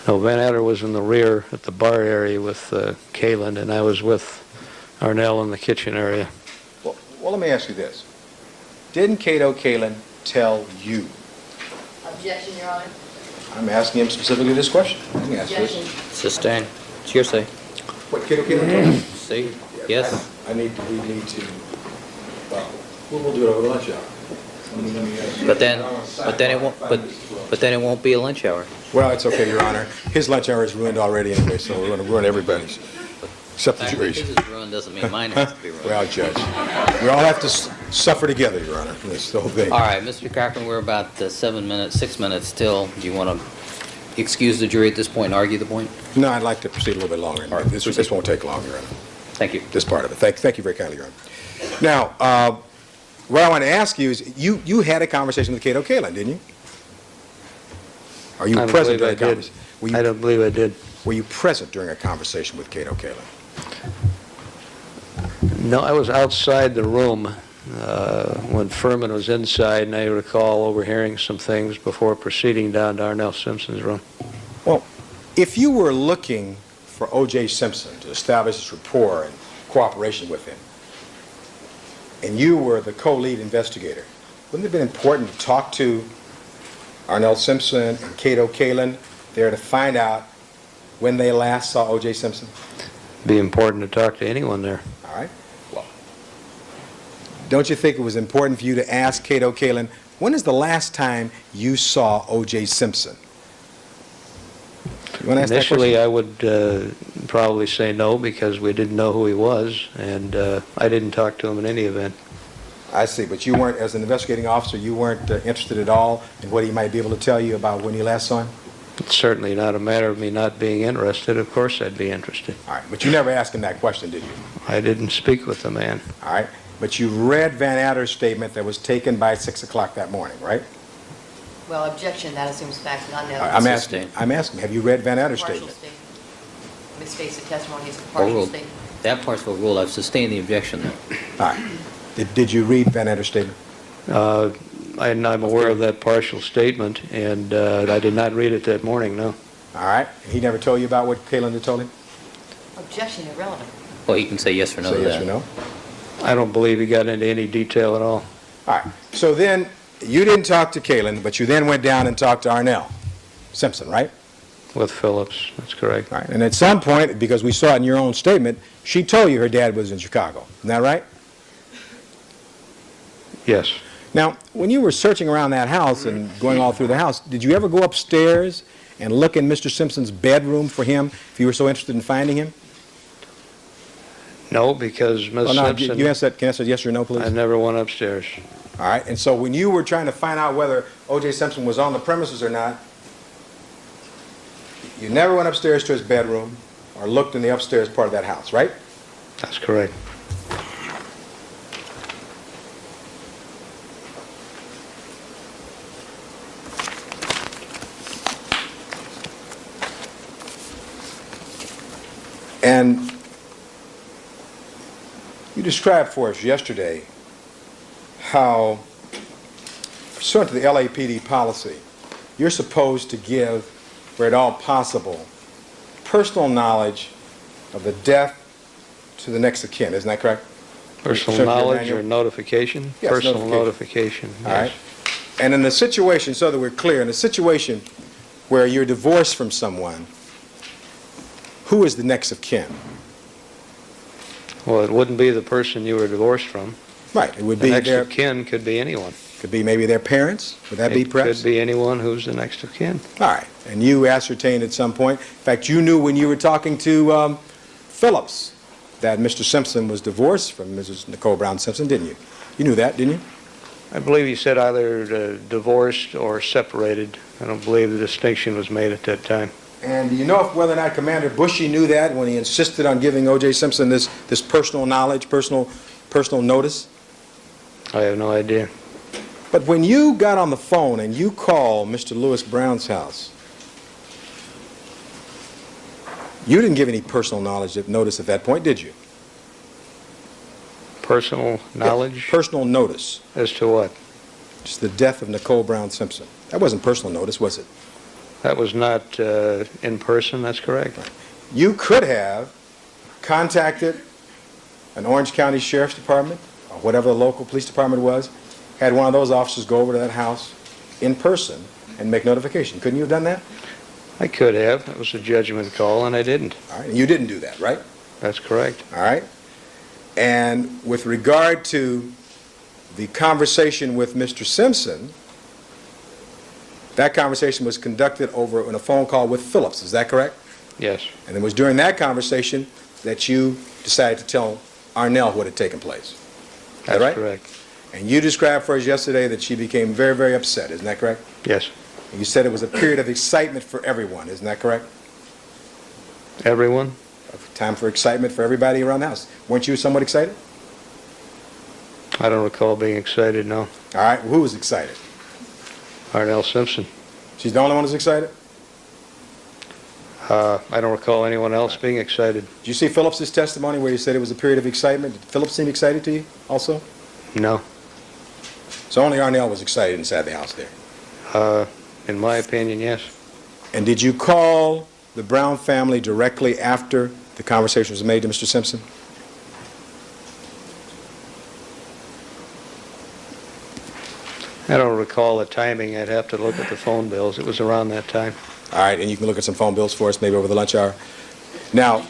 No, Van Adder was in the rear at the bar area with Kalin, and I was with Arnell in the kitchen area. Well, let me ask you this. Didn't Cato Kalin tell you? Objection, Your Honor. I'm asking him specifically this question. Let me ask you Objection. this. Sustain. It's your say. What Cato Kalin told you? See? Yes? We need to, well, we'll do it over lunch hour. But then it won't be a lunch hour. Well, it's okay, Your Honor. His lunch hour is ruined already anyway, so we're going to ruin everybody's, except The the fact that jury's. his is ruined doesn't mean mine has to be ruined. Well, Judge, we all have to suffer together, Your Honor, in this whole thing. All right, Mr. Cochran, we're about 6 minutes till. Do you want to excuse the jury at this point and argue the point? No, I'd like to proceed a little bit longer. All right. This won't take long, Your Honor, Thank you. this part of it. Thank you very kindly, Your Honor. Now, what I want to ask you is, you had a conversation with Cato Kalin, didn't you? Are you I don't present believe during I a did. conversation? I don't believe I did. Were you present during a conversation with Cato Kalin? No, I was outside the room when Furman was inside, and I recall overhearing some things before proceeding down to Arnell Simpson's room. Well, if you were looking for O.J. Simpson to establish this rapport and cooperation with him, and you were the co-lead investigator, wouldn't it have been important to talk to Arnell Simpson and Cato Kalin there to find out when they last saw O.J. Simpson? Be important to talk to anyone there. All right. Well, don't you think it was important for you to ask Cato Kalin, when is the last time you saw O.J. Simpson? You want to ask that Initially, question? I would probably say no because we didn't know who he was, and I didn't talk to him in any event. I see, but you weren't, as an investigating officer, you weren't interested at all in what he might be able to tell you about when you last saw him? It's certainly not a matter of me not being interested. Of course I'd be interested. All right, but you never asked him that question, did you? I didn't speak with the man. All right, but you read Van Adder's statement that was taken by 6 o'clock that morning, right? Well, objection, that assumes facts not All known. right, I'm Sustained. asking, have you read Van Adder's Partial statement? statement. Misstates the testimony as a partial Overruled. statement. That part's overruled. I've sustained the objection, though. All right, did you read Van Adder's statement? I'm aware of that partial statement, and I did not read it that morning, no. All right, and he never told you about what Kalin had told him? Objection irrelevant. Well, he can say yes or no Say to yes that. or no? I don't believe he got into any detail at all. All right, so then, you didn't talk to Kalin, but you then went down and talked to Arnell Simpson, right? With Phillips, that's correct. All right, and at some point, because we saw it in your own statement, she told you her dad was in Chicago. Isn't that right? Yes. Now, when you were searching around that house and going all through the house, did you ever go upstairs and look in Mr. Simpson's bedroom for him if you were so interested in finding him? No, because Ms. Oh, no, Simpson, you answer that, can you answer yes or no, please? I never went upstairs. All right, and so when you were trying to find out whether O.J. Simpson was on the premises or not, you never went upstairs to his bedroom or looked in the upstairs part of that house, right? That's correct. And you described for us yesterday how, pursuant to the LAPD policy, you're supposed to give, where at all possible, personal knowledge of the death to the next of kin. Isn't that correct? Personal Sure, knowledge Manuel? or notification? Yes, Personal notification. notification, All right. yes. And in the situation, so that we're clear, in a situation where you're divorced from someone, who is the next of kin? Well, it wouldn't be the person you were divorced from. Right, it would The be next their, of kin could be anyone. could be maybe their parents. Would that be It perhaps? could be anyone who's the next of kin. All right, and you ascertained at some point, in fact, you knew when you were talking to Phillips that Mr. Simpson was divorced from Mrs. Nicole Brown Simpson, didn't you? You knew that, didn't you? I believe he said either divorced or separated. I don't believe the distinction was made at that time. And do you know if whether or not Commander Bushy knew that when he insisted on giving O.J. Simpson this personal knowledge, personal notice? I have no idea. But when you got on the phone and you called Mr. Lewis Brown's house, you didn't give any personal notice at that point, did you? Personal knowledge? Yeah, personal notice. As to what? Just the death of Nicole Brown Simpson. That wasn't personal notice, was it? That was not in person, that's correct. You could have contacted an Orange County Sheriff's Department, or whatever the local police department was, had one of those officers go over to that house in person and make notification. Couldn't you have done that? I could have. It was a judgment call, and I didn't. All right, and you didn't do that, right? That's correct. All right. And with regard to the conversation with Mr. Simpson, that conversation was conducted over in a phone call with Phillips. Is that correct? Yes. And it was during that conversation that you decided to tell Arnell what had taken place. Is that That's right? correct. And you described for us yesterday that she became very, very upset. Isn't that correct? Yes. And you said it was a period of excitement for everyone. Isn't that correct? Everyone? A time for excitement for everybody around the house. Weren't you somewhat excited? I don't recall being excited, no. All right. Well, who was excited? Arnell Simpson. She's the only one who's excited? I don't recall anyone else being excited. Did you see Phillips' testimony where he said it was a period of excitement? Did Phillips seem excited to you also? No. So only Arnell was excited inside the house there. In my opinion, yes. And did you call the Brown family directly after the conversation was made to Mr. Simpson? I don't recall the timing. I'd have to look at the phone bills. It was around that time. All right, and you can look at some phone bills for us maybe over the lunch hour. Now,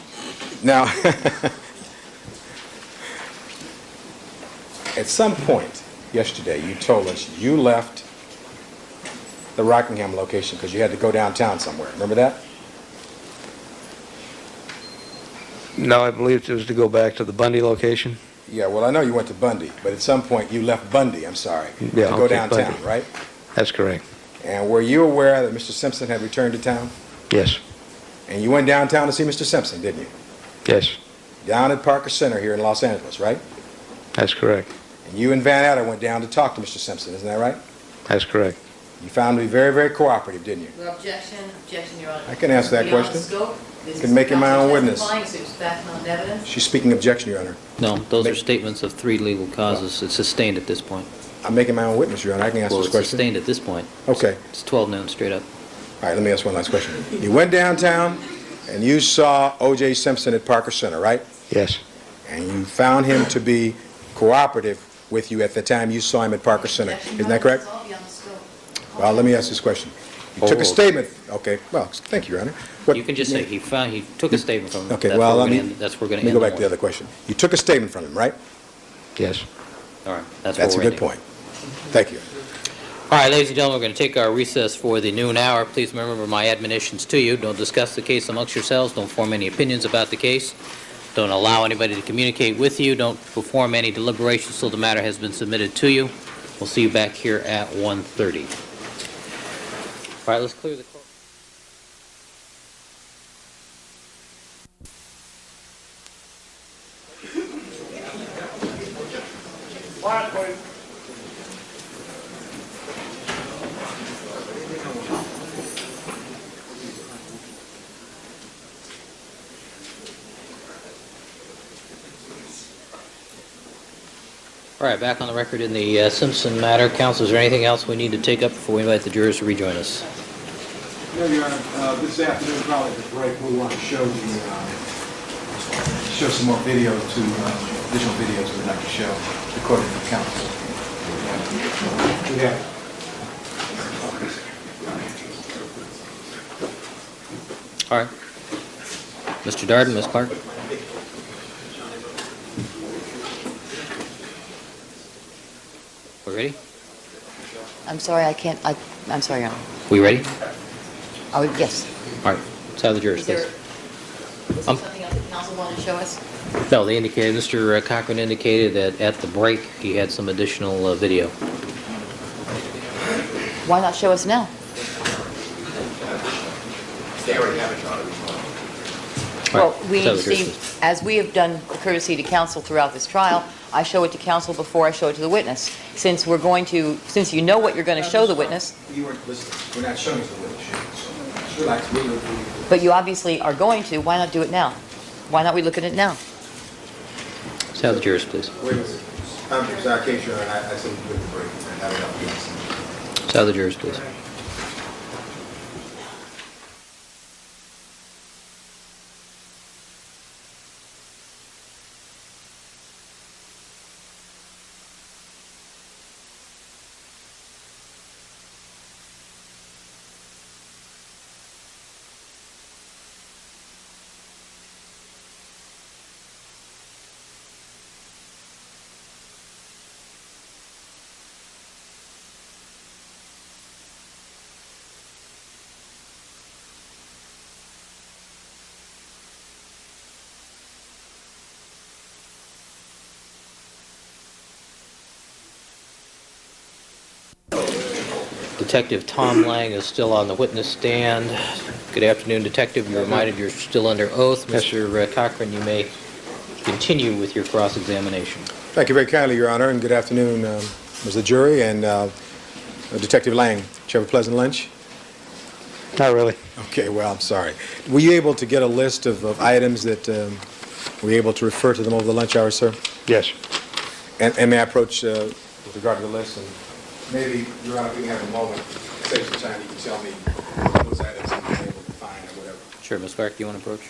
at some point yesterday, you told us you left the Rockingham location because you had to go downtown somewhere. Remember that? No, I believe it was to go back to the Bundy location. Yeah, well, I know you went to Bundy, but at some point you left Bundy, I'm sorry, Yeah, to go okay, downtown, Bundy. right? That's correct. And were you aware that Mr. Simpson had returned to town? Yes. And you went downtown to see Mr. Simpson, didn't you? Yes. Down at Parker Center here in Los Angeles, right? That's correct. And you and Van Adder went down to talk to Mr. Simpson, isn't that right? That's correct. You found him to be very, very cooperative, didn't you? Well, objection, Your Honor. I can answer that Beyond question. scope, this Can is make him my own counsel witness. testifying, so it's backed on evidence. She's speaking objection, Your Honor. No, those are statements of 3 legal causes. It's sustained at this point. I'm making my own witness, Your Honor. I can answer Well, this it's question. sustained at this point. Okay. It's 12 noon straight up. All right, let me ask one last question. You went downtown and you saw O.J. Simpson at Parker Center, right? Yes. And you found him to be cooperative with you at the time you saw him at Parker Center. Isn't that correct? It's all beyond the scope. Well, let me ask this question. You took a statement. Okay, well, thank you, Your Honor. What- You can just say he took a statement from him. Okay, That's well, where let we're me, gonna end- that's where we're going let to me end go back to the warrant. other question. You took a statement from him, right? Yes. All right, that's That's a where we're good ending. point. Thank you. All right, ladies and gentlemen, we're going to take our recess for the noon hour. Please remember my admonitions to you. Don't discuss the case amongst yourselves. Don't form any opinions about the case. Don't allow anybody to communicate with you. Don't perform any deliberations till the matter has been submitted to you. We'll see you back here at 1:30. All right, let's clear the court. All right, back on the record in the Simpson matter. Counsel, is there anything else we need to take up before we invite the jurors to rejoin us? No, Your Honor, this afternoon, probably at the break, we want to show some more videos additional videos we'd like to show, according to counsel. Yeah. All right. Mr. Darden, Ms. Clark? We ready? I'm sorry, I can't, I'm sorry, Your Honor. We ready? Oh, yes. All right, let's have the jurors, Is there please. something else that counsel wanted to show us? No, they indicated, Mr. Cochran indicated that at the break, he had some additional video. Why not show us now? All Well, right, we let's have the jurors, see, please. as we have done courtesy to counsel throughout this trial, I show it to counsel before I show it to the witness. Since you know what you're going to show the witness, You weren't listening. We're not showing you the witness. So relax. but you obviously are going to, why not do it now? Why not we look at it now? Let's have the jurors, please. Wait a minute. I'm sorry, Case, Your Honor, I said we do it at the break. I don't know. Let's have the jurors, please. Detective Tom Lang is still on the witness stand. Good afternoon, Detective. You're reminded you're still under oath. Mr. Cochran, you may continue with your cross-examination. Thank you very kindly, Your Honor, and good afternoon, members of the jury, and Detective Lang. Did you have a pleasant lunch? Not really. Okay, well, I'm sorry. Were you able to get a list of items that were you able to refer to them over the lunch hour, sir? Yes. And may I approach with regard to the list? And maybe, Your Honor, if we can have a moment, save some time, you can tell me those items that you've been able to find or whatever. Sure, Ms. Clark, do you want to approach?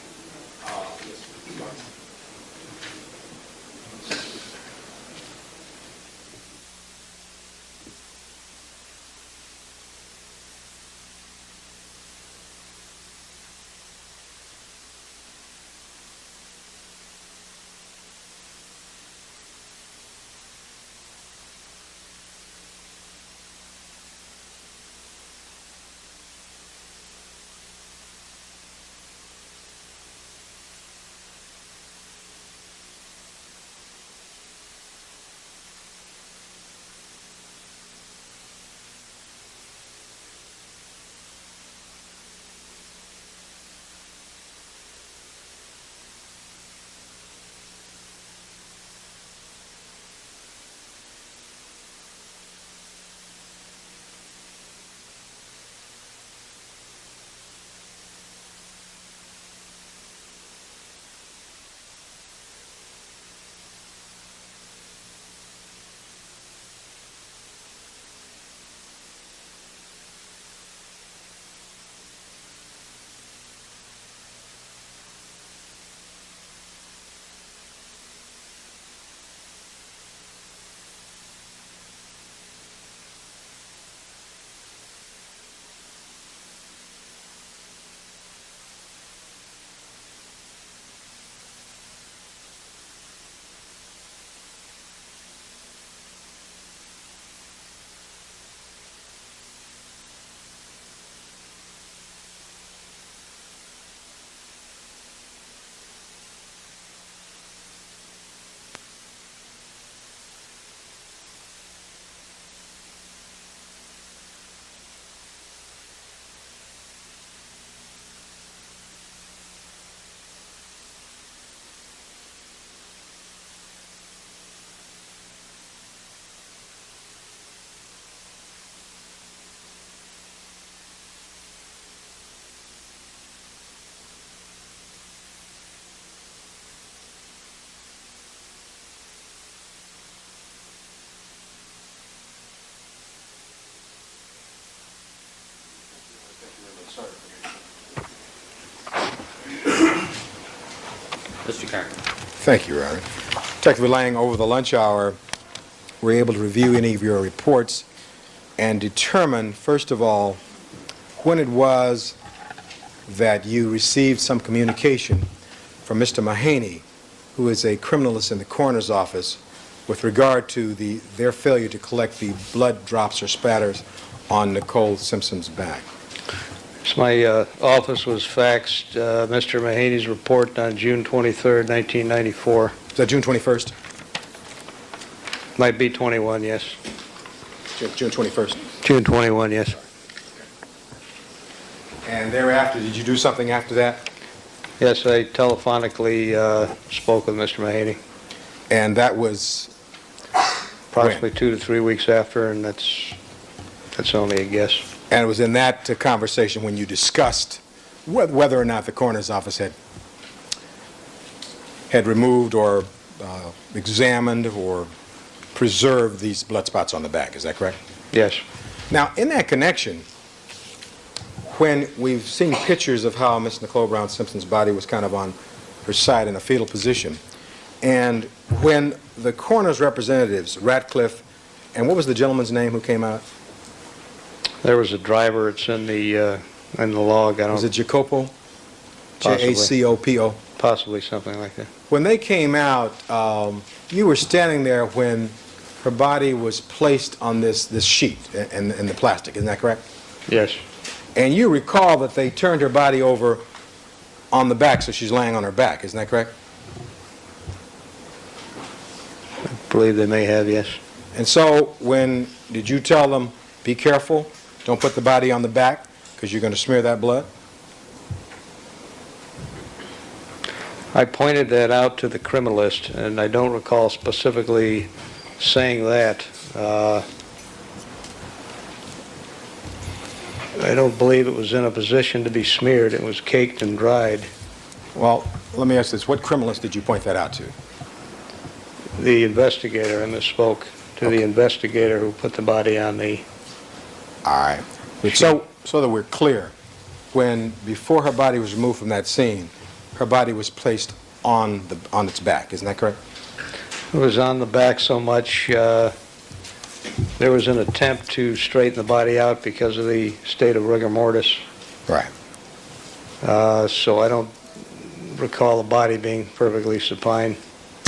Mr. Cochran. Thank you, Your Honor. Detective Lang, over the lunch hour, were able to review any of your reports and determine, first of all, when it was that you received some communication from Mr. Mahaney, who is a criminalist in the coroner's office, with regard to their failure to collect the blood drops or spatters on Nicole Simpson's back. So my office was faxed Mr. Mahaney's report on June 23rd, 1994. Is that June 21st? Might be 21, yes. June 21st. June 21, yes. And thereafter, did you do something after that? Yes, I telephonically spoke with Mr. Mahaney. And that was Approximately 2 to 3 weeks after, and that's only a guess. And it was in that conversation when you discussed whether or not the coroner's office had removed or examined or preserved these blood spots on the back. Is that correct? Yes. Now, in that connection, when we've seen pictures of how Miss Nicole Brown Simpson's body was kind of on her side in a fetal position, and when the coroner's representatives, Ratcliffe, and what was the gentleman's name who came out? There was a driver. It's in the log. I don't. Was it Jacopo? Possibly. Jacopo? Possibly something like that. When they came out, you were standing there when her body was placed on this sheet and the plastic. Isn't that correct? Yes. And you recall that they turned her body over on the back, so she's laying on her back. Isn't that correct? I believe they may have, yes. And so did you tell them, be careful, Don't put the body on the back, because you're going to smear that blood. I pointed that out to the criminalist, and I don't recall specifically saying that. I don't believe it was in a position to be smeared. It was caked and dried. Well, let me ask this. What criminalist did you point that out to? The investigator, I misspoke, to the investigator who put the body on the... All right. So that we're clear, before her body was removed from that scene, her body was placed on its back. Isn't that correct? It was on the back so much, there was an attempt to straighten the body out because of the state of rigor mortis. Right. So I don't recall the body being perfectly supine.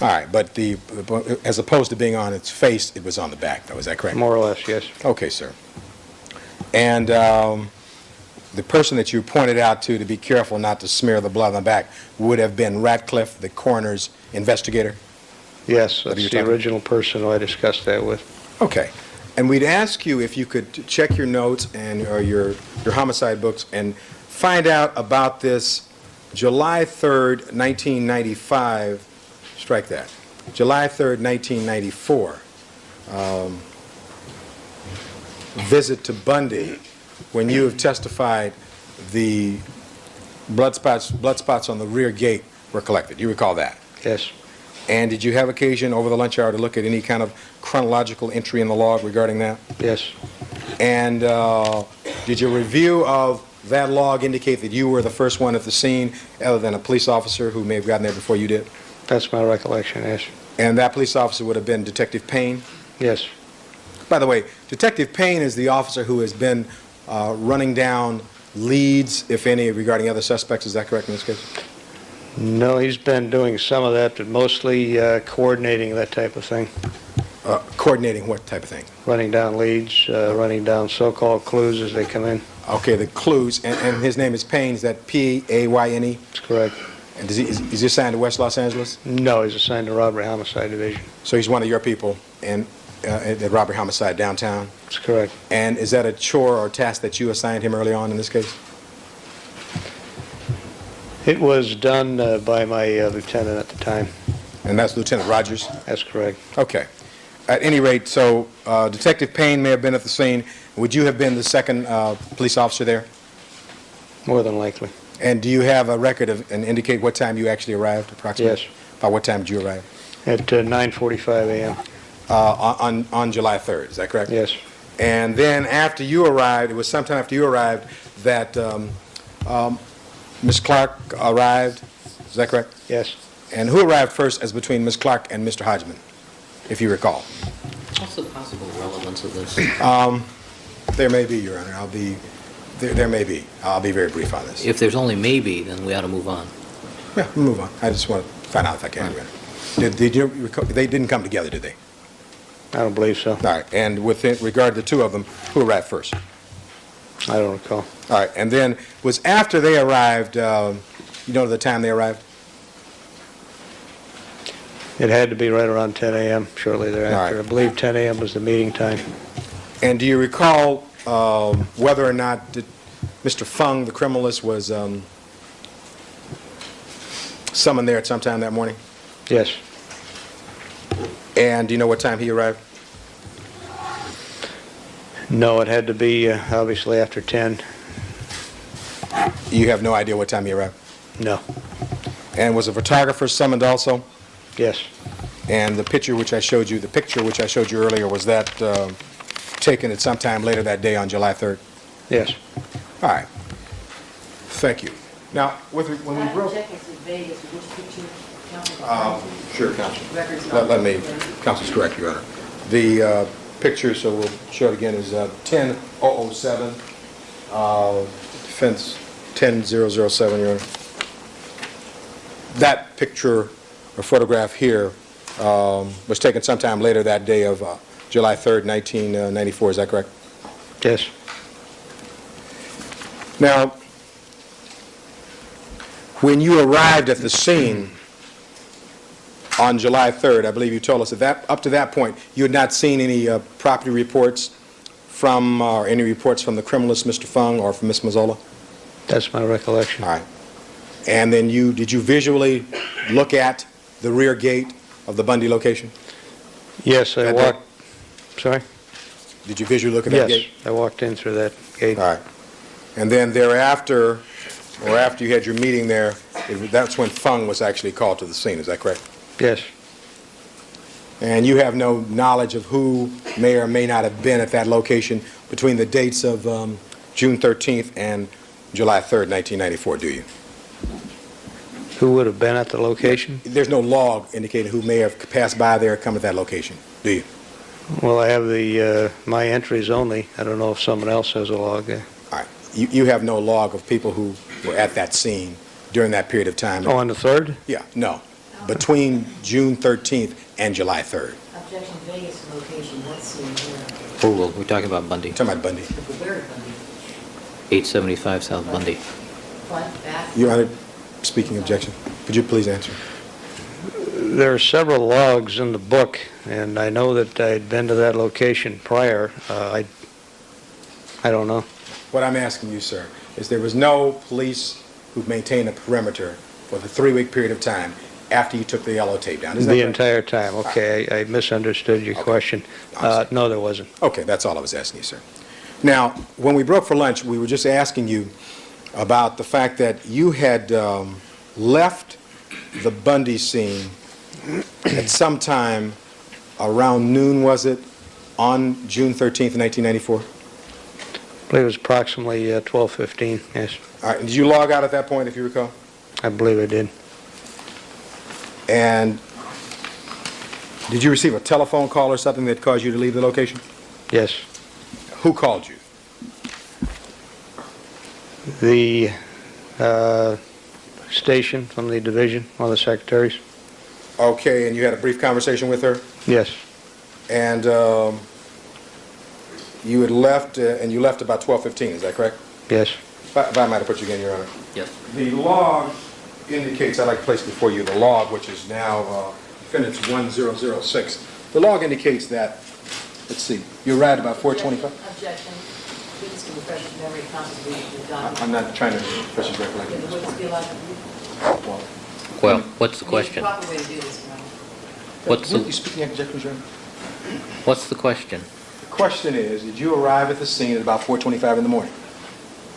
All right, but as opposed to being on its face, it was on the back, though. Is that correct? More or less, yes. Okay, sir. And the person that you pointed out to be careful not to smear the blood on the back would have been Ratcliffe, the coroner's investigator? Yes, What are you that's the talking- original person who I discussed that with. Okay. And we'd ask you if you could check your notes or your homicide books and find out about this July 3rd, 1995, strike that, July 3rd, 1994, visit to Bundy when you have testified the blood spots on the rear gate were collected. You recall that? Yes. And did you have occasion over the lunch hour to look at any kind of chronological entry in the log regarding that? Yes. And did your review of that log indicate that you were the first one at the scene other than a police officer who may have gotten there before you did? That's my recollection, yes. And that police officer would have been Detective Payne? Yes. By the way, Detective Payne is the officer who has been running down leads, if any, regarding other suspects. Is that correct in this case? No, he's been doing some of that, but mostly coordinating that type of thing. Coordinating what type of thing? Running down leads, running down so-called clues as they come in. Okay, the clues. And his name is Payne. Is that P-A-Y-N-E? That's correct. And is he assigned to West Los Angeles? No, he's assigned to Robbery Homicide Division. So he's one of your people at Robbery Homicide downtown? That's correct. And is that a chore or task that you assigned him early on in this case? It was done by my lieutenant at the time. And that's Lieutenant Rogers? That's correct. Okay. At any rate, so Detective Payne may have been at the scene. Would you have been the second police officer there? More than likely. And do you have a record and indicate what time you actually arrived, approximately? Yes. By what time did you arrive? At 9:45 a.m. On July 3rd, is that correct? Yes. And then after you arrived, it was sometime after you arrived that Ms. Clark arrived, is that correct? Yes. And who arrived first as between Ms. Clark and Mr. Hodgman, if you recall? What's the possible relevance of this? There may be, Your Honor. There may be. I'll be very brief on this. If there's only maybe, then we ought to move on. Yeah, we'll move on. I just want to find out if I can. Did you recall, they didn't come together, did they? I don't believe so. All right. And with regard to the two of them, who arrived first? I don't recall. All right. And then was after they arrived, you know the time they arrived? It had to be right around 10 a.m. shortly thereafter. All right. I believe 10 a.m. was the meeting time. And do you recall whether or not Mr. Fung, the criminalist, was summoned there at some time that morning? Yes. And do you know what time he arrived? No, it had to be obviously after 10. You have no idea what time he arrived? No. And was a photographer summoned also? Yes. And the picture which I showed you earlier, was that taken at some time later that day on July 3rd? Yes. All right. Thank you. Now, when we broke... Sure, Counsel. Let me... Counsel's correct, Your Honor. The picture, so we'll show it again, is 10-007, defense 10-007, Your Honor. That picture or photograph here was taken sometime later that day of July 3rd, 1994. Is that correct? Yes. Now, when you arrived at the scene on July 3rd, I believe you told us that up to that point, you had not seen any property reports from, or any reports from the criminalist, Mr. Fung, or from Ms. Mazzola? That's my recollection. All right. And then did you visually look at the rear gate of the Bundy location? Yes, I That walked, sorry? Did you visually look at that Yes, gate? I walked in through that gate. All right. And then thereafter, or after you had your meeting there, that's when Fung was actually called to the scene, is that correct? Yes, And you have no knowledge of who may or may not have been at that location between the dates of June 13th and July 3rd, 1994, do you? who would have been at the location? There's no log indicating who may have passed by there or come to that location, do you? Well, I have my entries only. I don't know if someone else has a log there. All right. You have no log of people who were at that scene during that period of time? Oh, on the 3rd? Yeah, no. Between June 13th and July 3rd. Objection, Vegas location, let's see here. Oh, well, we're talking about Bundy. Talking about Bundy. Where is Bundy? 875 South Bundy. Front, back? Your Honor, speaking objection. Could you please answer? There are several logs in the book, and I know that I'd been to that location prior. I don't know. What I'm asking you, sir, is there was no police who maintained a perimeter for the 3-week period of time after you took the yellow tape down. Is that The correct? entire time. Okay, I misunderstood your Okay. question. I'm sorry. No, there wasn't. Okay, that's all I was asking you, sir. Now, when we broke for lunch, we were just asking you about the fact that you had left the Bundy scene at some time around noon, was it, on June 13th, 1994? I believe it was approximately 12:15, yes. All right, did you log out at that point, if you recall? I believe I did. And did you receive a telephone call or something that caused you to leave the location? Yes. Who called you? The station from the division, one of the secretaries? Okay, and you had a brief conversation with her? Yes. And you had left, and you left about 12:15, is that correct? Yes. If I might have put you again, Your Honor. Yes. The log indicates, I'd like to place before you the log, which is now Defendant's 1006. The log indicates that, let's see, you arrived about 4:25? Objection. Witness can refresh his memory constantly with the document. I'm not trying to refresh his Can the recollection. witness be allowed to read? Well, what's the There's a question? proper way to do this, Your Honor. What's You the, speaking objections, Your Honor? what's the question? The question is, did you arrive at the scene at about 4:25 in the morning?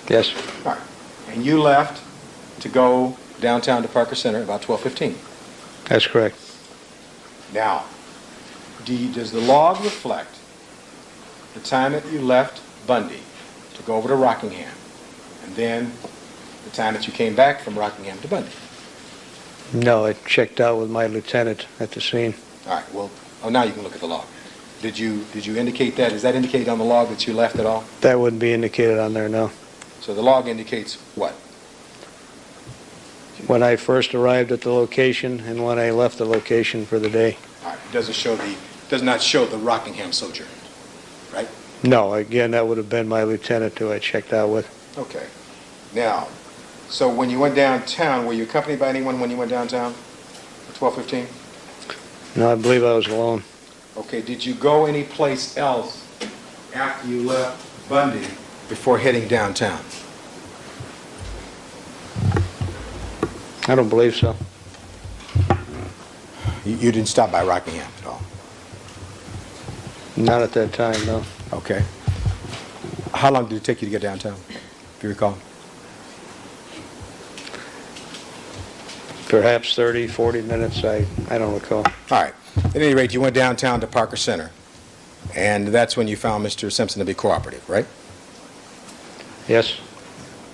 Yes. All right. And you left to go downtown to Parker Center about 12:15. That's correct. Now, does the log reflect the time that you left Bundy to go over to Rockingham, and then the time that you came back from Rockingham to Bundy? No, I checked out with my lieutenant at the scene. All right, well, now you can look at the log. Did you indicate that? Is that indicated on the log that you left at all? That wouldn't be indicated on there, no. So the log indicates what? When I first arrived at the location and when I left the location for the day. All right, does not show the Rockingham sojourn, right? No, again, that would have been my lieutenant who I checked out with. Okay. Now, so when you went downtown, were you accompanied by anyone when you went downtown at 12:15? No, I believe I was alone. Okay, did you go anyplace else after you left Bundy before heading downtown? I don't believe so. You didn't stop by Rockingham at all? Not at that time, no. Okay. How long did it take you to get downtown, if you recall? Perhaps 30, 40 minutes, I don't recall. All right. At any rate, you went downtown to Parker Center, and that's when you found Mr. Simpson to be cooperative, right? Yes?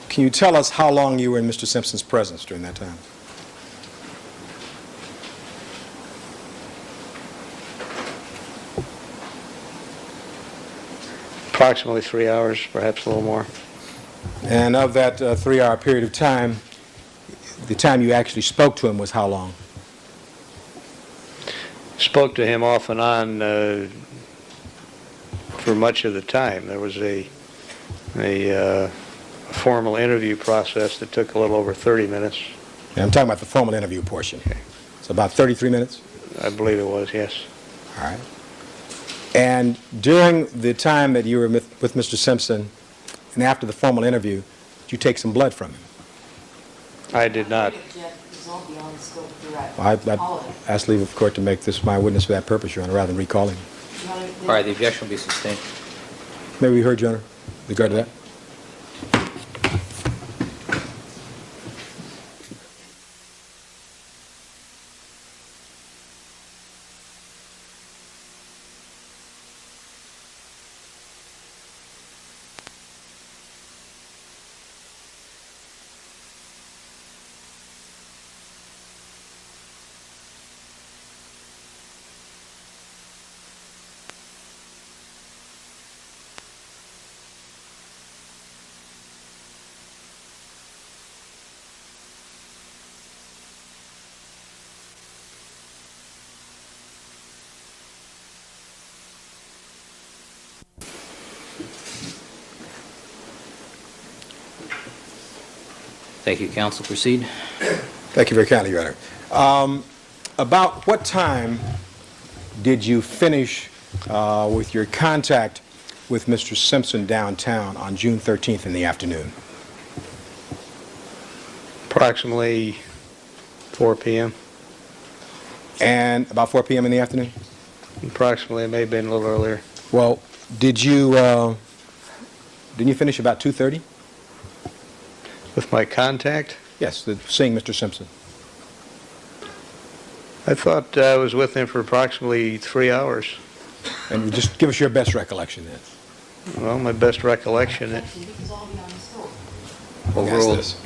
Can you tell us how long you were in Mr. Simpson's presence during that time? Approximately 3 hours, perhaps a little more. And of that 3-hour period of time, the time you actually spoke to him was how long? Spoke to him off and on for much of the time. There was a formal interview process that took a little over 30 minutes. Yeah, I'm talking about the formal interview portion. Okay. It's about 33 minutes? I believe it was, yes. All right. And during the time that you were with Mr. Simpson, and after the formal interview, did you take some blood from him? I did not. I'd ask leave of court to make this my witness for that purpose, Your Honor, rather than recalling him. All right, the objection will be sustained. May we heard, Your Honor, with regard to that? Thank you, counsel. Proceed. Thank you very kindly, Your Honor. About what time did you finish with your contact with Mr. Simpson downtown on June 13th in the afternoon? Approximately 4 p.m. And about 4 p.m. in the afternoon? Approximately, it may have been a little earlier. Well, didn't you finish about 2:30? With my contact, Yes, seeing Mr. Simpson. I thought I was with him for approximately 3 hours. And just give us your best recollection then. Well, my best recollection, Overruled. Yes,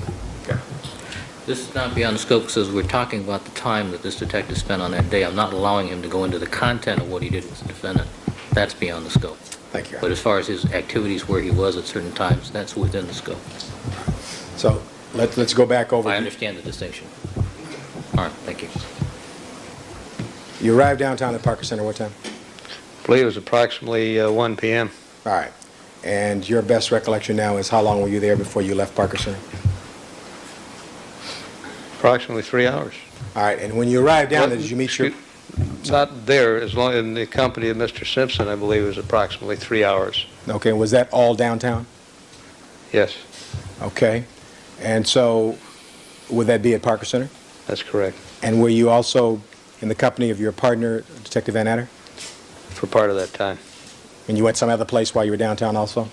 This is not beyond the scope because we're talking about the time that this detective spent on that day. I'm not allowing him to go into the content of what he did with the defendant. That's beyond the scope. Thank you, Your But Honor. as far as his activities, where he was at certain times, that's within the scope. So let's go back over. I understand the distinction. All right, thank you. You arrived downtown at Parker Center what time? I believe it was approximately 1 p.m. All right. And your best recollection now is how long were you there before you left Parker Center? Approximately 3 hours. All right. And when you arrived down there, did you meet your... Not there, as long in the company of Mr. Simpson, I believe it was approximately 3 hours. Okay. Was that all downtown? Yes, Okay. And so would that be at Parker Center? that's correct. And were you also in the company of your partner, Detective Van Adder? For part of that time, And you went some other place while you were downtown also?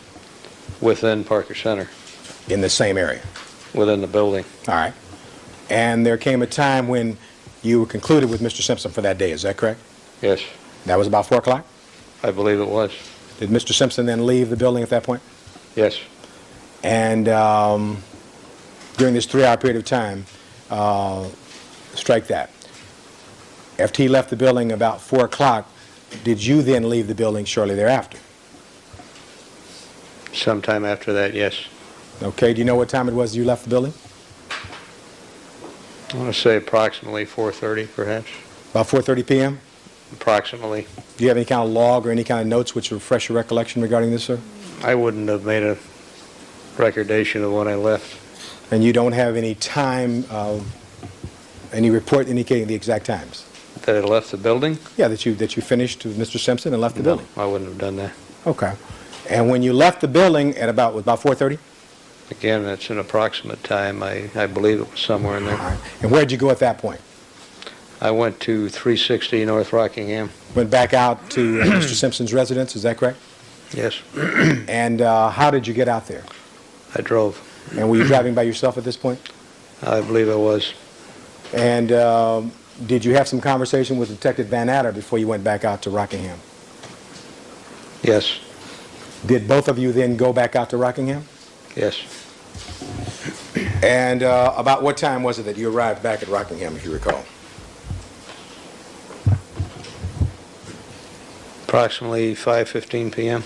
within Parker Center, In the same area? within the building. All right. And there came a time when you were concluded with Mr. Simpson for that day, is that correct? Yes, That was about 4 o'clock? I believe it was. Did Mr. Simpson then leave the building at that point? Yes, And during this 3-hour period of time, strike that. After he left the building about 4 o'clock, did you then leave the building shortly thereafter? sometime after that, yes. Okay, do you know what time it was you left the building? I want to say approximately 4:30, perhaps. About 4:30 p.m.? Approximately. Do you have any kind of log or any kind of notes which refresh your recollection regarding this, sir? I wouldn't have made a recordation of when I left. And you don't have any time, any report indicating the exact times? That I left the building? Yeah, that you finished with Mr. Simpson and left the building? I wouldn't have done that. Okay. And when you left the building at about 4:30? Again, that's an approximate time. I believe it was somewhere in All there. right. And where'd you go at that point? I went to 360 North Rockingham. Went back out to Mr. Simpson's residence, is that correct? Yes, And how did you get out there? I drove. And were you driving by yourself at this point? I believe I was. And did you have some conversation with Detective Van Adder before you went back out to Rockingham? Yes, Did both of you then go back out to Rockingham? yes. And about what time was it that you arrived back at Rockingham, if you recall? Approximately 5:15 p.m.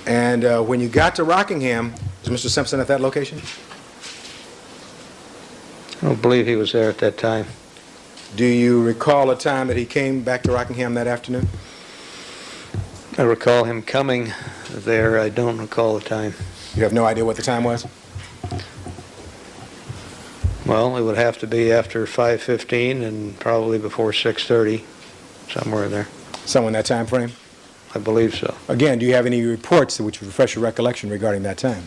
And when you got to Rockingham, was Mr. Simpson at that location? I don't believe he was there at that time. Do you recall a time that he came back to Rockingham that afternoon? I recall him coming there. I don't recall the time. You have no idea what the time was? Well, it would have to be after 5:15 and probably before 6:30, somewhere in there. Somewhere in that time frame? I believe so. Again, do you have any reports which would refresh your recollection regarding that time?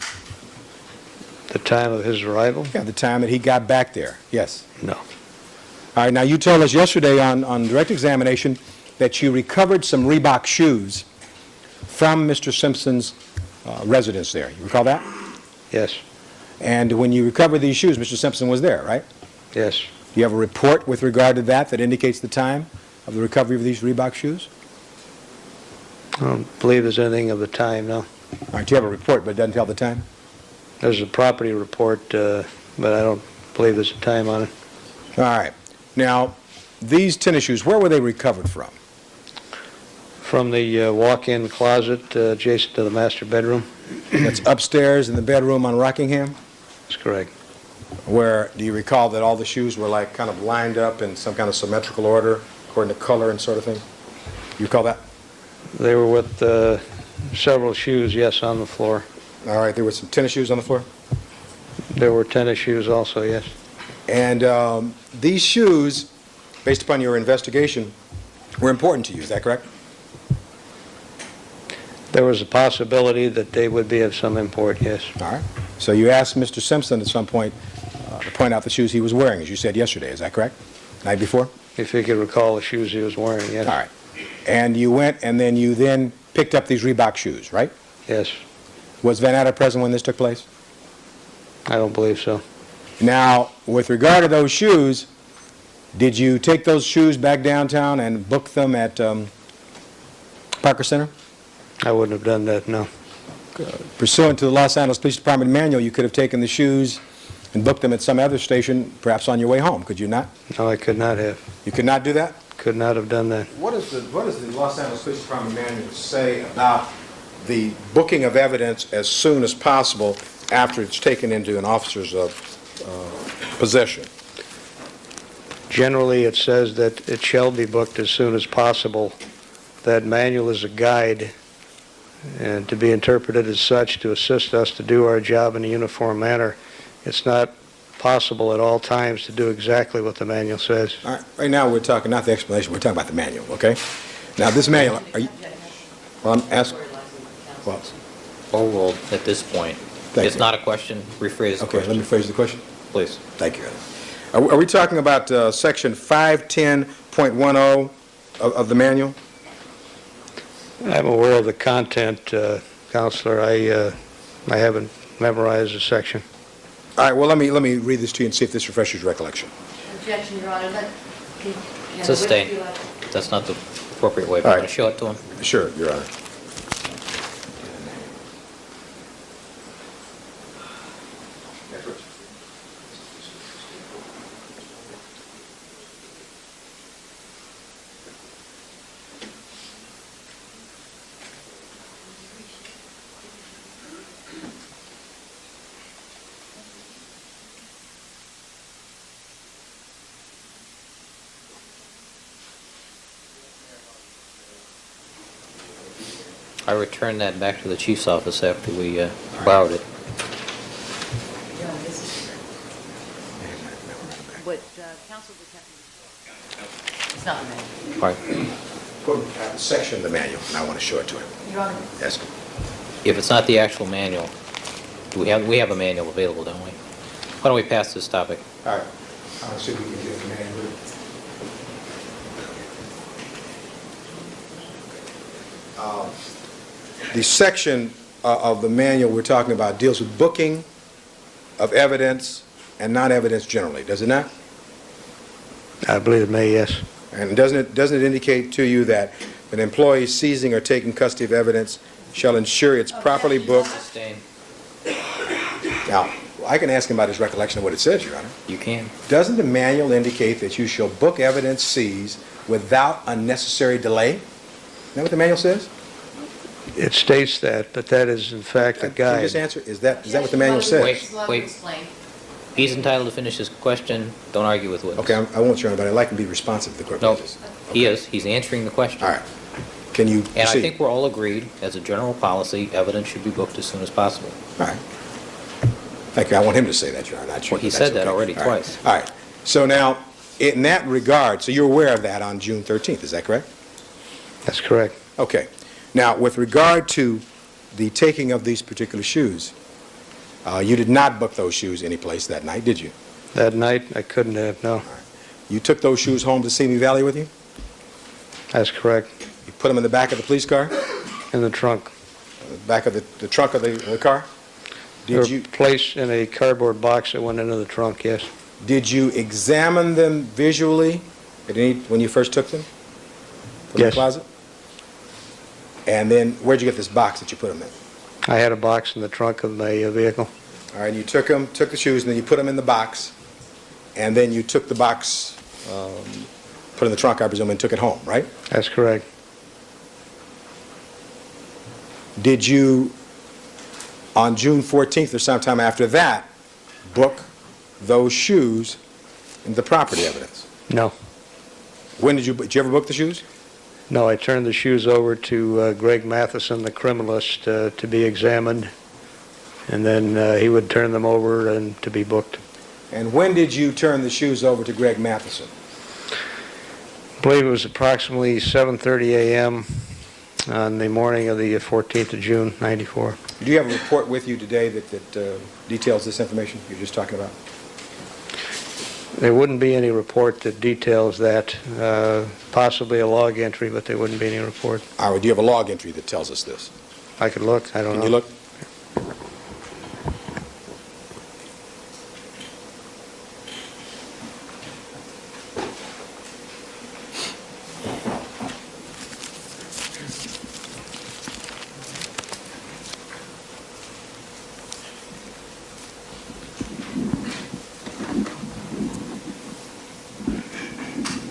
The time of his arrival? Yeah, the time that he got back there, yes. No. All right, now you told us yesterday on direct examination that you recovered some Reebok shoes from Mr. Simpson's residence there. You recall that? Yes. And when you recovered these shoes, Mr. Simpson was there, right? Yes. Do you have a report with regard to that that indicates the time of the recovery of these Reebok shoes? I don't believe there's anything of the time, no. All right, you have a report, but it doesn't tell the time? There's a property report, but I don't believe there's a time on it. All right. Now, these tennis shoes, where were they recovered from? From the walk-in closet adjacent to the master bedroom? That's upstairs in the bedroom on Rockingham? That's correct. Where, do you recall that all the shoes were like kind of lined up in some kind of symmetrical order according to color and sort of thing? You recall that? They were with several shoes, yes, on the floor. All right, there were some tennis shoes on the floor? There were tennis shoes also, yes. And these shoes, based upon your investigation, were important to you, is that correct? There was a possibility that they would be of some import, yes. All right. So you asked Mr. Simpson at some point to point out the shoes he was wearing, as you said yesterday, is that correct? Night before? If you could recall the shoes he was wearing, yes. All right. And you went and then you picked up these Reebok shoes, right? Yes. Was Van Atta present when this took place? I don't believe so. Now, with regard to those shoes, did you take those shoes back downtown and book them at Parker Center? I wouldn't have done that, no. Pursuant to the Los Angeles Police Department manual, you could have taken the shoes and booked them at some other station, perhaps on your way home, could you not? No, I could not have. You could not do that? Could not have done that. What does the Los Angeles Police Department manual say about the booking of evidence as soon as possible after it's taken into an officer's possession? Generally, it says that it shall be booked as soon as possible. That manual is a guide and to be interpreted as such to assist us to do our job in a uniform manner. It's not possible at all times to do exactly what the manual says. All right, right now we're talking, not the explanation, we're talking about the manual, okay? Now, this manual, are you, well, I'm asking, well, Overruled at this point. Thank It's you. not a question. Rephrase the okay, let question, me phrase the question. please. Thank you. Are we talking about section 510.10 of the manual? I'm aware of the content, Counselor. I haven't memorized the section. All right, well, let me read this to you and see if this refreshes your recollection. Objection, Your Honor. Sustain. That's not the appropriate way. If you All want right. to show it to him. Sure, Your Honor. I returned that back to the chief's office after we borrowed it. What counsel just happened? It's not a manual. All right. Put a section of the manual, and I want to show it to him. Your Honor. Yes. If it's not the actual manual, we have a manual available, don't we? Why don't we pass this topic? All right. I'll see if we can get the manual. The section of the manual we're talking about deals with booking of evidence and non-evidence generally, does it not? I believe it may, yes. And doesn't it indicate to you that an employee seizing or taking custody of evidence shall ensure it's properly booked? Sustain. Now, I can ask him about his recollection of what it says, Your Honor. You can. Doesn't the manual indicate that you shall book evidence seized without unnecessary delay? Isn't that what the manual says? It states that, but that is in fact a Can you just guide. answer, is that what the manual says? Wait. He's entitled to finish his question. Don't argue with witness. Okay, I won't, Your Honor, but I'd like to be responsive to the court. No, please. he is. He's answering the question. All right. Can you And I proceed? think we're all agreed, as a general policy, evidence should be booked as soon as possible. All right. Thank you. I want him to say that, Your Honor, not you. Well, he That's said that okay. already All right. twice. All right. So now, in that regard, so you're aware of that on June 13th, is that correct? That's correct. Okay. Now, with regard to the taking of these particular shoes, you did not book those shoes anyplace that night, did you? That night, I couldn't have, no. You took those shoes home to Simi Valley with you? That's correct. You put them in the back of the police car? In the trunk. The back of the trunk of the car? They were Did you placed in a cardboard box that went into the trunk, yes. did you examine them visually when you first took them from the Yes. closet? And then where'd you get this box that you put them in? I had a box in the trunk of my vehicle. All right, and you took the shoes, and then you put them in the box, and then you took the box, put it in the trunk, I presume, and took it home, right? That's correct. Did you, on June 14th or sometime after that, book those shoes in the property evidence? No. When did you ever book the shoes? No, I turned the shoes over to Greg Matheson, the criminalist, to be examined, and then he would turn them over and to be booked. And when did you turn the shoes over to Greg Matheson? I believe it was approximately 7:30 a.m. on the morning of the 14th of June, '94. Do you have a report with you today that details this information you're just talking about? There wouldn't be any report that details that, possibly a log entry, but there wouldn't be any report. All right, do you have a log entry that tells us this? I could look, I don't know. Can you look?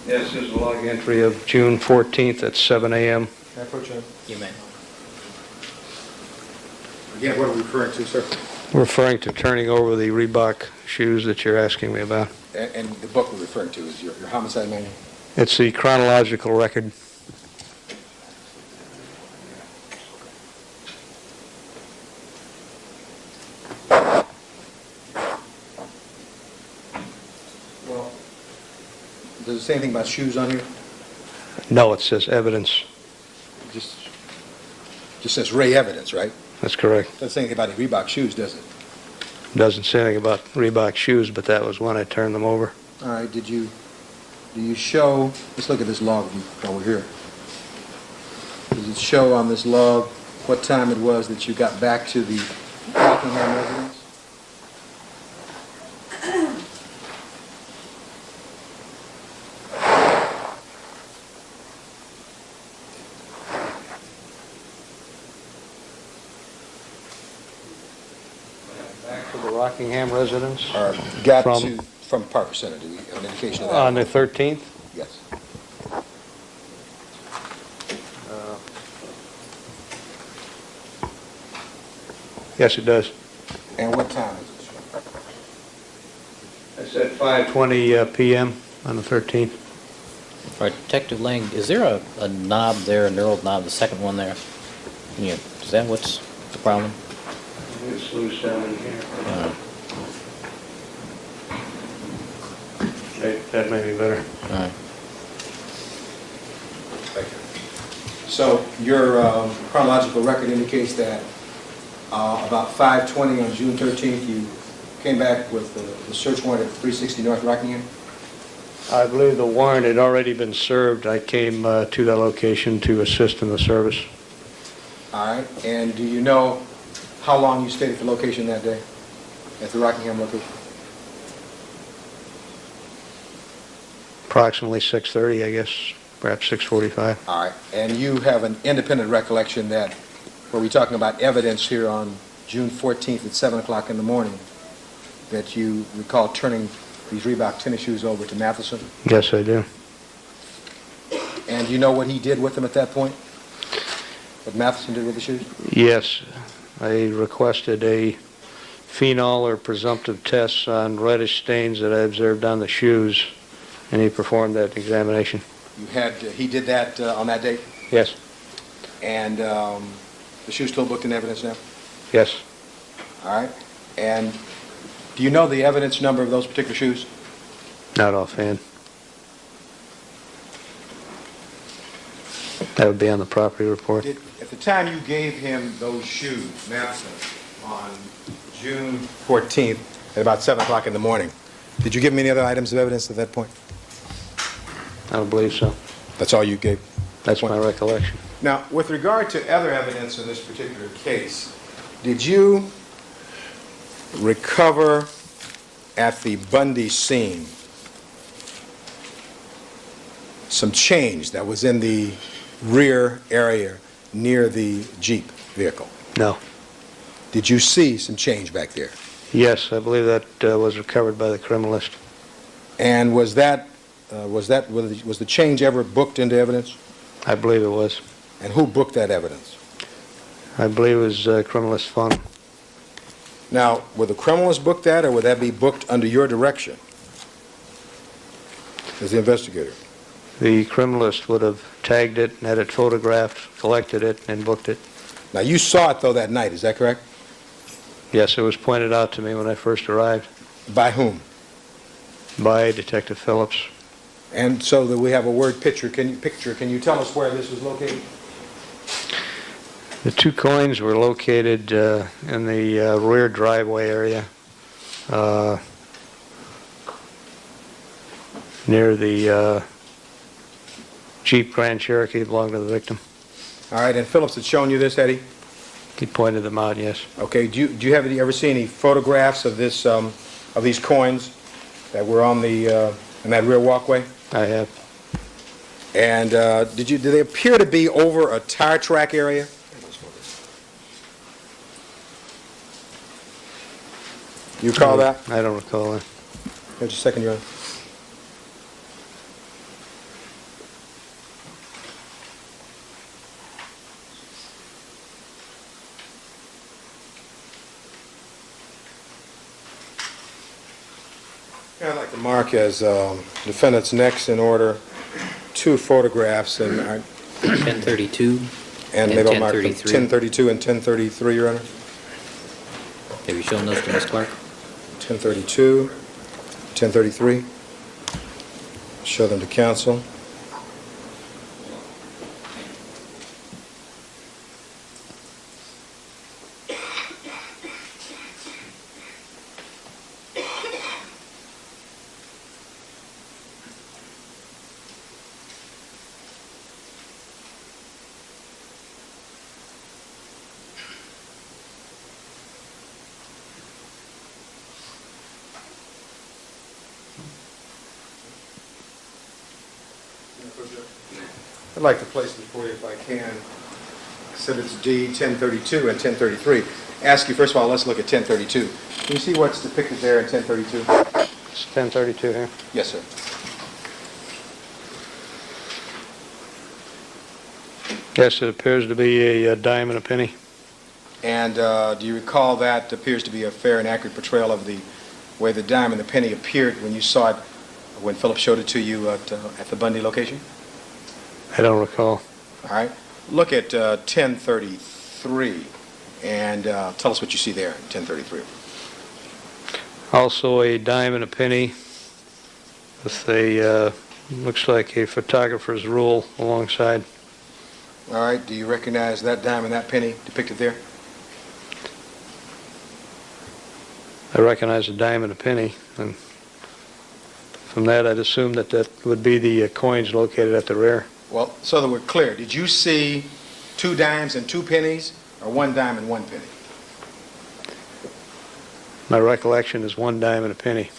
Yes, this is a log entry of June 14th at 7 a.m. Can I approach you? You may. Again, what are we referring to, sir? Referring to turning over the Reebok shoes that you're asking me about. And the book we're referring to is your homicide manual? It's the chronological record. Well, does it say anything about shoes on here? No, it says evidence. Just says Ray evidence, right? That's correct. Doesn't say anything about any Reebok shoes, does it? Doesn't say anything about Reebok shoes, but that was when I turned them over. All right, do you show, let's look at this log while we're here. Does it show on this log what time it was that you got back to the Rockingham residence? Back to the Rockingham residence? Or got From- from Parker Center, do we have an indication of that? On the 13th? Yes. Yes, it does. And what time is it? It's at 5:20 p.m. on the 13th. All right, Detective Lang, is there a knob there, a knurled knob, the second one there? Yeah, is that what's the problem? It's loose down in here. That may be better. All right. Thank you. So your chronological record indicates that about 5:20 on June 13th, you came back with the search warrant at 360 North Rockingham? I believe the warrant had already been served. I came to that location to assist in the service. All right, and do you know how long you stayed at the location that day, at the Rockingham location? Approximately 6:30, I guess, perhaps 6:45. All right, and you have an independent recollection that, were we talking about evidence here on June 14th at 7 o'clock in the morning, that you recall turning these Reebok tennis shoes over to Matheson? Yes, I do. And do you know what he did with them at that point? What Matheson did with the shoes? Yes, I requested a phenol or presumptive tests on reddish stains that I observed on the shoes, and he performed that examination. He did that on that date? Yes, And the shoes still booked in evidence now? yes. All right. And do you know the evidence number of those particular shoes? Not offhand. That would be on the property report. At the time you gave him those shoes, Madison, on June 14th at about 7 o'clock in the morning, did you give him any other items of evidence at that point? I don't believe so. That's all you gave? That's my recollection. Now, with regard to other evidence in this particular case, did you recover at the Bundy scene some change that was in the rear area near the Jeep vehicle? No. Did you see some change back there? Yes, I believe that was recovered by the criminalist. And was the change ever booked into evidence? I believe it was. And who booked that evidence? I believe it was criminalist fund. Now, would the criminalist book that, or would that be booked under your direction as the investigator? The criminalist would have tagged it and had it photographed, collected it, and booked it. Now, you saw it, though, that night, is that correct? Yes, it was pointed out to me when I first arrived By whom? by Detective Phillips. And so that we have a word picture. Can you tell us where this was located? The two coins were located in the rear driveway area near the Jeep Grand Cherokee that belonged to the victim. All right, and Phillips had shown you this, had he? He pointed them out, yes. Okay, do you ever see any photographs of this, of these coins that were on the, in that rear walkway? I have. And did they appear to be over a tire track area? You recall that? I don't recall that. Just a second, Your Honor. I'd like to mark as defendant's next in order 2 photographs and 1032 and and maybe I'll mark them 1033. 1032 and 1033, Your Honor. Have you shown those to Ms. Clark? 1032, 1033. Show them to counsel. I'd like to place before you, if I can, Exhibits D, 1032 and 1033. Ask you, first of all, let's look at 1032. Can you see what's depicted there in 1032? It's 1032 here. Yes, sir. Yes, it appears to be a dime and a penny. And do you recall that appears to be a fair and accurate portrayal of the way the dime and the penny appeared when you saw it, when Philip showed it to you at the Bundy location? I don't recall. All right. Look at 1033 and tell us what you see there in 1033. Also a dime and a penny with a, looks like a photographer's rule alongside. All right. Do you recognize that dime and that penny depicted there? I recognize a dime and a penny, and from that I'd assume that that would be the coins located at the rear. Well, so that we're clear, did you see 2 dimes and 2 pennies, or 1 dime and 1 penny? My recollection is 1 dime and a penny.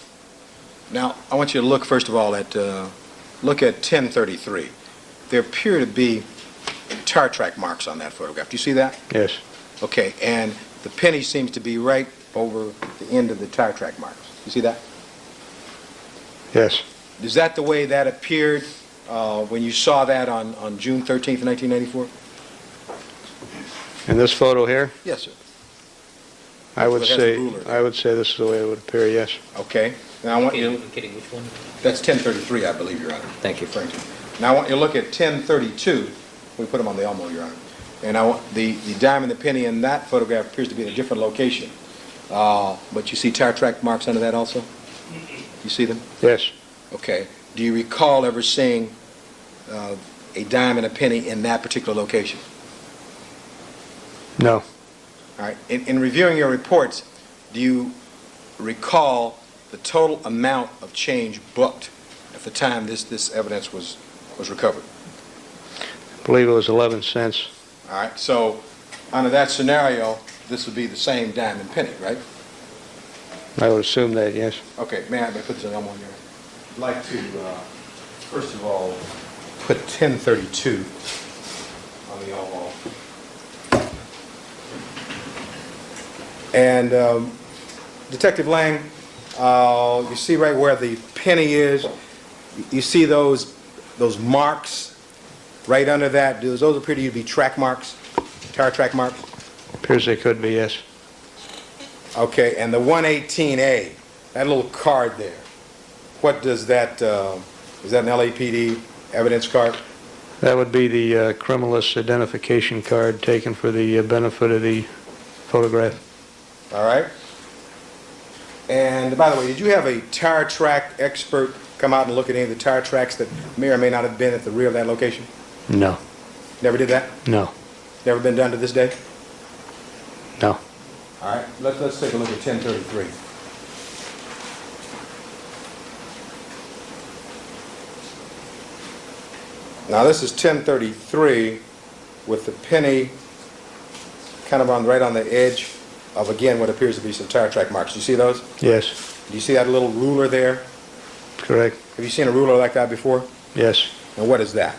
Now, I want you to look, first of all, look at 1033. There appear to be tire track marks on that photograph. Do you see that? Yes. Okay, and the penny seems to be right over the end of the tire track marks. You see that? Yes. Is that the way that appeared when you saw that on June 13th, 1994? In this photo here, Yes, sir. I would It has a say ruler there. this is the way it would appear, yes. Okay. Now I want you. Kidding, which one? That's 1033, I believe, Your Honor. Thank you. Referring to. Now I want you to look at 1032. We put them on the Elmo, Your Honor. And I want the dime and the penny in that photograph appears to be in a different location. But you see tire track marks under that also? You see them? Yes. Okay. Do you recall ever seeing a dime and a penny in that particular location? No. All right. In reviewing your reports, do you recall the total amount of change booked at the time this evidence was recovered? I believe it was 11 cents. All right. So under that scenario, this would be the same dime and penny, right? I would assume that, yes. Okay. May I put this on one here? I'd like to, first of all, put 1032 on the all wall. And Detective Lang, you see right where the penny is? You see those marks right under that? Those appear to you to be track marks, tire track marks? Appears they could be, yes. Okay, and the 118A, that little card there, what does that, is that an LAPD evidence card? That would be the criminalist identification card taken for the benefit of the photograph. All right. And by the way, did you have a tire track expert come out and look at any of the tire tracks that may or may not have been at the rear of that location? No. Never did that? No. Never been done to this day? No. All right, let's take a look at 1033. Now this is 1033 with the penny kind of right on the edge of, again, what appears to be some tire track marks. Do you see those? Yes. Do you see that little ruler there? Correct. Have you seen a ruler like that before? Yes. And what is that?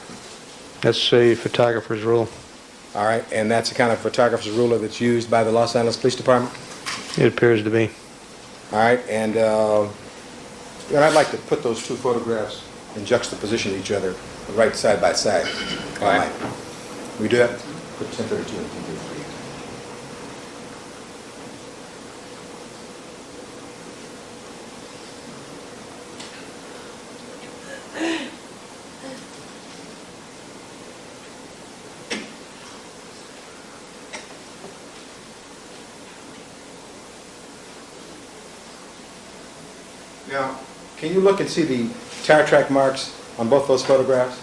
That's a photographer's rule. All right, and that's the kind of photographer's ruler that's used by the Los Angeles Police Department? It appears to be. All right, and I'd like to put those two photographs in juxtaposition to each other, right side by side. All right. We do that? Put 1032 and 1033. Now, can you look and see the tire track marks on both those photographs?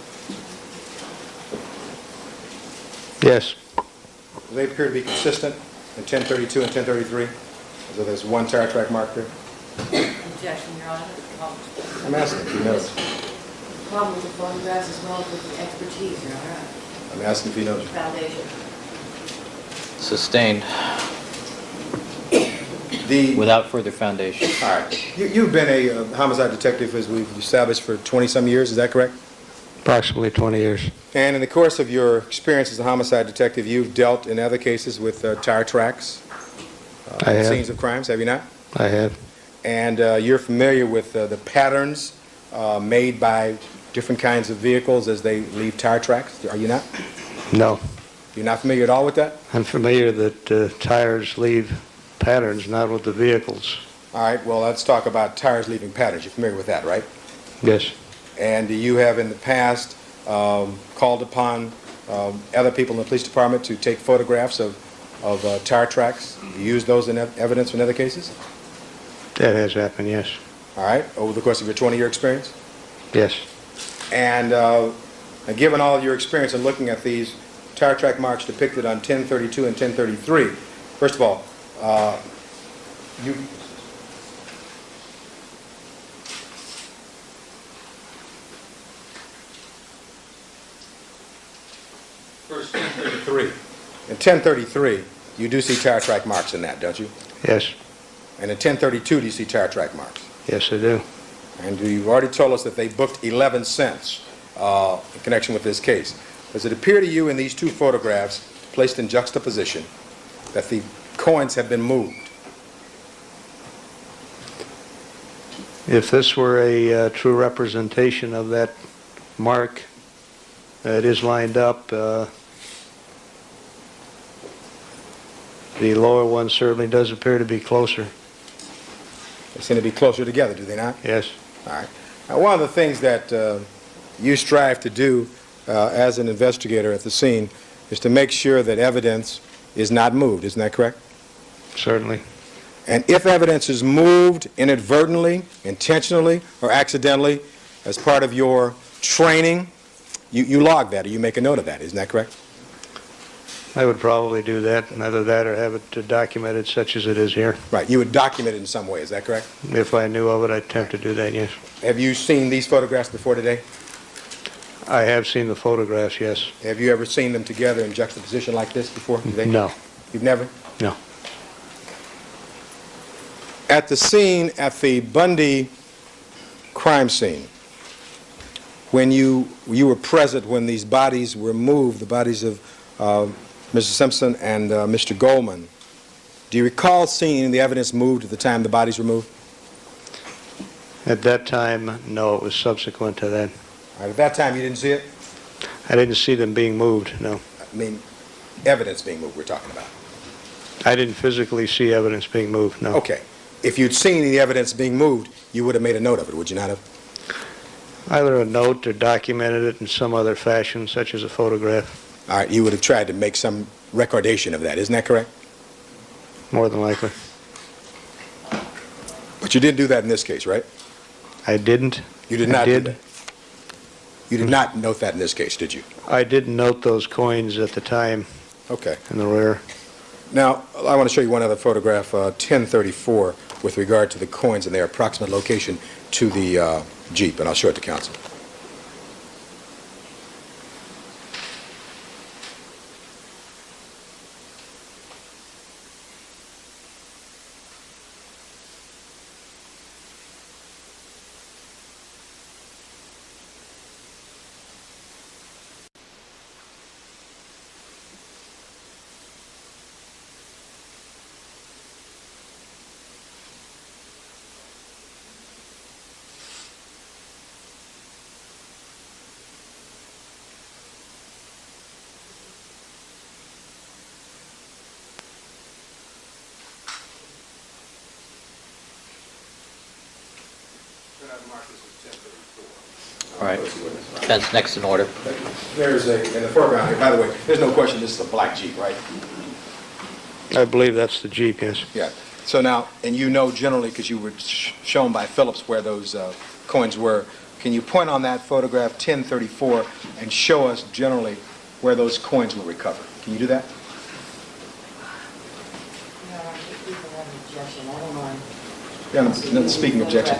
Yes. Do they appear to be consistent in 1032 and 1033? So there's one tire track mark there? Objection, Your Honor. I'm asking if you notice. The problem with the photographs is relative to expertise, Your Honor. I'm asking if you notice. Foundation. Sustained The, without further foundation. all right. You've been a homicide detective, as we've established, for 20-some years, is that correct? Approximately 20 years. And in the course of your experience as a homicide detective, you've dealt in other cases with tire tracks, I have. scenes of crimes, have you not? I have. And you're familiar with the patterns made by different kinds of vehicles as they leave tire tracks, are you not? No. You're not familiar at all with that? I'm familiar that tires leave patterns, not with the vehicles. All right, well, let's talk about tires leaving patterns. You're familiar with that, right? Yes. And you have in the past called upon other people in the police department to take photographs of tire tracks. You use those in evidence in other cases? That has happened, yes. All right, over the course of your 20-year experience? Yes. And given all your experience in looking at these tire track marks depicted on 1032 and 1033, first of all, you... First, 1033. In 1033, you do see tire track marks in that, don't you? Yes. And in 1032, do you see tire track marks? Yes, I do. And you've already told us that they booked 11 cents in connection with this case. Does it appear to you in these two photographs, placed in juxtaposition, that the coins have been moved? If this were a true representation of that mark, it is lined up. The lower one certainly does appear to be closer. They seem to be closer together, do they not? Yes. All right. Now, one of the things that you strive to do as an investigator at the scene is to make sure that evidence is not moved. Isn't that correct? Certainly. And if evidence is moved inadvertently, intentionally, or accidentally as part of your training, You log that, or you make a note of that, isn't that correct? I would probably do that, and either that or have it documented such as it is here. Right, you would document it in some way, is that correct? If I knew of it, I'd attempt to do that, yes. Have you seen these photographs before today? I have seen the photographs, yes. Have you ever seen them together in juxtaposition like this before today? No. You've never? No. At the scene, at the Bundy crime scene, when you were present when these bodies were moved, the bodies of Mr. Simpson and Mr. Goldman, do you recall seeing the evidence moved at the time the bodies were moved? At that time, no, it was subsequent to that. All right, at that time, you didn't see it? I didn't see them being moved, no. I mean, evidence being moved we're talking about. I didn't physically see evidence being moved, no. Okay. If you'd seen the evidence being moved, you would have made a note of it, would you not have? Either a note or documented it in some other fashion, such as a photograph, All right, you would have tried to make some recordation of that, isn't that correct? more than likely. But you didn't do that in this case, right? I didn't. You did I not did. do that. You did not note that in this case, did you? I didn't note those coins at the time Okay. in the rear. Now, I want to show you one other photograph, 1034, with regard to the coins and their approximate location to the Jeep, and I'll show it to counsel. All right. That's next in order. There's in the foreground here, by the way, there's no question this is a black Jeep, right? I believe that's the Jeep, yes. Yeah. So now, and you know generally, because you were shown by Phillips where those coins were, can you point on that photograph 1034 and show us generally where those coins were recovered? Can you do that? No, people have an objection. I don't mind. Yeah, no, speaking of objection,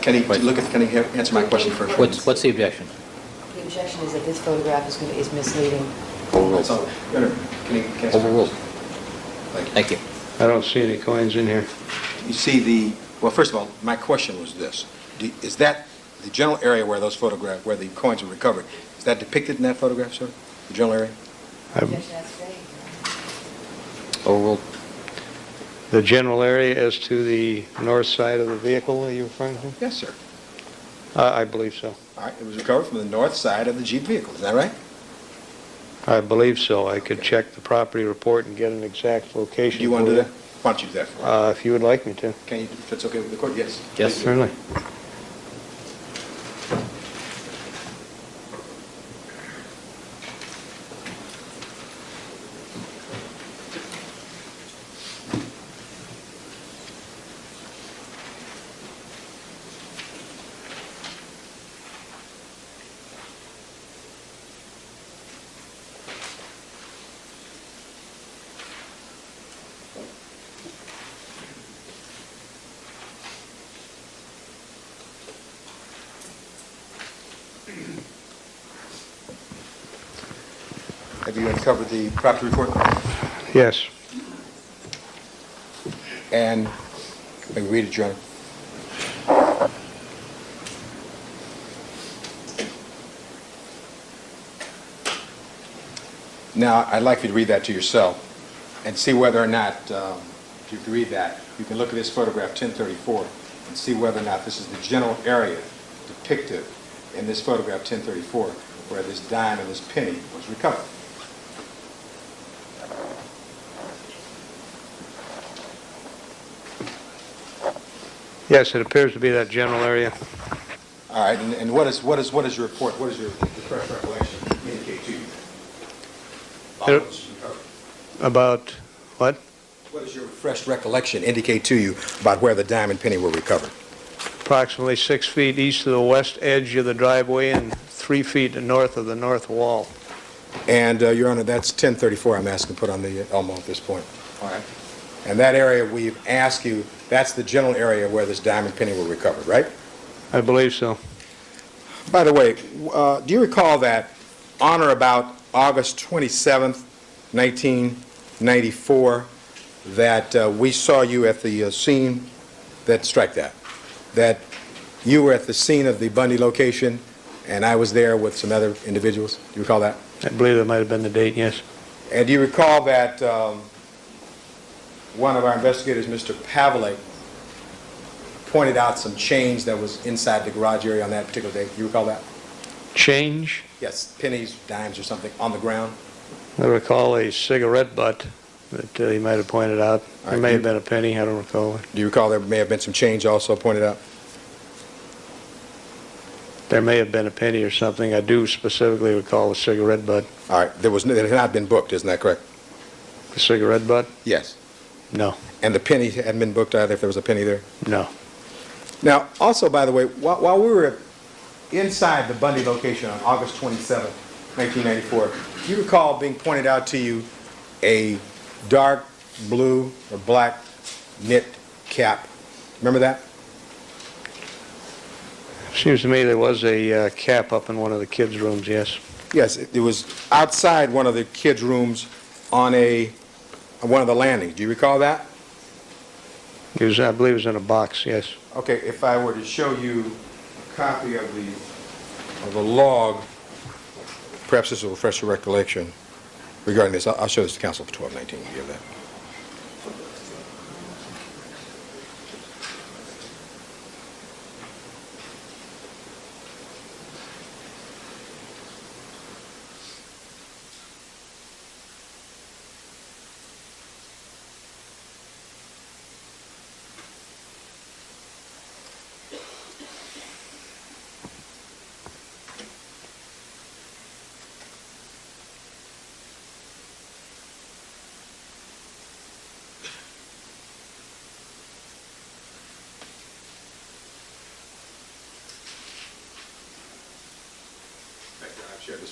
can he answer my question first? What's the objection? The objection is that this photograph is misleading. Overruled. So, can he answer? Overruled. Thank you. Thank you. I don't see any coins in here. You see well, first of all, my question was this. Is that the general area where those photographs, where the coins were recovered, is that depicted in that photograph, sir? The general area? Objection, that's vague. Overruled. The general area as to the north side of the vehicle, are you referring to? Yes, sir. I believe so. All right, it was recovered from the north side of the Jeep vehicle, is that right? I believe so. I could check the property report and get an exact location. Do you want to for do that? Why don't you do that for us? If you would like me to. Can you, if it's okay with the court? Yes. Yes. Certainly. Have you uncovered the property report? Yes. And, may we read it, Your Honor? Now, I'd like you to read that to yourself and see whether or not, if you can read that, you can look at this photograph 1034 and see whether or not this is the general area depicted in this photograph 1034 where this dime and this penny was recovered. Yes, it appears to be that general area. All right, and what is your report, what does your fresh recollection indicate to you? It- About what? What does your fresh recollection indicate to you about where the dime and penny were recovered? Approximately 6 feet east of the west edge of the driveway and 3 3 feet north of the north wall. And, Your Honor, that's 1034 I'm asking put on the Elmo at this point. All right. And that area we've asked you, that's the general area where this diamond penny were recovered, right? I believe so. By the way, do you recall that on or about August 27th, 1994, that we saw you at the scene, that you were at the scene of the Bundy location, and I was there with some other individuals? Do you recall that? I believe that might have been the date, yes. And do you recall that one of our investigators, Mr. Pavlik, pointed out some change that was inside the garage area on that particular day? Do you recall that? Change? Yes, pennies, dimes, or something on the ground. I recall a cigarette butt that he might have pointed out. There may have been a penny, I don't recall. Do you recall there may have been some change also pointed out? There may have been a penny or something. I do specifically recall a cigarette butt. All right, it had not been booked, isn't that correct? The cigarette butt? Yes. No. And the penny hadn't been booked either, if there was a penny there? No. Now, also, by the way, while we were inside the Bundy location on August 27, 1994, do you recall being pointed out to you a dark blue or black knit cap? Remember that? Seems to me there was a cap up in one of the kids' rooms, yes. Yes, it was outside one of the kids' rooms on one of the landings. Do you recall that? It was, I believe it was in a box, yes. Okay, if I were to show you a copy of the log, perhaps this will refresh your recollection regarding this. I'll show this to counsel for 1219. You have that.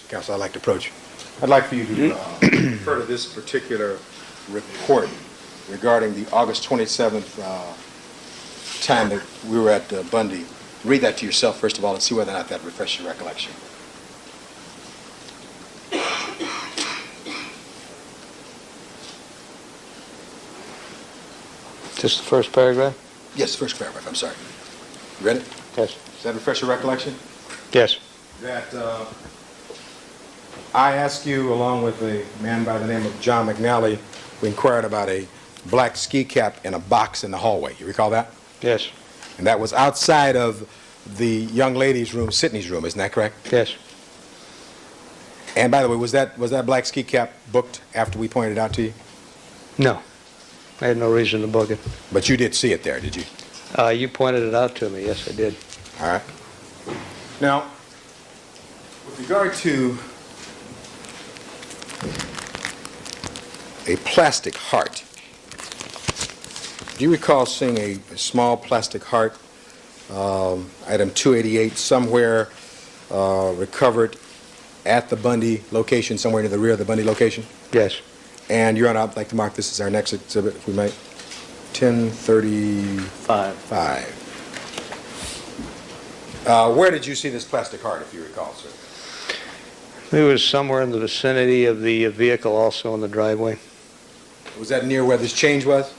Counsel, I'd like to approach. I'd like for you to refer to this particular report regarding the August 27th time that we were at Bundy. Read that to yourself, first of all, and see whether or not that refreshes your recollection. Just the first paragraph? Yes, first paragraph, I'm sorry. You read it? Yes. Does that refresh your recollection? Yes. That I asked you, along with a man by the name of John McNally, we inquired about a black ski cap in a box in the hallway. You recall that? Yes. And that was outside of the young lady's room, Sydney's room, isn't that correct? Yes. And by the way, was that black ski cap booked after we pointed it out to you? No. I had no reason to book it. But you did see it there, did you? You pointed it out to me, yes, I did. All right. Now, with regard to a plastic heart, do you recall seeing a small plastic heart, item 288, somewhere recovered at the Bundy location, somewhere near the rear of the Bundy location? Yes. And, Your Honor, I'd like to mark this as our next exhibit, if we might. 1035. Where did you see this plastic heart, if you recall, sir? It was somewhere in the vicinity of the vehicle, also in the driveway. Was that near where this change was?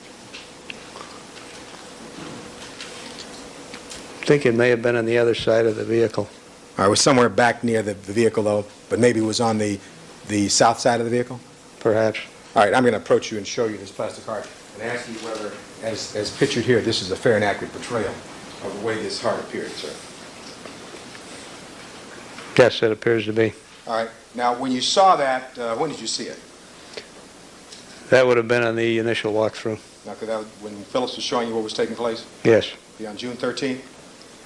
I think it may have been on the other side of the vehicle. All right, it was somewhere back near the vehicle, though, but maybe it was on the south side of the vehicle? Perhaps. All right, I'm going to approach you and show you this plastic heart and ask you whether, as pictured here, this is a fair and accurate portrayal of the way this heart appeared, sir. Yes, it appears to be. All right. Now, when you saw that, when did you see it? That would have been on the initial walkthrough. Now, when Phyllis was showing you what was taking place? Yes, On June 13th?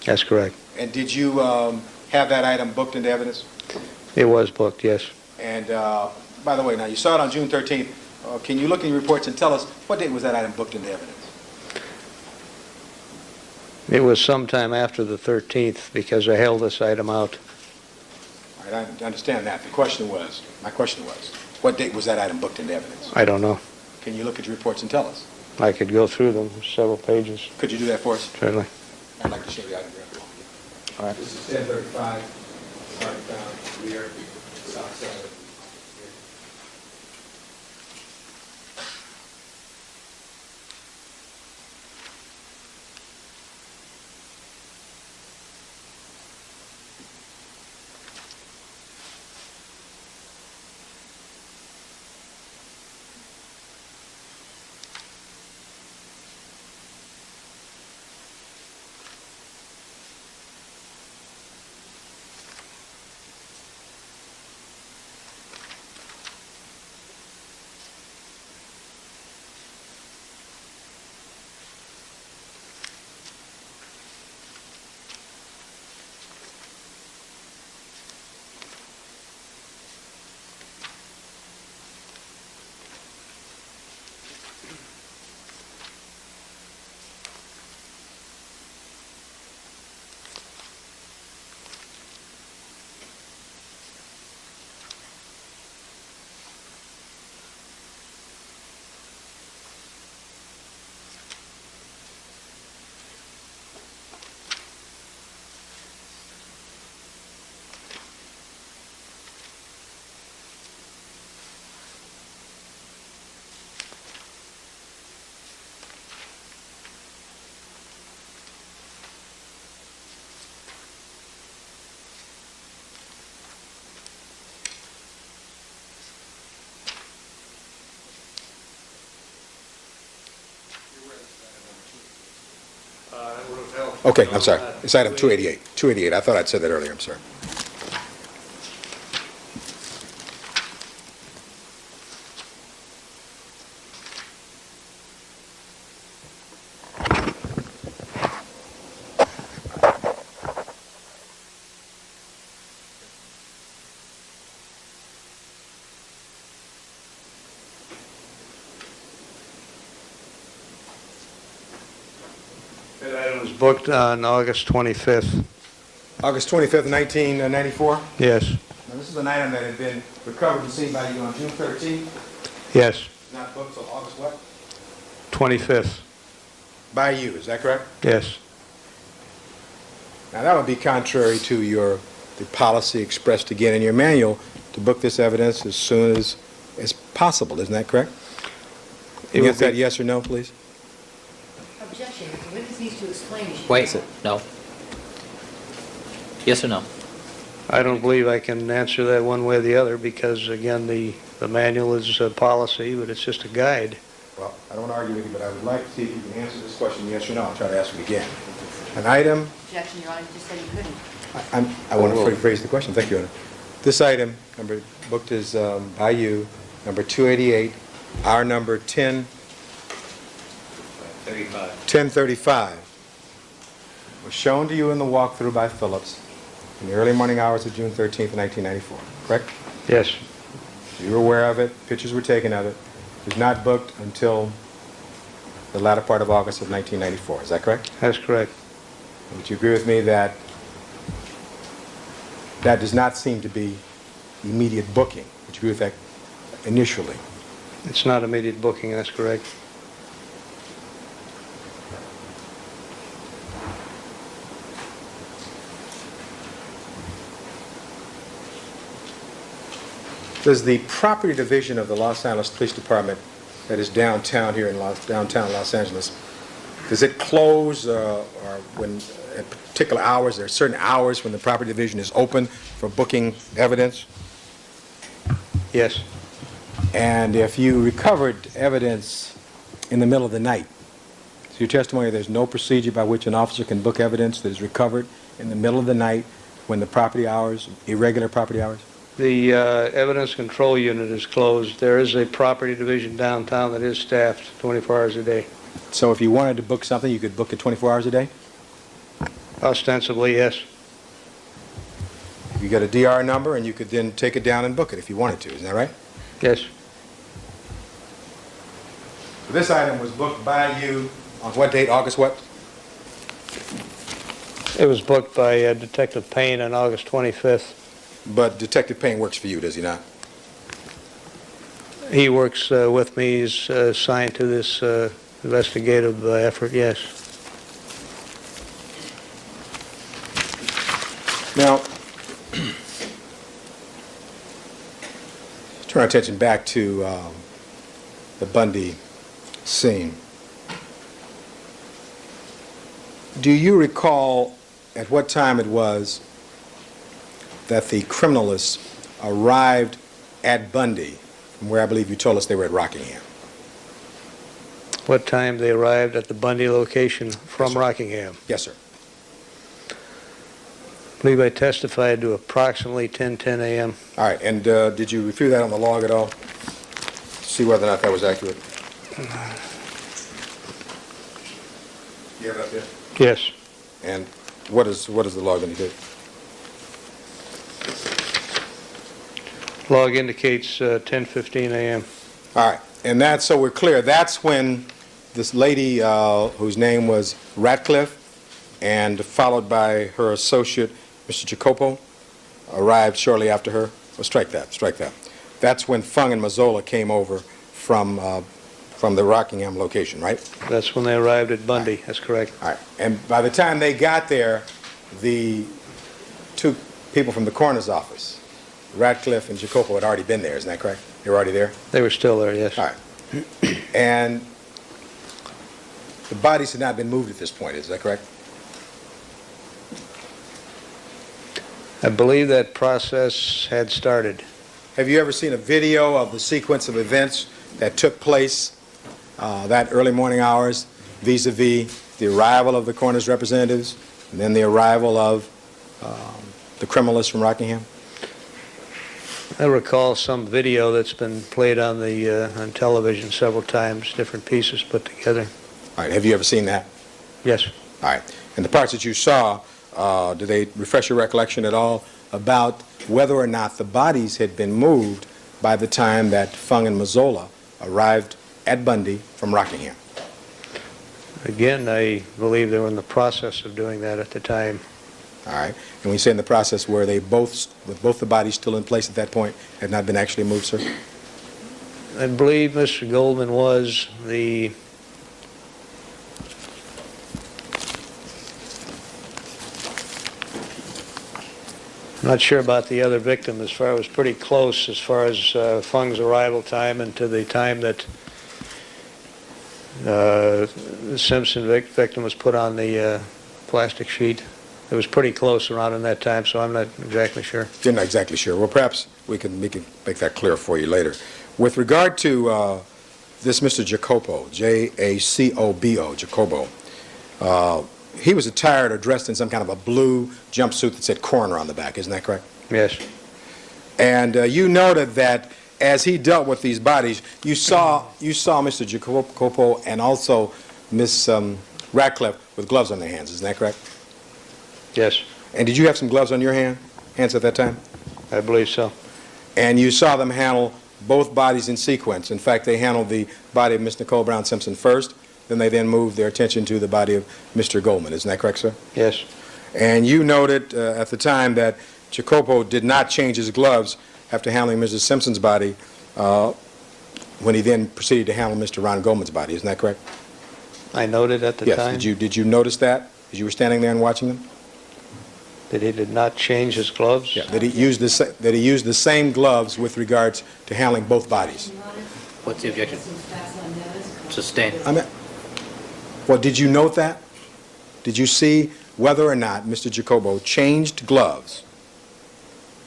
that's correct. And did you have that item booked into evidence? It was booked, yes. And, by the way, now you saw it on June 13th. Can you look in your reports and tell us what date was that item booked into evidence? It was sometime after the 13th because I held this item out. All right, I understand that. My question was, what date was that item booked into evidence? I don't know. Can you look at your reports and tell us? I could go through them, several pages, Could you do that for us? certainly. I'd like to show the item here. All right. This is 1035, sorry, down here, south side. Okay, I'm sorry. It's item 288. 288. I thought I'd said that earlier. I'm sorry. That item was booked on August 25th. August 25th, 1994. Yes, Now, this is an item that had been recovered and seen by you on June 13th. yes, It's not booked till August what? 25th, By you, is that correct? yes. Now, that would be contrary to the policy expressed again in your manual to book this evidence as soon as possible. Isn't that correct? Can you answer that yes or no, please? Objection. The witness needs to explain. Wait, no. Yes or no? I don't believe I can answer that one way or the other because, again, the manual is a policy, but it's just a guide. Well, I don't want to argue with you, but I would like to see if you can answer this question yes or no. I'll try to ask it again. An item, Objection, Your Honor, you just said you couldn't. I want to rephrase the question. Thank you, Your Honor. This item, number booked as by you, number 288, our number 1035, was shown to you in the walkthrough by Phillips in the early morning hours of June 13th, 1994, correct? Yes, You were aware of it, pictures were taken of it. It was not booked until the latter part of August of 1994, is that correct? that's correct. Would you agree with me that that does not seem to be immediate booking? Would you agree with that initially? It's not immediate booking, that's correct. Does the property division of the Los Angeles Police Department that is downtown here in downtown Los Angeles, does it close or when at particular hours, there are certain hours when the property division is open for booking evidence? Yes, And if you recovered evidence in the middle of the night, so your testimony, there's no procedure by which an officer can book evidence that is recovered in the middle of the night when the property hours, irregular property hours? the evidence control unit is closed. There is a property division downtown that is staffed 24 hours a day. So if you wanted to book something, you could book it 24 hours a day? Ostensibly, yes. You got a DR number, and you could then take it down and book it if you wanted to, isn't that right? Yes, This item was booked by you on what date, August what? it was booked by Detective Payne on August 25th. But Detective Payne works for you, does he not? He works with me. He's assigned to this investigative effort, yes. Now, turn our attention back to the Bundy scene. Do you recall at what time it was that the criminalists arrived at Bundy, from where I believe you told us they were at Rockingham? What time they arrived at the Bundy location from Yes, sir. Rockingham? Yes, sir. I believe I testified to approximately 10:10 a.m. All right, and did you review that on the log at all? See whether or not that was accurate? You have it up there? Yes. And what is the log indicate? Log indicates 10:15 a.m. All right, and that's, so we're clear, that's when this lady whose name was Ratcliffe and followed by her associate, Mr. Jacopo, arrived shortly after her. Well, strike that. That's when Fung and Mazzola came over from the Rockingham location, right? That's when they arrived at Bundy. That's correct. All right, and by the time they got there, the two people from the coroner's office, Ratcliffe and Jacopo, had already been there, isn't that correct? They were already there? They were still there, yes. All right. And the bodies had not been moved at this point, is that correct? I believe that process had started. Have you ever seen a video of the sequence of events that took place that early morning hours vis-a-vis the arrival of the coroner's representatives and then the arrival of the criminalists from Rockingham? I recall some video that's been played on on television several times, different pieces put together. All right, have you ever seen that? Yes. All right. And the parts that you saw, do they refresh your recollection at all about whether or not the bodies had been moved by the time that Fung and Mazzola arrived at Bundy from Rockingham? Again, I believe they were in the process of doing that at the time. All right. And when you say in the process, were they both, with both the bodies still in place at that point, had not been actually moved, sir? I believe Mr. Goldman was the I'm not sure about the other victim. As far, it was pretty close as far as Fung's arrival time and to the time that the Simpson victim was put on the plastic sheet. It was pretty close around in that time, so I'm not exactly sure. You're not exactly sure. Well, perhaps we can make that clear for you later. With regard to this Mr. Jacopo, J-A-C-O-B-O, Jacopo, he was attired or dressed in some kind of a blue jumpsuit that said coroner on the back, isn't that correct? Yes. And you noted that as he dealt with these bodies, you saw Mr. Jacopo and also Miss Ratcliffe with gloves on their hands, isn't that correct? Yes. And did you have some gloves on your hands at that time? I believe so. And you saw them handle both bodies in sequence. In fact, they handled the body of Miss Nicole Brown Simpson first, then they moved their attention to the body of Mr. Goldman. Isn't that correct, sir? Yes. And you noted at the time that Jacopo did not change his gloves after handling Mrs. Simpson's body when he then proceeded to handle Mr. Ron Goldman's body. Isn't that correct? I noted at the time. Yes. Did you notice that as you were standing there and watching them? That he did not change his gloves? Yeah. That he used the same gloves with regards to handling both bodies. What's the objection? Sustained. Well, did you note that? Did you see whether or not Mr. Jacopo changed gloves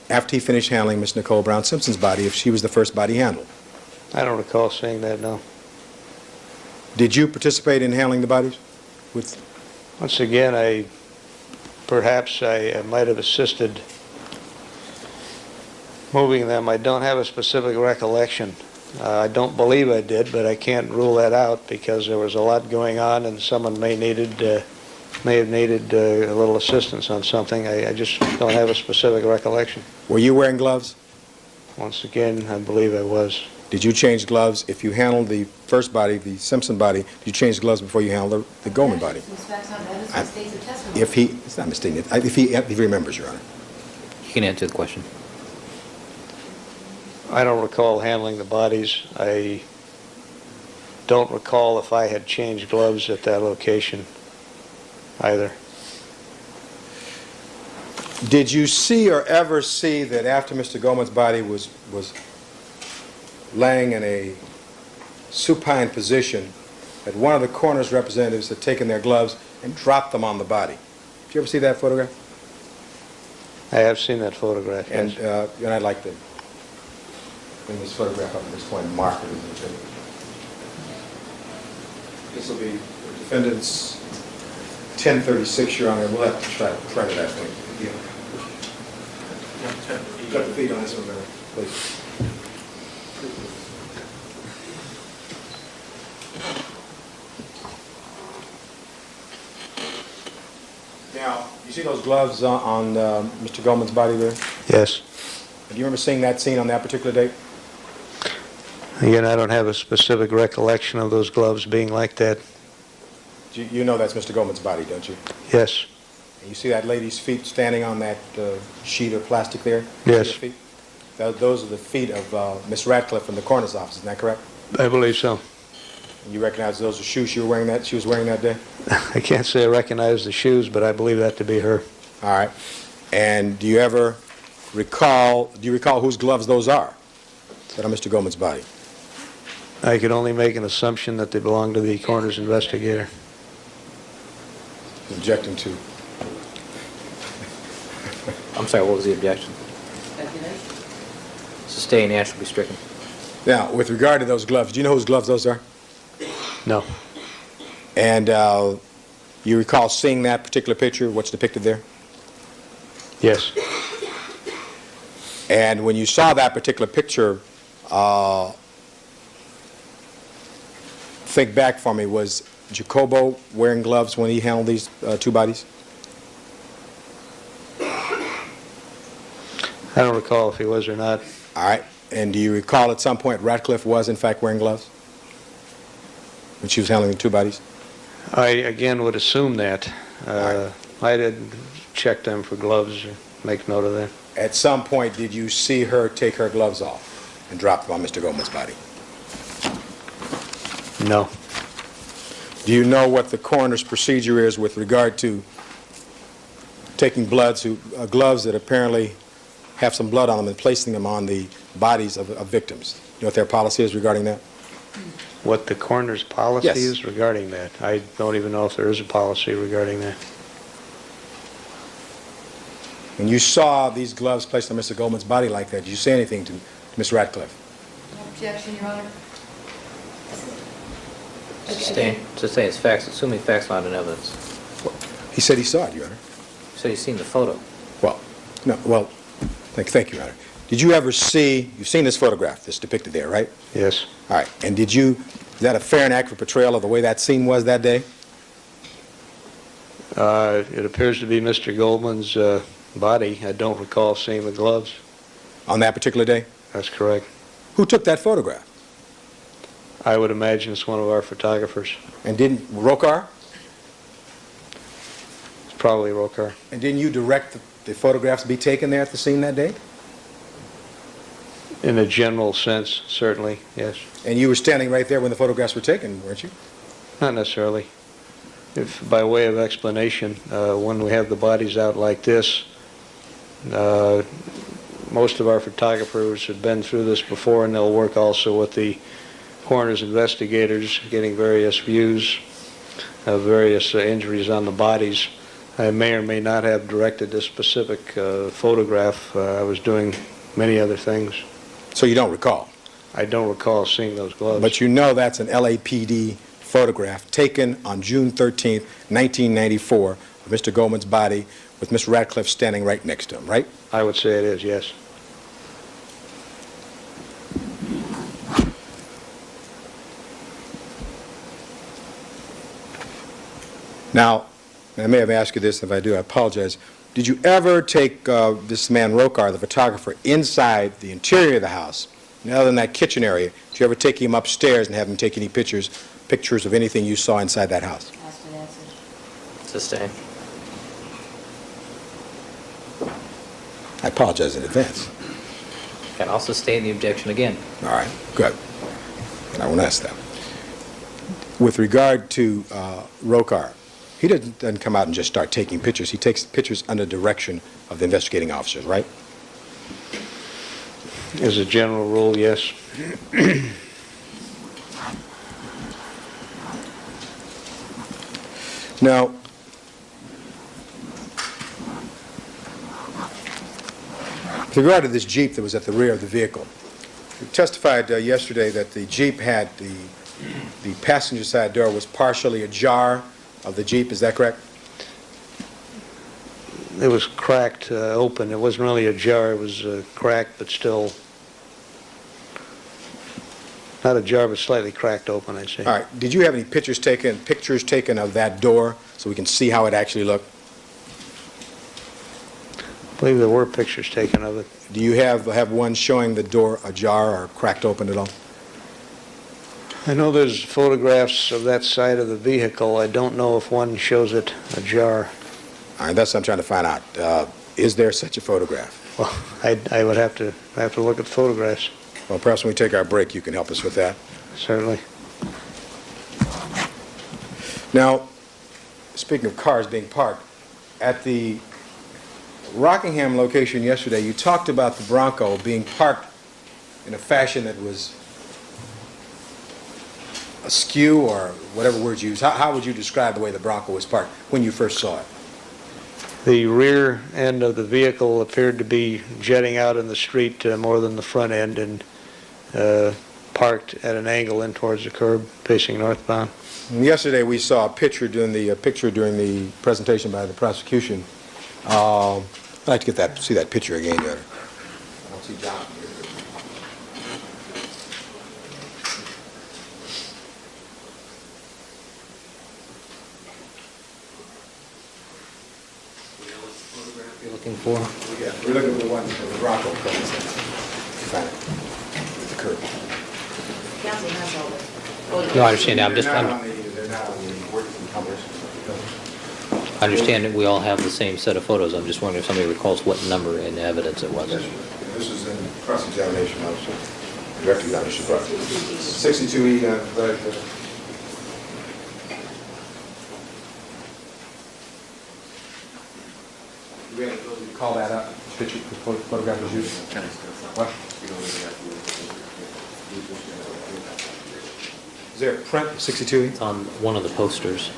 after he finished handling Miss Nicole Brown Simpson's body if she was the first body handled? I don't recall seeing that, no. Did you participate in handling the bodies? Once again, perhaps I might have assisted moving them. I don't have a specific recollection. I don't believe I did, but I can't rule that out because there was a lot going on and someone may have needed a little assistance on something. I just don't have a specific recollection. Were you wearing gloves? Once again, I believe I was. Did you change gloves if you handled the first body, the Simpson body? Did you change gloves before you handled the Goldman body? If he remembers, Your Honor. You can answer the question. I don't recall handling the bodies. I don't recall if I had changed gloves at that location either. Did you see or ever see that after Mr. Goldman's body was laying in a supine position, that one of the coroner's representatives had taken their gloves and dropped them on the body? Did you ever see that photograph? I have seen that photograph, And, yes. and I'd like to bring this photograph up at this point and mark it. This will be the defendant's 1036, Your Honor. We'll have to try to print it, I think. Cut the feet on this one, please. Now, you see those gloves on Mr. Goldman's body there? Yes. Do you remember seeing that scene on that particular date? Again, I don't have a specific recollection of those gloves being like that. You know that's Mr. Goldman's body, don't you? Yes. And you see that lady's feet standing on that sheet of plastic there? Yes. See her feet? Those are the feet of Miss Radcliffe from the coroner's office, isn't that correct? I believe so. And you recognize those are shoes she was wearing that day? I can't say I recognize the shoes, but I believe that to be her. All right. And do you recall whose gloves those are that are Mr. Goldman's body? I could only make an assumption that they belong to the coroner's investigator. Objecting to. I'm sorry, what was the objection? Sustained and shall be stricken. Now, with regard to those gloves, do you know whose gloves those are? No. And you recall seeing that particular picture, what's depicted there? Yes. And when you saw that particular picture, think back for me, was Jacobo wearing gloves when he handled these two bodies? I don't recall if he was or not. All right. And do you recall at some point Radcliffe was in fact wearing gloves when she was handling the two bodies? I, again, would assume that. I didn't check them for gloves or make note of that. At some point, did you see her take her gloves off and drop them on Mr. Goldman's body? No. Do you know what the coroner's procedure is with regard to taking gloves that apparently have some blood on them and placing them on the bodies of victims? You know what their policy is regarding that? What the coroner's policy Yes. is regarding that? I don't even know if there is a policy regarding that. When you saw these gloves placed on Mr. Goldman's body like that, did you say anything to Ms. Radcliffe? Objection, Your Honor. Sustained as facts, assuming facts not in evidence. He said he saw it, Your Honor. So you've seen the photo. Thank you, Your Honor. Did you ever see, you've seen this photograph that's depicted there, right? Yes. All right. And is that a fair and accurate portrayal of the way that scene was that day? It appears to be Mr. Goldman's body. I don't recall seeing the gloves. On that particular day? That's correct. Who took that photograph? I would imagine it's one of our photographers. And didn't Rokar? It's probably Rokar. And didn't you direct the photographs be taken there at the scene that day? In a general sense, certainly, yes. And you were standing right there when the photographs were taken, weren't you? Not necessarily. If, by way of explanation, when we have the bodies out like this, most of our photographers have been through this before, and they'll work also with the coroner's investigators, getting various views of various injuries on the bodies. I may or may not have directed this specific photograph. I was doing many other things. So you don't recall? I don't recall seeing those gloves. But you know that's an LAPD photograph taken on June 13th, 1994, of Mr. Goldman's body with Miss Radcliffe standing right next to him, right? I would say it is, yes. Now, I may have asked you this. If I do, I apologize. Did you ever take this man Rokar, the photographer, inside the interior of the house, and other than that kitchen area, did you ever take him upstairs and have him take any pictures of anything you saw inside that house? Asked and answered. Sustained. I apologize in advance. And I'll sustain the objection again. All right, good. I won't ask that. With regard to Rokar, he doesn't come out and just start taking pictures. He takes pictures under direction of the investigating officers, right? As a general rule, yes. Now, with regard to this Jeep that was at the rear of the vehicle, you testified yesterday that the Jeep had the passenger side door was partially ajar of the Jeep. Is that correct? It was cracked open. It wasn't really ajar. It was cracked, but still not ajar, but slightly cracked open, I'd say. All right. Did you have any pictures taken of that door so we can see how it actually looked? I believe there were pictures taken of it. Do you have one showing the door ajar or cracked open at all? I know there's photographs of that side of the vehicle. I don't know if one shows it ajar. All right, that's what I'm trying to find out. Is there such a photograph? Well, I would have to look at the photographs, Well, perhaps when we take our break, you can help us with that. certainly. Now, speaking of cars being parked, at the Rockingham location yesterday, you talked about the Bronco being parked in a fashion that was askew, or whatever words you use. How would you describe the way the Bronco was parked when you first saw it? The rear end of the vehicle appeared to be jetting out in the street more than the front end, and parked at an angle in towards the curb, facing northbound. And yesterday, we saw a picture during the presentation by the prosecution. I'd like to see that picture again. I don't see John. You're looking for? Yeah, we're looking for the one of the Bronco cars. Find it. The curb. Council has all the No, I understand. They're not on the working numbers. I understand that we all have the same set of photos. I'm just wondering if somebody recalls what number in evidence it was. This is in cross-examination also. Direct examination. 62E, do we have the ability to call that up? Picture, the photograph was used? What? Is there a print, 62E? It's on one of the posters.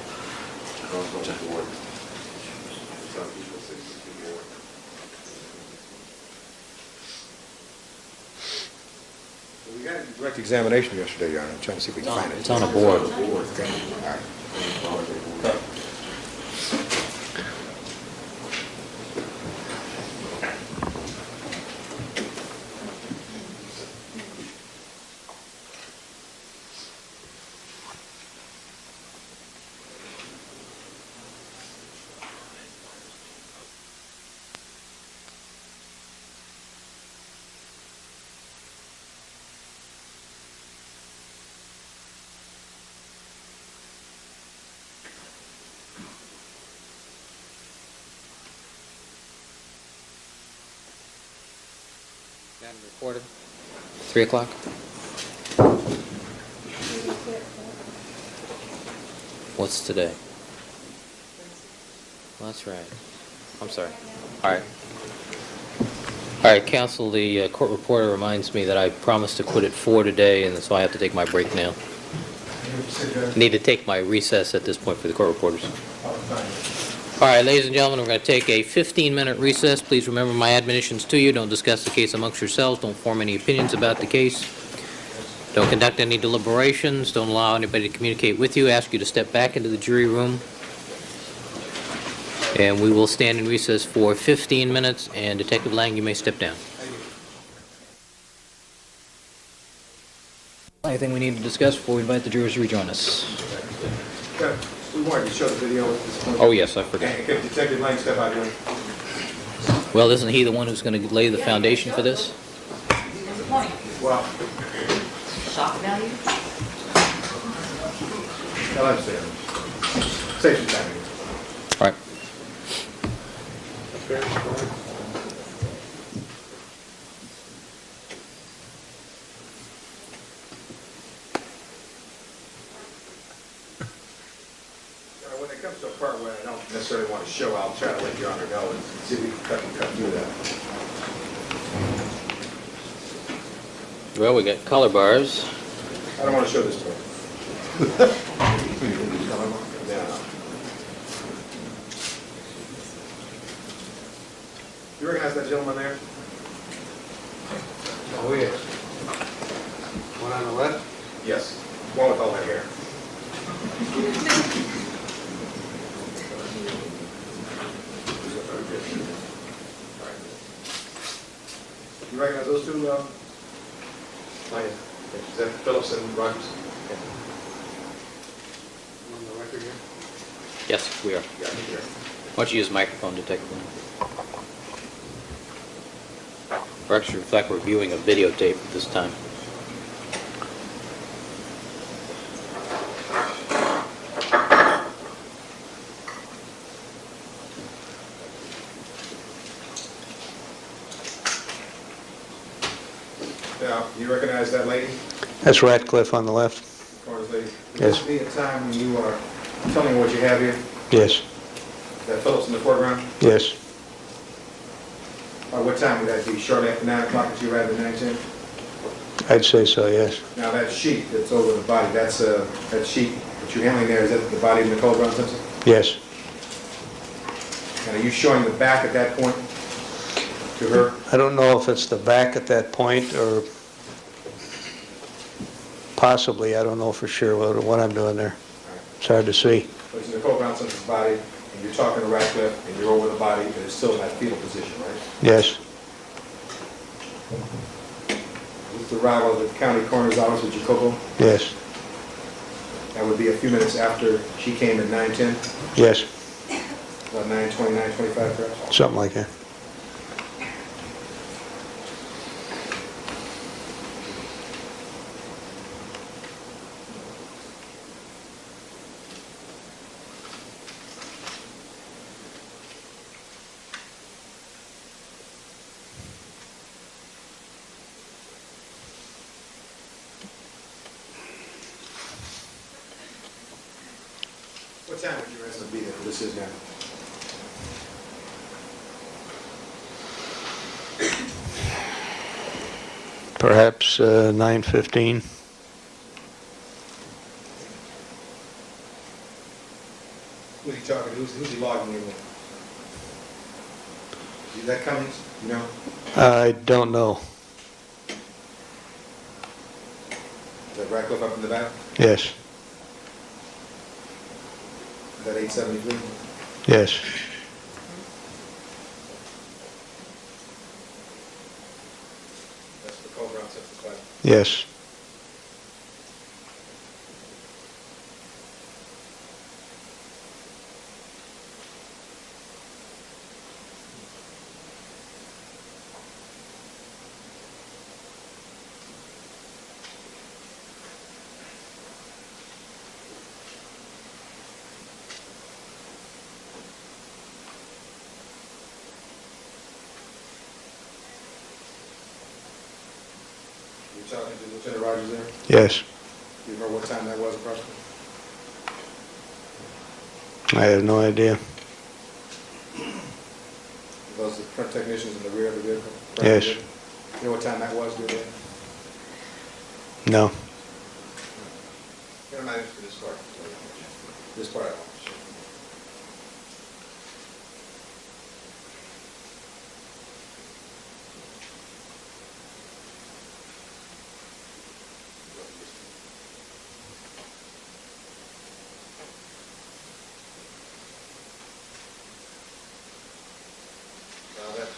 We got a direct examination yesterday, Your Honor. I'm trying to see if we can find it. It's on a board. Okay. All right. Recorded. 3 o'clock? What's today? Well, that's right. I'm sorry. All right. All right, counsel, the court reporter reminds me that I promised to quit at 4 today, and so I have to take my break now. I need to take my recess at this point for the court reporters. All right, ladies and gentlemen, we're going to take a 15-minute recess. Please remember my admonitions to you. Don't discuss the case amongst yourselves. Don't form any opinions about the case. Don't conduct any deliberations. Don't allow anybody to communicate with you. Ask you to step back into the jury room. And we will stand in recess for 15 minutes. And Detective Lang, you may step down. Anything we need to discuss before we invite the jurors to rejoin us? Yeah, we wanted to show the video at this point. Oh, yes, I forgot. Okay, could Detective Lang step out here? Well, isn't he the one who's going to lay the foundation for this? Well, shock value. I'll understand. Save some time. All right. it comes to a part where I don't necessarily want to show, I'll try to let Your Honor know and see if we can cut through that. Well, we got color bars. I don't want to show this part. Yeah. You recognize that gentleman there? Oh, yes. One on the left? Yes. One with all that hair. You recognize those two? Oh, yeah. Is that Phillips and Rogers? On the record here? Yes, we are. Yeah, I think they're. Why don't you use the microphone to take one? We're actually reflect we're viewing a videotape at this time. Now, you recognize that lady? That's Ratcliffe on the left. Corners lady? Would Yes. this be a time when you are telling me what you have here? Yes. That Phillips in the foreground? Yes. What time would that be? Shortly after 9 o'clock that you arrived at 9:10? I'd say so, yes. Now, that sheet that's over the body, that's, that sheet that you're handling there, is that the body of Nicole Brown Simpson? Yes. And are you showing the back at that point to her? I don't know if it's the back at that point or possibly, I don't know for sure what I'm doing there. It's hard to see. But it's Nicole Brown Simpson's body, and you're talking to Ratcliffe, and you're over the body, but it's still in that fetal position, right? Yes. With the arrival of the county coroner's office with Jacobo, Yes. that would be a few minutes after she came at 9:10, Yes. about 9:20, 9:25 perhaps? Something like that. What time would your resident be there? This is now. Perhaps 9:15. Who's he talking to? Who's he logging in with? Is that Cummings? You know? I don't know. Is that Ratcliffe up in the back? Yes. Is that 873? Yes. That's Nicole Brown Simpson's body. Yes. You're talking to Lieutenant Rogers there? Yes. Do you remember what time that was approximately? I have no idea. Those are the front technicians in the rear of the vehicle? Yes. You know what time that was, do you? No. You're not interested in this part. This part I want to show.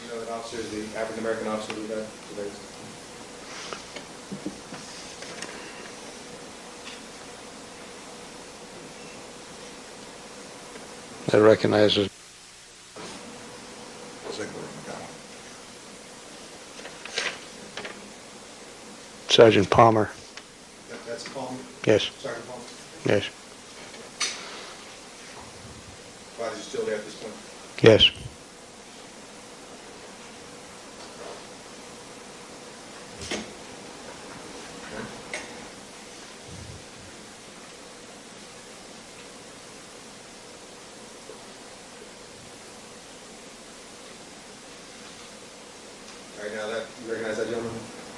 You know that officer is the African-American officer who got today? I recognize it. Sergeant Palmer. That's Palmer? Yes. Sergeant Palmer? Yes. Body's still there at this point? Yes. All right, now that, you recognize that gentleman?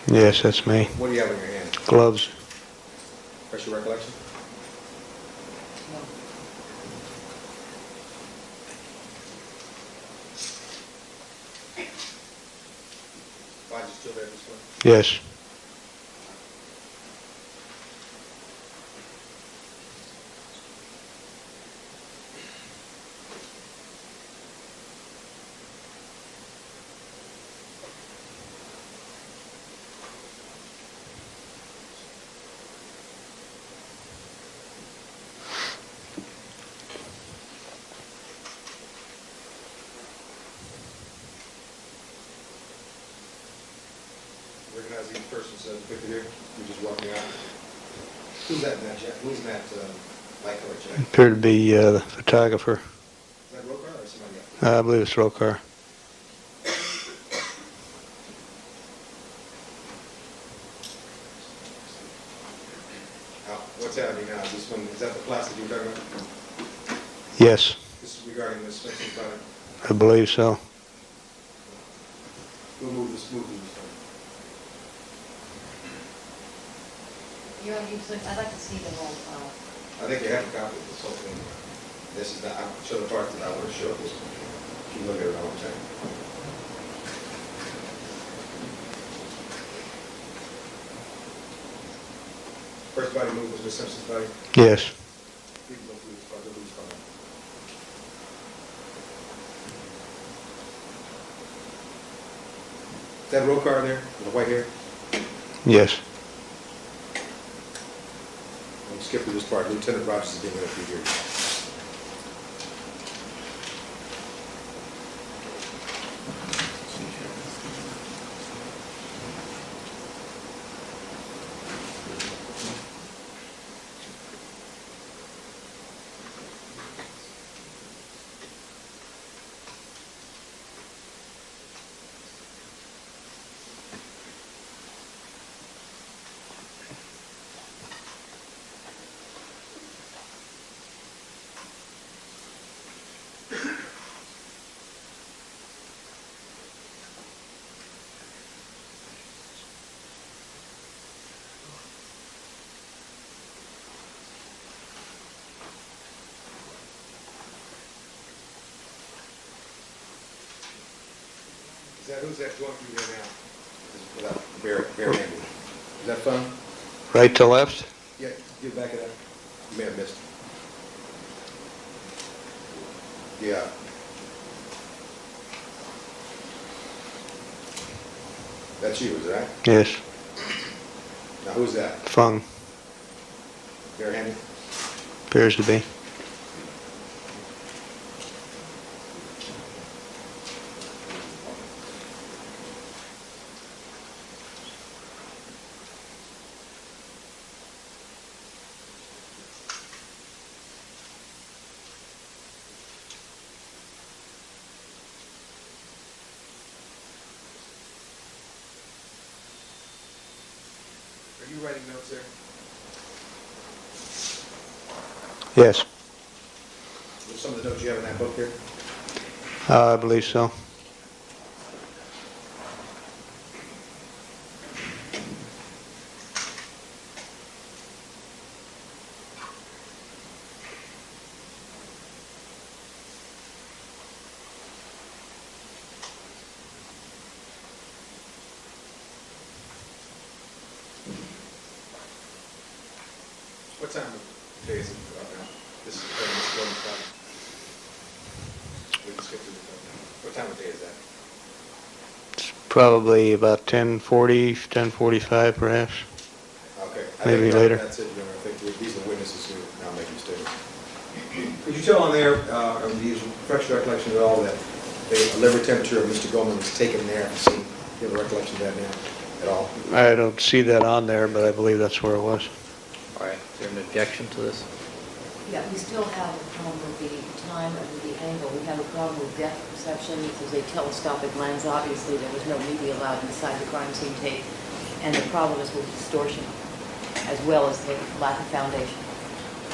Yes, that's me. What do you have in your hand? Gloves. Fresh your recollection? Badge is still there this one? Yes. Recognize each person's depicted here? You just walking out. Who's that in that jacket? Who's in that light colored jacket? Appeared to be the photographer. Is that Rokar or somebody else? I believe it's Rokar. What's happening now? Is this one, is that the plastic you're talking about? Yes, This is regarding Ms. Simpson's body? I believe so. Who moved this? I'd like to see the whole, I think you have a copy of this whole thing. This is not, I'm sure the part that I want to show this one. You can look at it all the time. First body moved was Ms. Simpson's body? Yes. People don't lose part, they'll lose part. Is that Rokar in there, with the white hair? Yes. I'll skip through this part. Lieutenant Rogers is being interviewed here. Who's that going through there now? Without bare handed. Is that fun? Right to left? Yeah, get back of that. You may have missed it. Yeah. That's you, is that? Yes. Now who's that? Fung. Barehanded? Appears to be. Are you writing notes there? Yes. With some of the notes you have in that book here? I believe so. What time of day is it now? This is Mr. Gordon's body. We can skip through this. What time of day is that? It's probably about 10:40, 10:45 perhaps. Okay. Maybe think later. That's it, Your Honor. I think these are witnesses who are now making statements. Could you tell on there, of these fresh recollection at all, that the liver temperature of Mr. Goldman was taken there? Do you have a recollection of that now at all? I don't see that on there, but I believe that's where it was. All right, is there an objection to this? yeah, we still have a problem with the time and with the angle. We have a problem with depth perception. This is a telescopic lens. Obviously, there was no media allowed inside the crime scene tape. And the problem is with distortion, as well as the lack of foundation.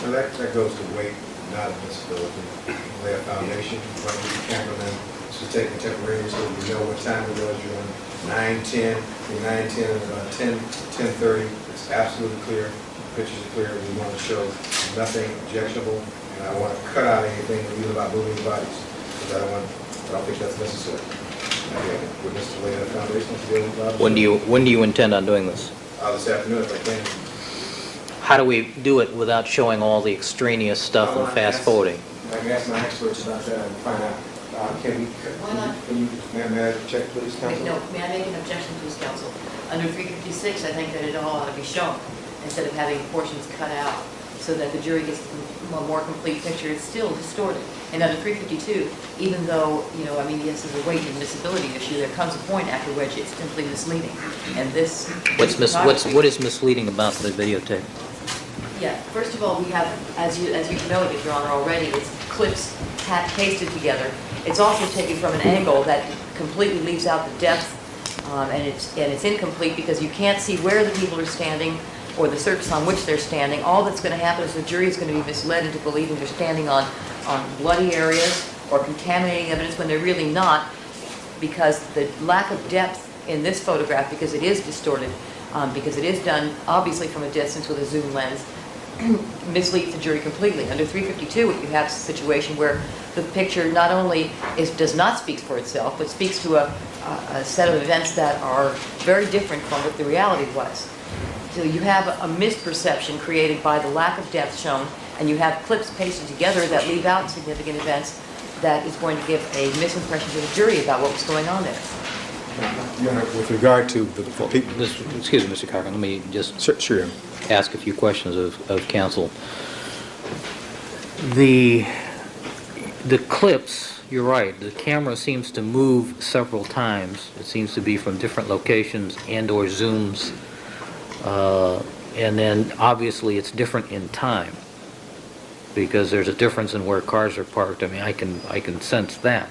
Now that goes to weight, not admissibility. Lay a foundation, run with the cameraman, to take contemporaneous, so we know what time it was, you're on 9:10, between 9:10 and about 10:30. It's absolutely clear, pictures are clear, we want to show nothing objectionable, and I want to cut out anything either about moving the bodies, because I don't think that's necessary. Again, would Mr. lay a foundation to deal with the bodies? When do you intend on doing this? This afternoon, if I can. How do we do it without showing all the extraneous stuff and fast forwarding? I can ask my experts about that and find out. Can Why not? may I check, please, counsel? No, may I make an objection, please, counsel? Under 356, I think that it all ought to be shown, instead of having portions cut out, so that the jury gets a more complete picture. It's still distorted. And under 352, even though, yes, there's a weight and admissibility issue, there comes a point after which it's simply misleading. And this... What is misleading about the videotape? Yeah, first of all, we have, as you noted, Your Honor, already, it's clips pasted together. It's also taken from an angle that completely leaves out the depth, and it's incomplete because you can't see where the people are standing or the surface on which they're standing. All that's going to happen is the jury is going to be misled into believing they're standing on bloody areas or contaminating evidence when they're really not, because the lack of depth in this photograph, because it is distorted, because it is done obviously from a distance with a zoom lens, misleads the jury completely. Under 352, you have a situation where the picture not only does not speak for itself, but speaks to a set of events that are very different from what the reality was. So you have a misperception created by the lack of depth shown, and you have clips pasted together that leave out significant events that is going to give a misimpression to the jury about what was going on there. Your Honor, with regard to the people... Excuse me, Mr. Cochran, let me just Sure. ask a few questions of counsel. The clips, you're right, the camera seems to move several times. It seems to be from different locations and/or zooms, and then obviously it's different in time because there's a difference in where cars are parked. I mean, I can sense that.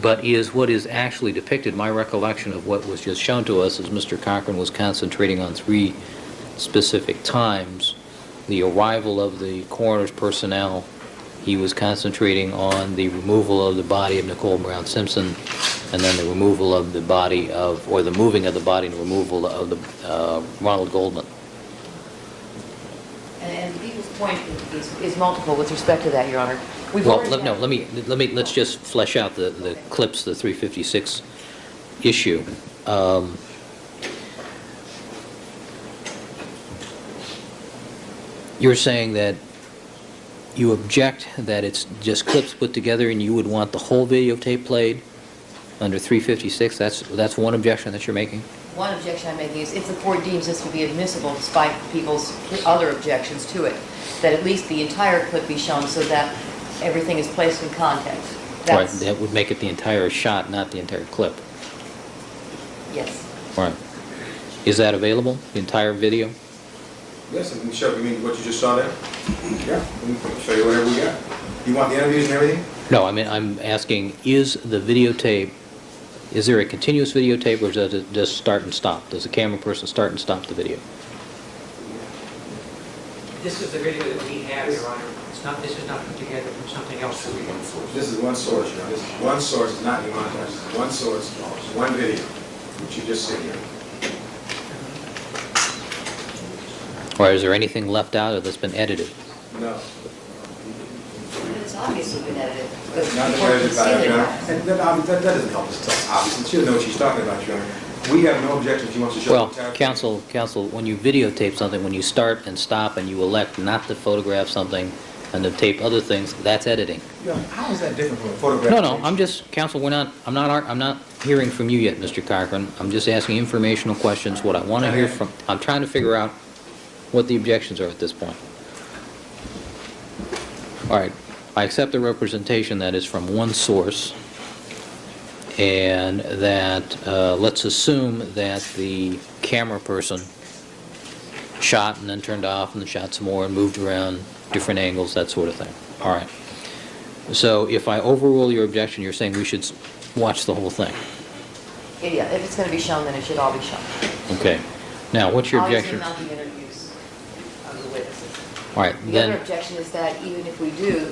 But is what is actually depicted, my recollection of what was just shown to us is Mr. Cochran was concentrating on 3 specific times. The arrival of the coroner's personnel, he was concentrating on the removal of the body of Nicole Brown Simpson, and then the removal of the body of, or the moving of the body and removal of the Ronald Goldman. And the people's point is multiple with respect to that, Your Honor. Let's just flesh out the clips, the 356 issue. You're saying that you object that it's just clips put together and you would want the whole videotape played under 356? That's one objection that you're making? One objection I'm making is if the court deems this to be admissible, despite people's other objections to it, that at least the entire clip be shown so that everything is placed in context. Right, that would make it the entire shot, not the entire clip. Yes. Right. Is that available, the entire video? Yes, and show, you mean what you just saw there? Yeah, we can show you whatever we got. You want the interviews and everything? No, I mean, I'm asking, is the videotape, is there a continuous videotape, or does it just start and stop? Does the camera person start and stop the video? This is the video that we have, Your Honor. This is not put together from something else. This is one source, you know. This is one source, it's not your montage. This is one source, one video, which you just see here. Or is there anything left out or that's been edited? No. It's obviously been edited. Not the edited by Your Honor. And that doesn't help us tell, obviously. She'll know what she's talking about, Your Honor. We have no objection if she wants to show Well, the entire... counsel, when you videotape something, when you start and stop and you elect not to photograph something and to tape other things, that's editing. Your Honor, how is that different from a photograph? No, I'm just, counsel, I'm not hearing from you yet, Mr. Cochran. I'm just asking informational questions. What I want to hear from, I'm trying to figure out what the objections are at this point. All right, I accept the representation that is from one source, and that, let's assume that the camera person shot and then turned off and then shot some more and moved around different angles, that sort of thing. All right. So if I overrule your objection, you're saying we should watch the whole thing? Yeah, if it's going to be shown, then it should all be shown. Okay. Now, what's your objection? Obviously not the interviews of the witnesses. All right, The other then, objection is that even if we do,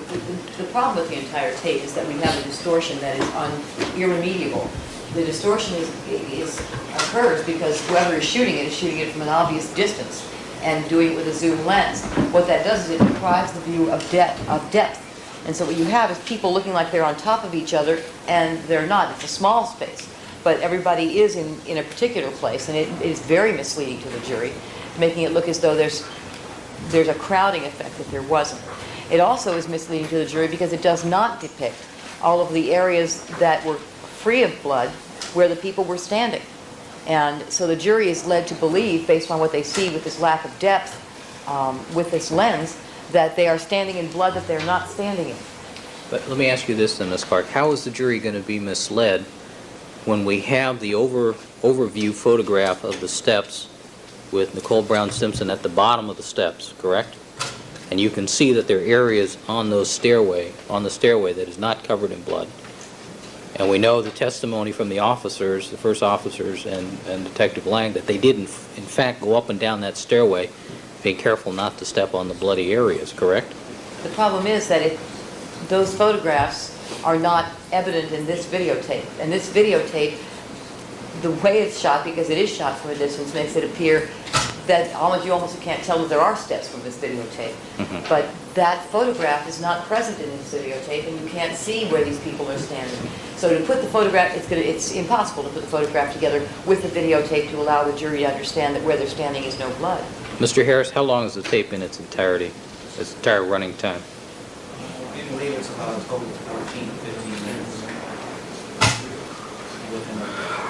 the problem with the entire tape is that we have a distortion that is irremediable. The distortion occurs because whoever is shooting it from an obvious distance and doing it with a zoom lens. What that does is it deprives the view of depth. And so what you have is people looking like they're on top of each other, and they're not. It's a small space, but everybody is in a particular place, and it is very misleading to the jury, making it look as though there's a crowding effect that there wasn't. It also is misleading to the jury because it does not depict all of the areas that were free of blood where the people were standing. And so the jury is led to believe, based on what they see with this lack of depth, with this lens, that they are standing in blood that they're not standing in. but let me ask you this then, Ms. Clark. How is the jury going to be misled when we have the overview photograph of the steps with Nicole Brown Simpson at the bottom of the steps, correct? And you can see that there are areas on the stairway that is not covered in blood. And we know the testimony from the officers, the first officers and Detective Lang, that they did in fact go up and down that stairway, being careful not to step on the bloody areas, correct? The problem is that those photographs are not evident in this videotape. And this videotape, the way it's shot, because it is shot from a distance, makes it appear that you almost can't tell that there are steps from this videotape. Mm-hmm. But that photograph is not present in this videotape, and you can't see where these people are standing. So to put the photograph, it's impossible to put the photograph together with the videotape to allow the jury to understand that where they're standing is no blood. Mr. Harris, how long is the tape in its entirety, its entire running time? I believe it's about a total of 14, 15 minutes.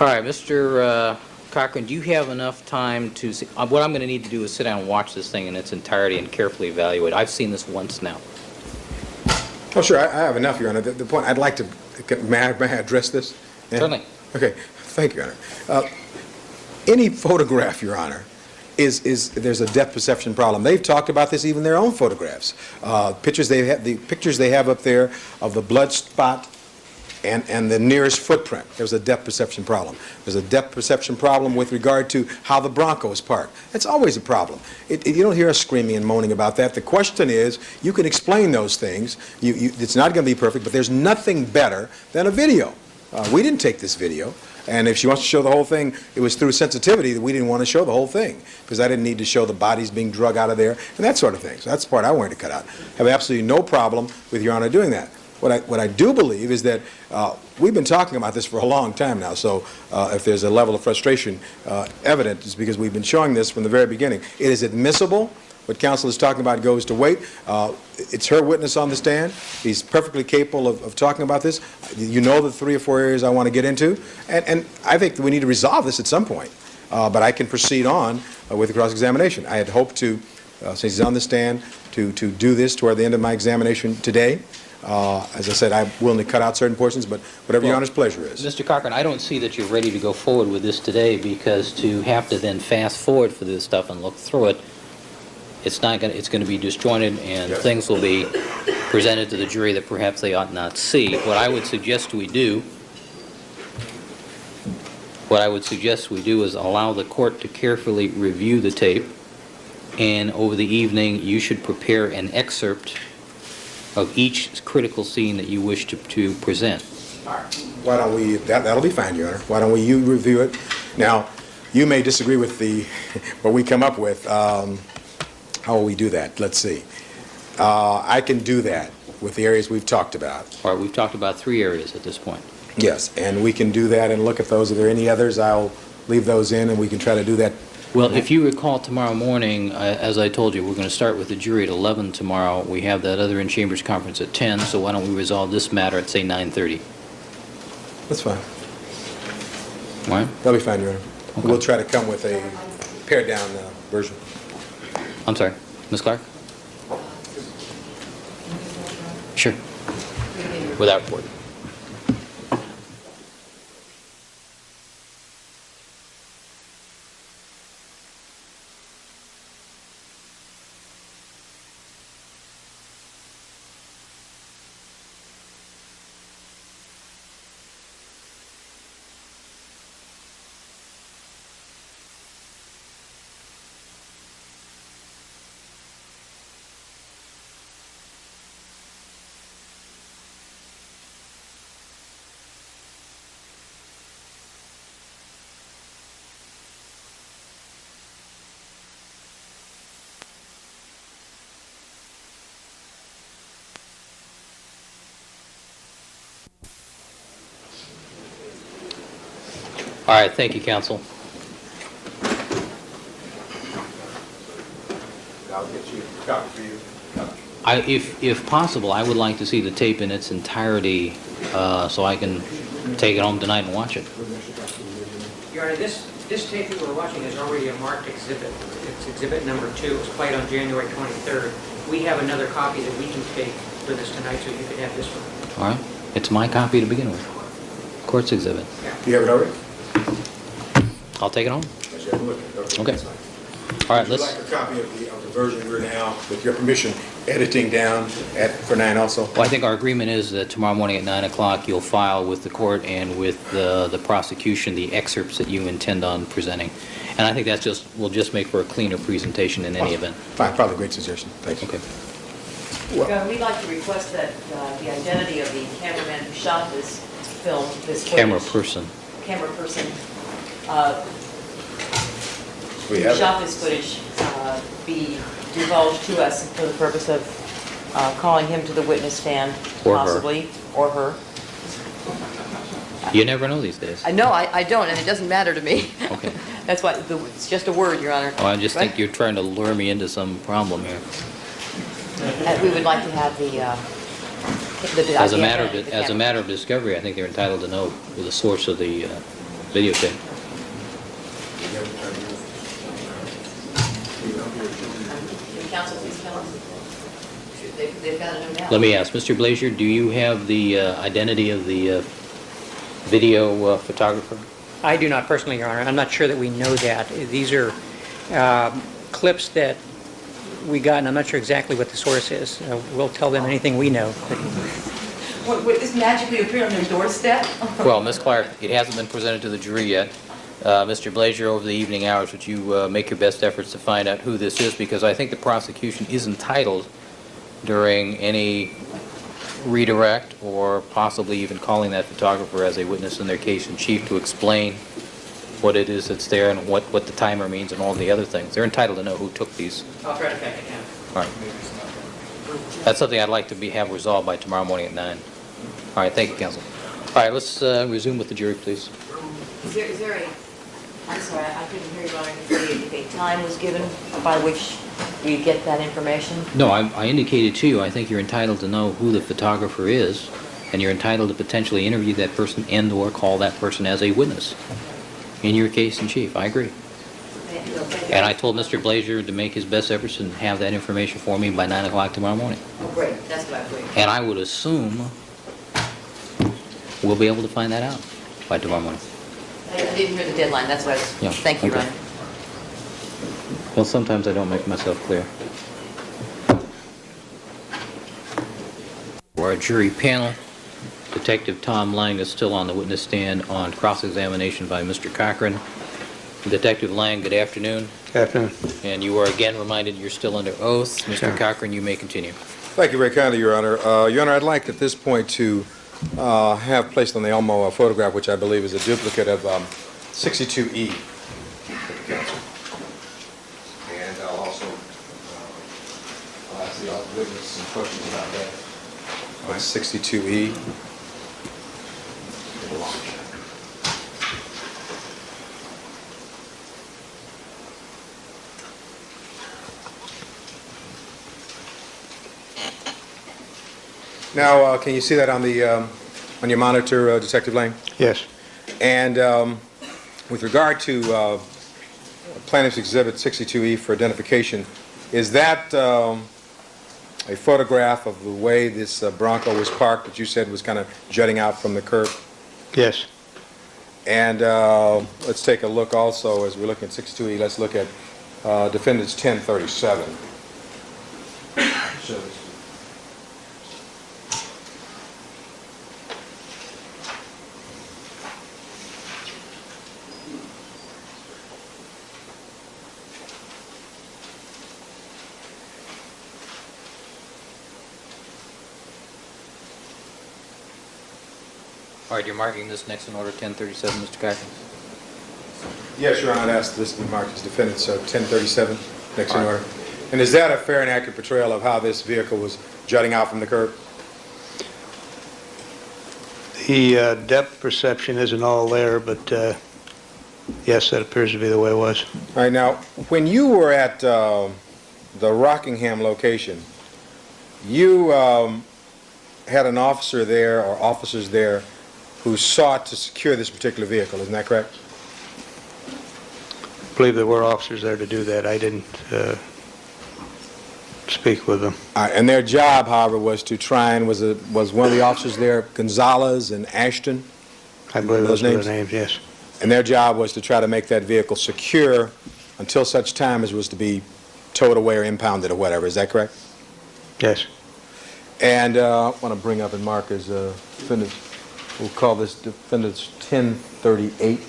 All right, Mr. Cochran, do you have enough time to see? What I'm going to need to do is sit down and watch this thing in its entirety and carefully evaluate. I've seen this once now. Oh, sure, I have enough, Your Honor. The point, I'd like to, may I address this? Yeah? Certainly. Okay, thank you, Your Honor. Any photograph, Your Honor, there's a depth perception problem. They've talked about this even in their own photographs. The pictures they have up there of the blood spot and the nearest footprint, there's a depth perception problem. There's a depth perception problem with regard to how the Bronco is parked. That's always a problem. You don't hear us screaming and moaning about that. The question is, you can explain those things. It's not going to be perfect, but there's nothing better than a video. We didn't take this video. And if she wants to show the whole thing, it was through sensitivity that we didn't want to show the whole thing, because I didn't need to show the bodies being drug out of there and that sort of thing. So that's the part I wanted to cut out. I have absolutely no problem with Your Honor doing that. What I do believe is that we've been talking about this for a long time now, so if there's a level of frustration evident, it's because we've been showing this from the very beginning. It is admissible. What counsel is talking about goes to weight. It's her witness on the stand. He's perfectly capable of talking about this. You know the 3 or 4 areas I want to get into, and I think that we need to resolve this at some point. But I can proceed on with the cross-examination. I had hoped to, since he's on the stand, to do this toward the end of my examination today. As I said, I'm willing to cut out certain portions, but whatever Your Honor's pleasure is. Mr. Cochran, I don't see that you're ready to go forward with this today, because to have to then fast forward for this stuff and look through it, it's going to be disjointed, and Yes. things will be presented to the jury that perhaps they ought not see. What I would suggest we do is allow the court to carefully review the tape, and over the evening you should prepare an excerpt of each critical scene that you wish to present. Why don't we, that'll be fine, Your Honor. Why don't you review it? Now, you may disagree with what we come up with. How will we do that? Let's see. I can do that with the areas we've talked about. All right, we've talked about 3 areas at this point. Yes, and we can do that and look at those. Are there any others? I'll leave those in, and we can try to do that. Well, if you recall, tomorrow morning, as I told you, we're going to start with the jury at 11 tomorrow. We have that other in-chambers conference at 10, so why don't we resolve this matter at, say, 9:30? That's fine. All right? That'll be fine, Your Honor. Okay. We'll try to come with a pared-down version. I'm sorry, Ms. Clark? Sure. Without report. All right, thank you, counsel. I'll get you a copy for you. If possible, I would like to see the tape in its entirety so I can take it home tonight and watch it. Your Honor, this tape that we're watching is already a marked exhibit. It's exhibit number 2. It was played on January 23rd. We have another copy that we can take with us tonight, so you could have this one. All right? It's my copy to begin with. Court's exhibit. Do you have it already? I'll take it home. Yes, you have a look at it. Okay. That's fine. All right, Would you let's... like a copy of the version we're now, with your permission, editing down for 9 also? Well, I think our agreement is that tomorrow morning at 9 o'clock, you'll file with the court and with the prosecution the excerpts that you intend on presenting. And I think will just make for a cleaner presentation in any event. Fine, probably a great suggestion. Thank you. Okay. We'd like to request that the identity of the cameraman who shot this film, this footage, Camera person. camera person, We who have shot this footage, be divulged to us for the purpose of calling him to the witness stand, Or her. possibly, or her. You never know these days. No, I don't, and it doesn't matter to me. Okay. That's why, it's just a word, Your Honor. Oh, I just think Right? you're trying to lure me into some problem here. We would like to have the As a the matter identity of, the as a camera. matter of discovery, I think they're entitled to know the source of the videotape. Can counsel please tell us? They've got to know now. Let me ask, Mr. Blazier, do you have the identity of the video photographer? I do not personally, Your Honor. I'm not sure that we know that. These are clips that we got, and I'm not sure exactly what the source is. We'll tell them anything we know. Would this magically appear on their doorstep? Well, Ms. Clark, it hasn't been presented to the jury yet. Mr. Blazier, over the evening hours, would you make your best efforts to find out who this is? Because I think the prosecution is entitled during any redirect or possibly even calling that photographer as a witness in their case in chief to explain what it is that's there and what the timer means and all the other things. They're entitled to know who took these. I'll try to track it down. All right. That's something I'd like to have resolved by tomorrow morning at 9. All right, thank you, counsel. All right, let's resume with the jury, please. Is there a, I'm sorry, I couldn't hear you, Your Honor, if a time was given by which we get that information? No, I indicated to you, I think you're entitled to know who the photographer is, and you're entitled to potentially interview that person and/or call that person as a witness in your case in chief. I agree. Thank you. And I told Mr. Blazier to make his best efforts and have that information for me by 9 o'clock tomorrow morning. Oh, great, that's what I believe. And I would assume we'll be able to find that out by tomorrow morning. I didn't hear the deadline, that's why I was, Yeah, thank you, Your okay. Honor. Well, sometimes I don't make myself clear. For our jury panel, Detective Tom Lang is still on the witness stand on cross-examination by Mr. Cochran. Detective Lang, good afternoon. Afternoon. And you are again reminded you're still under oath. Mr. Sure. Cochran, you may continue. Thank you very kindly, Your Honor. Your Honor, I'd like at this point to have placed on the Elmo a photograph, which I believe is a duplicate of 62E. And I'll also ask the witness some questions about that. 62E. Now, can you see that on the on your monitor, Detective Lang? Yes. And with regard to Plaintiff's Exhibit 62E for identification, is that a photograph of the way this Bronco was parked that you said was kind of jutting out from the curb? Yes. And let's take a look also, as we're looking at 62E, let's look at Defendant's 1037. All right, you're marking this next in order 1037, Mr. Cochran? Yes, Your Honor, I'd ask this to be marked as Defendant's 1037, next in All right. order. And is that a fair and accurate portrayal of how this vehicle was jutting out from the curb? The depth perception isn't all there, but Yes, that appears to be the way it was. All right, now, when you were at the Rockingham location, you had an officer there or officers there who sought to secure this particular vehicle, isn't that correct? I believe there were officers there to do that. I didn't speak with them. All right, and their job, however, was to try and, was one of the officers there Gonzalez and Ashton? I believe Those those were names? the names, yes. And their job was to try to make that vehicle secure until such time as it was to be towed away or impounded or whatever, is that correct? Yes. And I want to bring up and mark as defendants, we'll call this defendants 1038.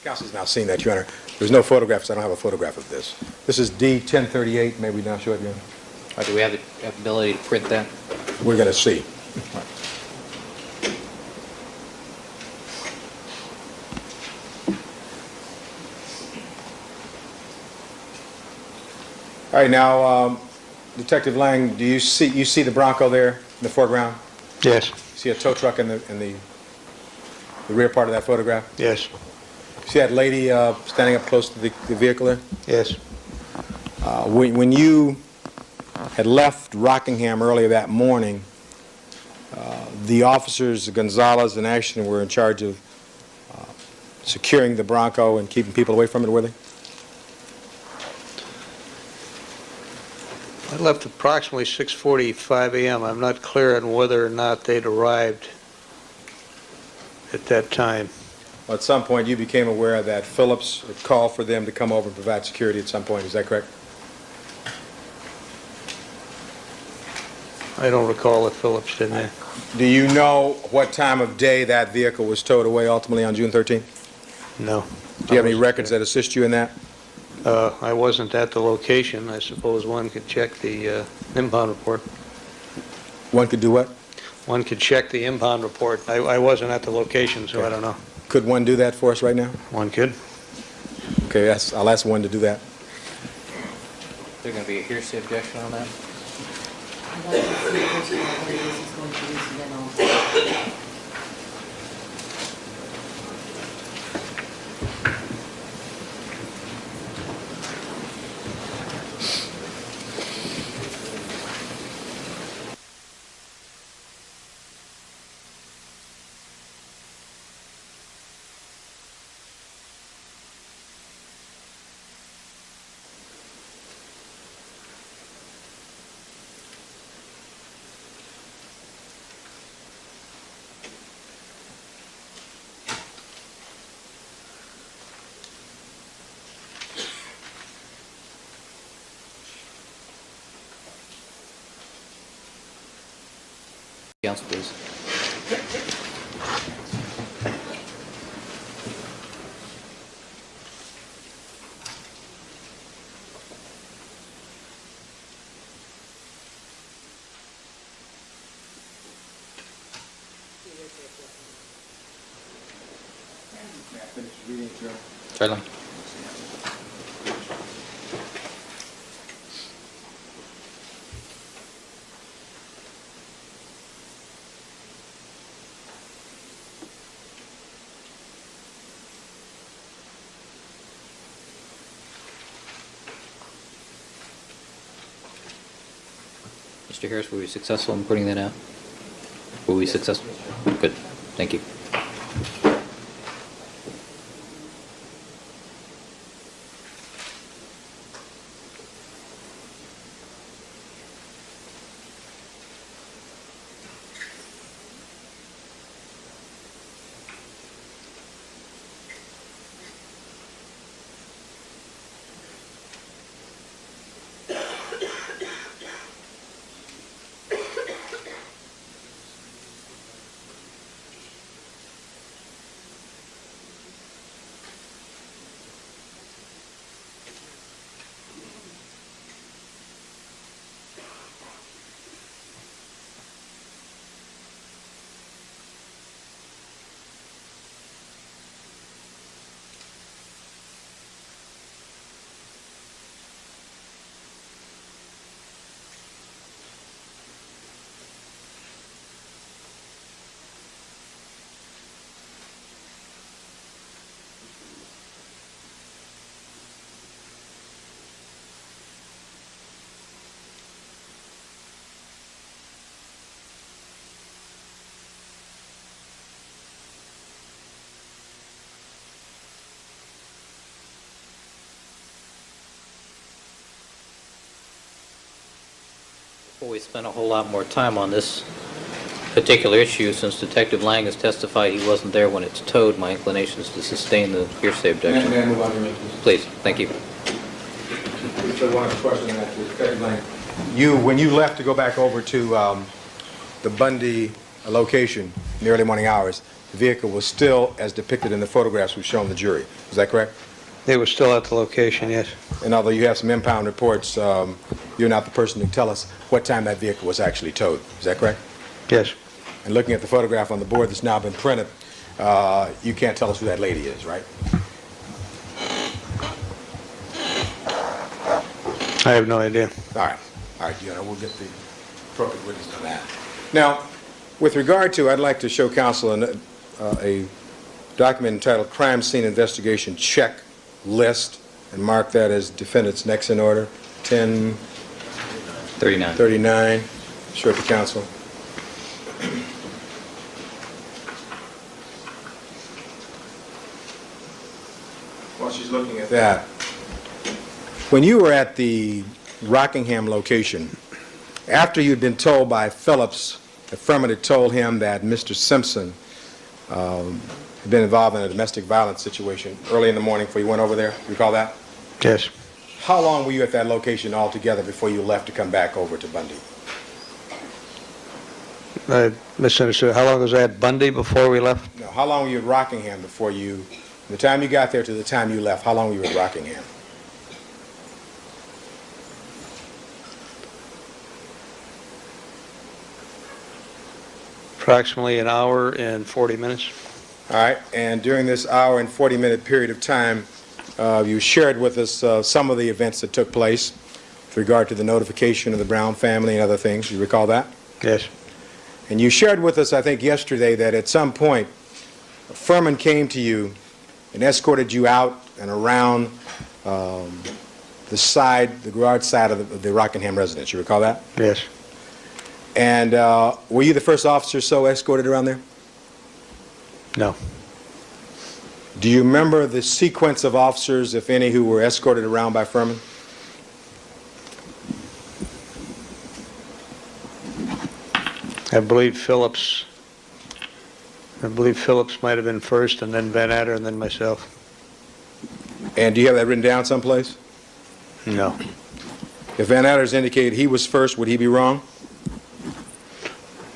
Council's now seen that, Your Honor. There's no photographs. I don't have a photograph of this. This is D-1038. May we now show it, Your Honor? Do we have the ability to print that? We're going to see. All right, now, Detective Lang, do you see the Bronco there in the foreground? Yes. See a tow truck in the rear part of that photograph? Yes. See that lady standing up close to the vehicle there? Yes. When you had left Rockingham earlier that morning, the officers, Gonzalez and Ashton, were in charge of securing the Bronco and keeping people away from it, were they? I left approximately 6:45 a.m. I'm not clear on whether or not they'd arrived at that time. Well, at some point, you became aware that Phillips had called for them to come over and provide security at some point. Is that correct? I don't recall if Phillips did that. Do you know what time of day that vehicle was towed away ultimately on June 13th? No. Do you have any records that assist you in that? I wasn't at the location. I suppose one could check the impound report. One could do what? One could check the impound report. I wasn't at the location, so I don't know. Could one do that for us right now? One could. Okay, I'll ask one to do that. Is there going to be a hearsay objection on that? I'd like to see first of all what it is he's going to use, and then I'll... Counsel, please. Certainly. Mr. Harris, were we successful in putting that out? Were we successful? Good. Thank you. Before we spend a whole lot more time on this particular issue, since Detective Lang has testified he wasn't there when it's towed, my inclination is to sustain the hearsay objection. May I move on to your Please, thank you. So one other question on that, Detective Lang. When you left to go back over to the Bundy location in the early morning hours, the vehicle was still as depicted in the photographs we've shown the jury. Is that correct? They were still at the location, yes. And although you have some impound reports, you're not the person to tell us what time that vehicle was actually towed. Is that correct? Yes. And looking at the photograph on the board that's now been printed, you can't tell us who that lady is, right? I have no idea. All right, we'll get the appropriate witness on that. Now, with regard to, I'd like to show counsel a document entitled Crime Scene Investigation Checklist, and mark that as defendant's next in order, 1039. Show it to counsel. While she's looking at that, when you were at the Rockingham location, after you'd been told by Phillips, the firm had told him that Mr. Simpson had been involved in a domestic violence situation early in the morning before you went over there, recall that? Yes. How long were you at that location altogether before you left to come back over to Bundy? I misunderstood. How long was I at Bundy before we left? No, how long were you at Rockingham before you, from the time you got there to the time you left, how long were you at Rockingham? Approximately an hour and 40 minutes. All right, and during this hour and 40-minute period of time, you shared with us some of the events that took place with regard to the notification of the Brown family and other things. You recall that? Yes. And you shared with us, I think, yesterday that at some point, Furman came to you and escorted you out and around the garage side of the Rockingham residence. You recall that? Yes. And were you the first officer so escorted around there? No. Do you remember the sequence of officers, if any, who were escorted around by Furman? I believe Phillips might have been first, and then Van Adder, and then myself. And do you have that written down someplace? No. If Van Adder's indicated he was first, would he be wrong?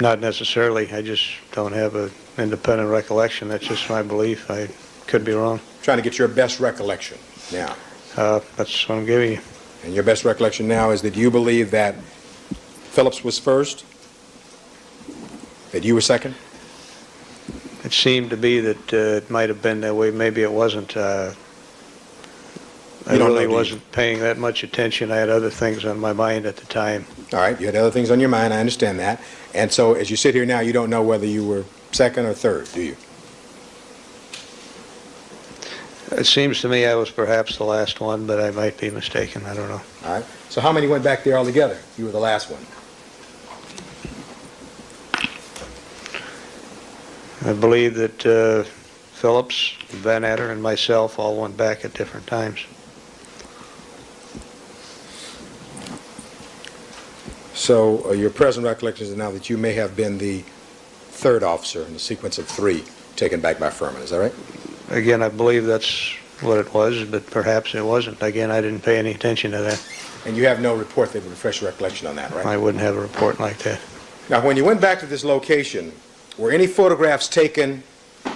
Not necessarily. I just don't have an independent recollection. That's just my belief. I could be wrong. Trying to get your best recollection now. That's what I'm giving you. And your best recollection now is that you believe that Phillips was first? That you were second? It seemed to be that it might have been that way. Maybe it wasn't. I really wasn't paying that much attention. I had other things on my mind at the time. All right, you had other things on your mind. I understand that. And so as you sit here now, you don't know whether you were second or third, do you? It seems to me I was perhaps the last one, but I might be mistaken. I don't know. All right. So how many went back there altogether? You were the last one. I believe that Phillips, Van Adder, and myself all went back at different times. So your present recollection is now that you may have been the third officer in the sequence of three taken back by Furman. Is that right? Again, I believe that's what it was, but perhaps it wasn't. Again, I didn't pay any attention to that. And you have no report that would refresh your recollection on that, right? I wouldn't have a report like that. Now, when you went back to this location, were any photographs taken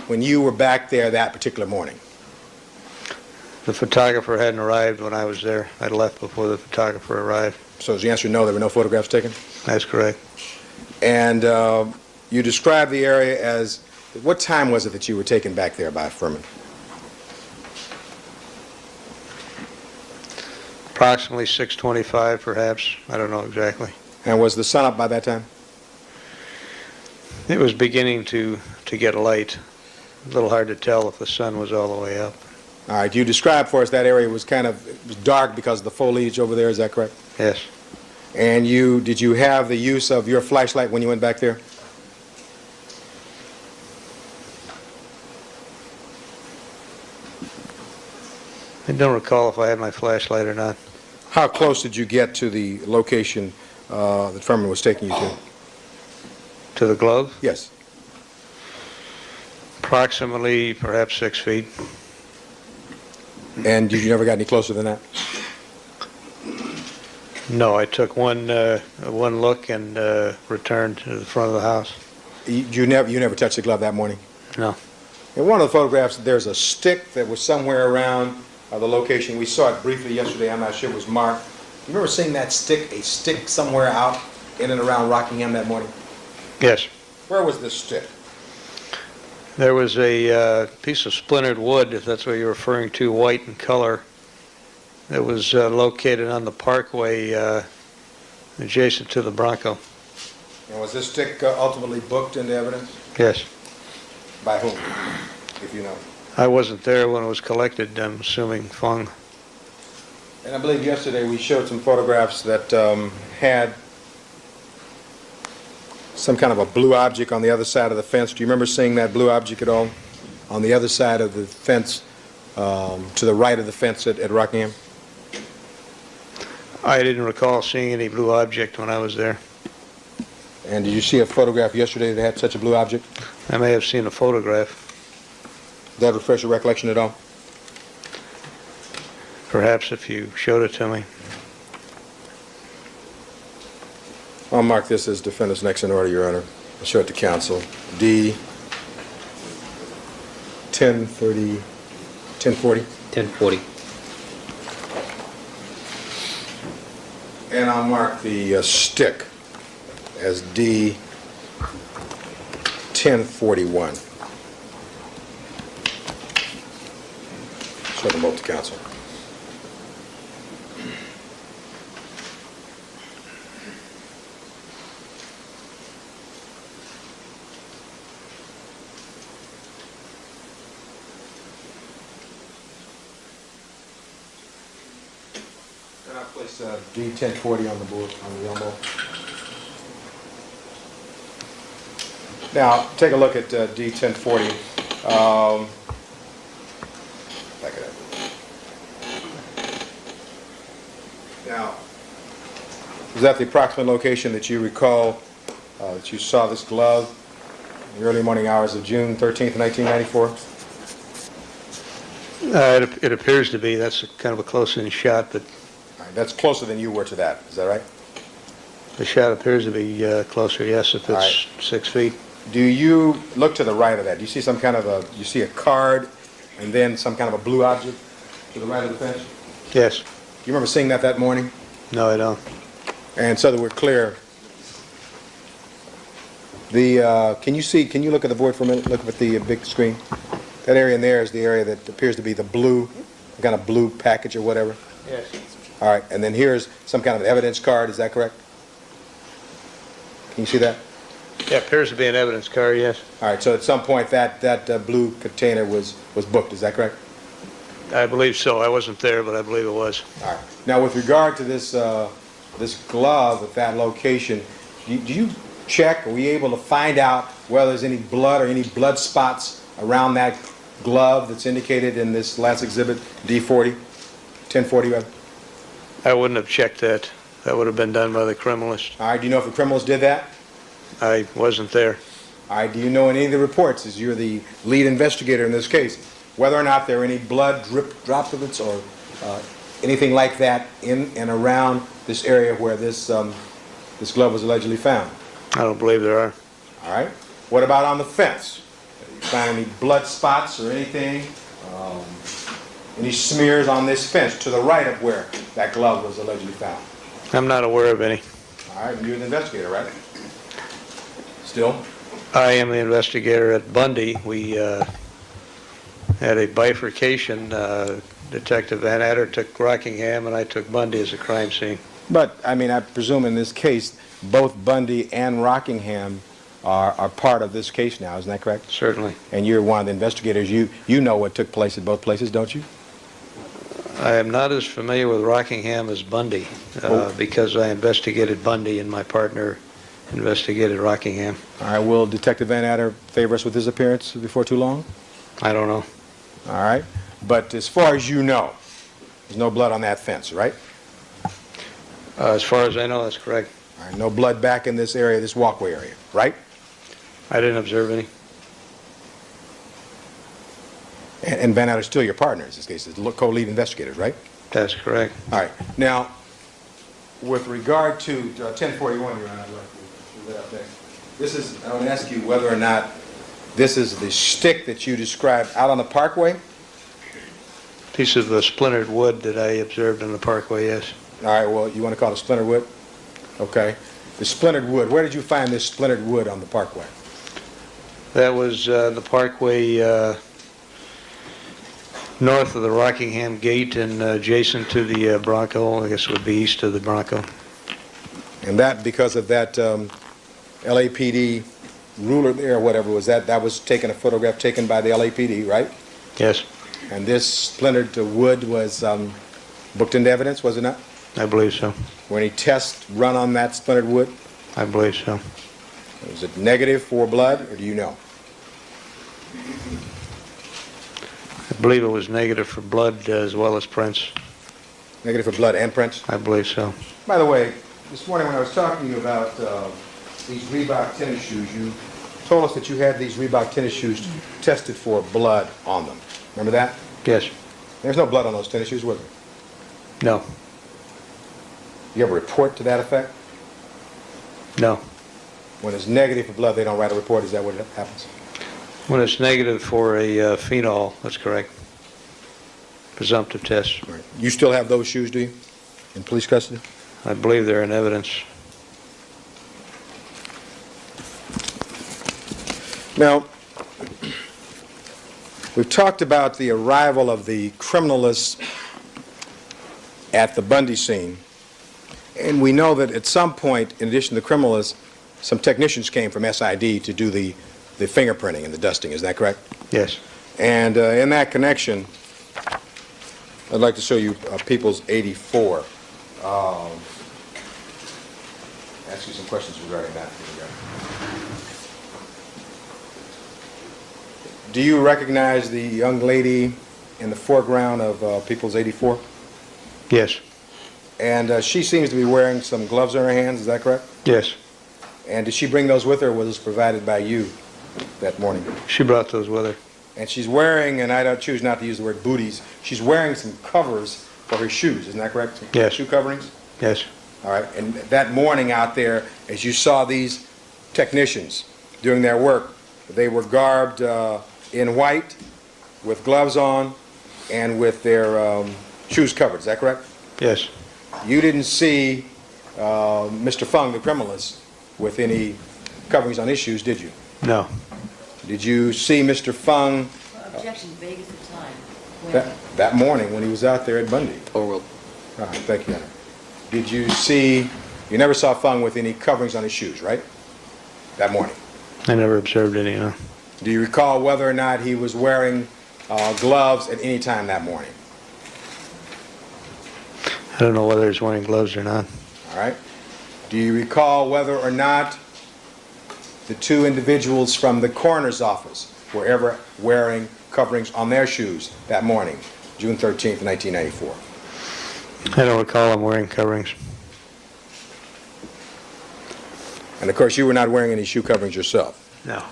when you were back there that particular morning? The photographer hadn't arrived when I was there. I left before the photographer arrived. So is the answer no, there were no photographs taken? That's correct. And you described the area as, what time was it that you were taken back there by Furman? Approximately 6:25, perhaps. I don't know exactly. And was the sun up by that time? It was beginning to get light. A little hard to tell if the sun was all the way up. All right, you described for us that area was it was dark because of the foliage over there, is that correct? Yes. And did you have the use of your flashlight when you went back there? I don't recall if I had my flashlight or not. How close did you get to the location the defendant was taking you to? To the glove? Yes. Approximately, perhaps 6 feet. And you never got any closer than that? No, I took one look and returned to the front of the house. You never touched the glove that morning? No. In one of the photographs, there's a stick that was somewhere around the location. We saw it briefly yesterday. I'm not sure it was marked. You remember seeing that stick, a stick somewhere out in and around Rockingham that morning? Yes. Where was this stick? There was a piece of splintered wood, if that's what you're referring to, white in color. It was located on the parkway adjacent to the Bronco. And was this stick ultimately booked into evidence? Yes. By whom, if you know? I wasn't there when it was collected, I'm assuming Fung. And I believe yesterday we showed some photographs that had some kind of a blue object on the other side of the fence. Do you remember seeing that blue object at all? On the other side of the fence, to the right of the fence at Rockingham? I didn't recall seeing any blue object when I was there. And did you see a photograph yesterday that had such a blue object? I may have seen a photograph. Does that refresh your recollection at all? Perhaps if you showed it to me. I'll mark this as defendant's next in order, Your Honor. I'll show it to counsel. D 1040. 1040. And I'll mark the stick as D 1041. Show them both to counsel. And I'll place D 1040 on the board, on the elbow. Now, take a look at D 1040. Back it up. Now, is that the approximate location that you recall that you saw this glove in the early morning hours of June 13th, 1994? It appears to be. That's kind of a close-in shot, but All right, that's closer than you were to that. Is that right? the shot appears to be closer, yes, if All it's right. 6 feet. Do you look to the right of that? Do you see some kind of you see a card and then some kind of a blue object to the right of the fence? Yes. Do you remember seeing that morning? No, I don't. And so that we're clear, can you look at the board for a minute? Look at the big screen. That area in there is the area that appears to be the blue, kind of blue package or whatever. Yes. All right, and then here's some kind of evidence card, is that correct? Can you see that? Yeah, appears to be an evidence card, yes. All right, so at some point that blue container was booked, is that correct? I believe so. I wasn't there, but I believe it was. All right. Now, with regard to this this glove at that location, do you check? Are we able to find out whether there's any blood or any blood spots around that glove that's indicated in this last exhibit, D40, 1040? Rather? I wouldn't have checked that. That would have been done by the criminalist. All right. Do you know if the criminals did that? I wasn't there. All right. Do you know any of the reports, as you're the lead investigator in this case, whether or not there are any blood droplets or anything like that in and around this area where this this glove was allegedly found? I don't believe there are. All right. What about on the fence? Have you found any blood spots or anything? Any smears on this fence to the right of where that glove was allegedly found? I'm not aware of any. All right. You're the investigator, right? Still? I am the investigator at Bundy. We had a bifurcation. Detective Van Adder took Rockingham, and I took Bundy as a crime scene. But, I mean, I presume in this case, both Bundy and Rockingham are part of this case now. Isn't that correct? Certainly. And you're one of the investigators. You know what took place at both places, don't you? I am not as familiar with Rockingham as Bundy because I investigated Bundy and my partner investigated Rockingham. All right. Will Detective Van Adder favor us with his appearance before too long? I don't know. All right. But as far as you know, there's no blood on that fence, right? As far as I know, that's correct. All right, no blood back in this area, this walkway area, right? I didn't observe any. And Van Adder's still your partner in this case, the co-lead investigators, right? That's correct. All right. Now, with regard to 1041, Your Honor, I'd like to move that up there. This is, I want to ask you whether or not this is the stick that you described out on the parkway? Piece of the splintered wood that I observed in the parkway, yes. All right, well, you want to call it splintered wood? Okay. The splintered wood, where did you find this splintered wood on the parkway? That was the parkway north of the Rockingham Gate and adjacent to the Bronco. I guess it would be east of the Bronco. And that, because of that LAPD ruler there, or whatever was that was taken, a photograph taken by the LAPD, right? Yes, And this splintered wood was booked into evidence, was it not? I believe so. Were any tests run on that splintered wood? I believe so. Was it negative for blood, or do you know? I believe it was negative for blood as well as prints. Negative for blood and prints? I believe so. By the way, this morning when I was talking to you about these Reebok tennis shoes, you told us that you had these Reebok tennis shoes tested for blood on them. Remember that? Yes. There's no blood on those tennis shoes, was there? No. You have a report to that effect? No. When it's negative for blood, they don't write a report. Is that what happens? When it's negative for a phenol, that's correct. Presumptive test. All right. You still have those shoes, do you? In police custody? I believe they're in evidence. Now, we've talked about the arrival of the criminalists at the Bundy scene, and we know that at some point, in addition to the criminalists, some technicians came from SID to do the fingerprinting and the dusting. Is that correct? Yes. And in that connection, I'd like to show you People's 84. Ask you some questions regarding that. Do you recognize the young lady in the foreground of People's 84? Yes. And she seems to be wearing some gloves in her hands, is that correct? Yes. And did she bring those with her, or was this provided by you that morning? She brought those with her. And she's wearing, and I don't choose not to use the word booties, she's wearing some covers for her shoes, isn't that correct? Some Yes. shoe coverings? Yes. All right, and that morning out there, as you saw these technicians doing their work, they were garbed in white, with gloves on, and with their shoes covered, is that correct? Yes. You didn't see Mr. Fung, the criminalist, with any coverings on his shoes, did you? No. Did you see Mr. Fung Objection, Vegas of time. that morning when he was out there at Bundy? Overruled. All right, thank you. Did you see, you never saw Fung with any coverings on his shoes, right? That morning. I never observed any, no. Do you recall whether or not he was wearing gloves at any time that morning? I don't know whether he's wearing gloves or not. All right. Do you recall whether or not the two individuals from the coroner's office were ever wearing coverings on their shoes that morning, June 13th, 1994? I don't recall him wearing coverings. And of course, you were not wearing any shoe coverings yourself. No.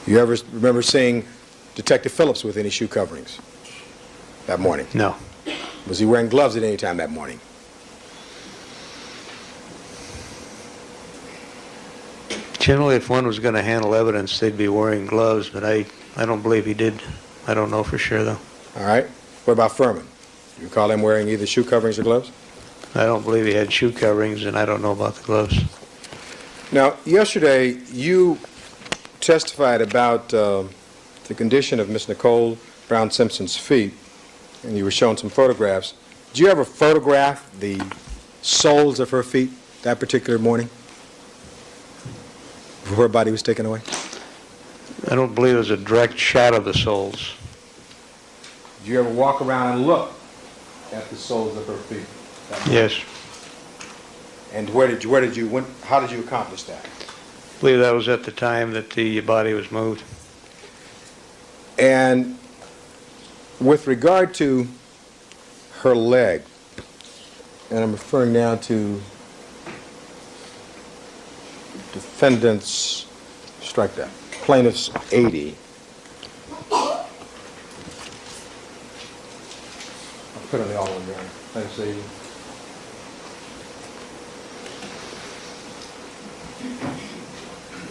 You ever remember seeing Detective Phillips with any shoe coverings that morning? No. Was he wearing gloves at any time that morning? Generally, if one was going to handle evidence, they'd be wearing gloves, but I don't believe he did. I don't know for sure, though. All right. What about Furman? Do you recall him wearing either shoe coverings or gloves? I don't believe he had shoe coverings, and I don't know about the gloves. Now, yesterday, you testified about the condition of Miss Nicole Brown Simpson's feet, and you were shown some photographs. Did you ever photograph the soles of her feet that particular morning before her body was taken away? I don't believe there's a direct shot of the soles. Did you ever walk around and look at the soles of her feet? Yes. And how did you accomplish that? I believe that was at the time that the body was moved. And with regard to her leg, and I'm referring now to defendant's, strike that, plaintiff's 80. I'll put it all in there. Plaintiff's 80.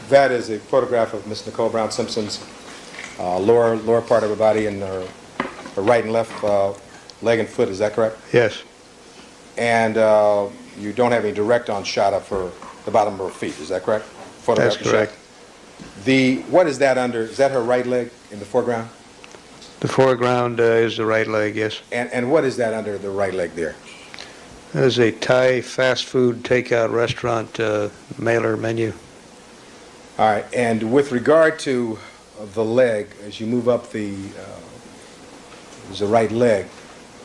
That is a photograph of Miss Nicole Brown Simpson's lower part of her body and her right and left leg and foot. Is that correct? Yes. And you don't have any direct-on shot of the bottom of her feet. Is that correct? Photograph That's correct. What is that under? Is that her right leg in the foreground? The foreground is the right leg, yes. And what is that under the right leg there? That is a Thai fast food takeout restaurant mailer menu. All right. And with regard to the leg, as you move up the right leg,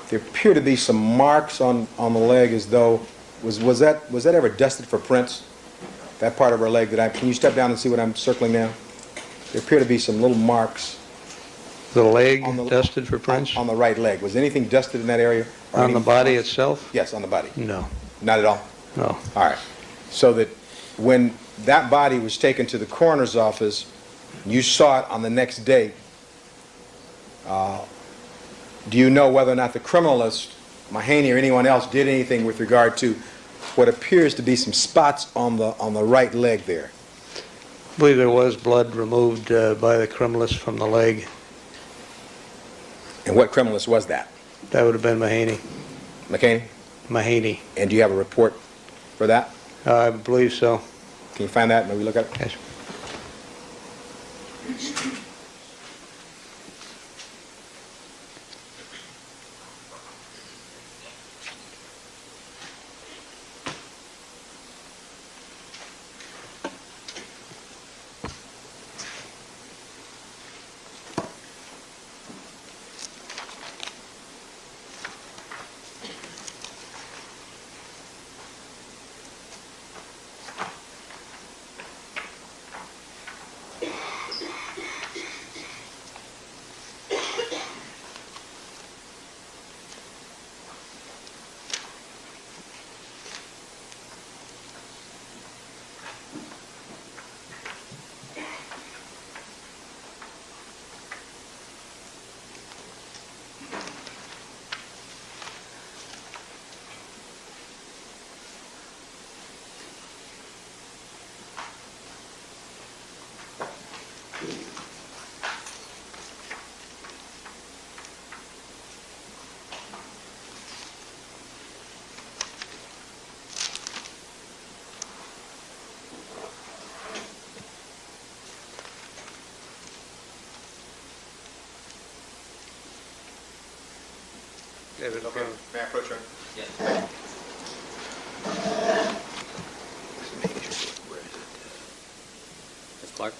there appear to be some marks on the leg as though, was that ever dusted for prints? That part of her leg can you step down and see what I'm circling now? There appear to be some little marks. The leg On the- dusted for prints? On the right leg. Was anything dusted in that area? Or On any the body marks? itself? Yes, on the body. No. Not at all? No. All right. So that when that body was taken to the coroner's office, you saw it on the next day, do you know whether or not the criminalist, Mahaney or anyone else, did anything with regard to what appears to be some spots on the right leg there? I believe there was blood removed by the criminalist from the leg. And what criminalist was that? That would have been Mahaney. McCain? Mahaney. And do you have a report for that? I believe so. Can you find that? Maybe look at it? Yes. Okay. May I approach her? Yes. Ms. Clark?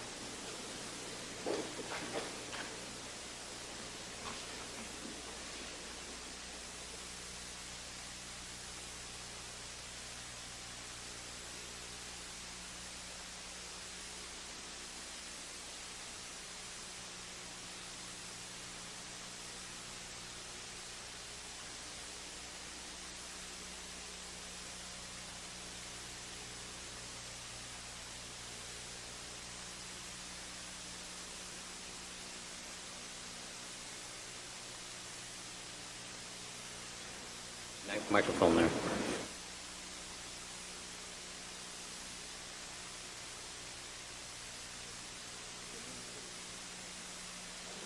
Microphone there.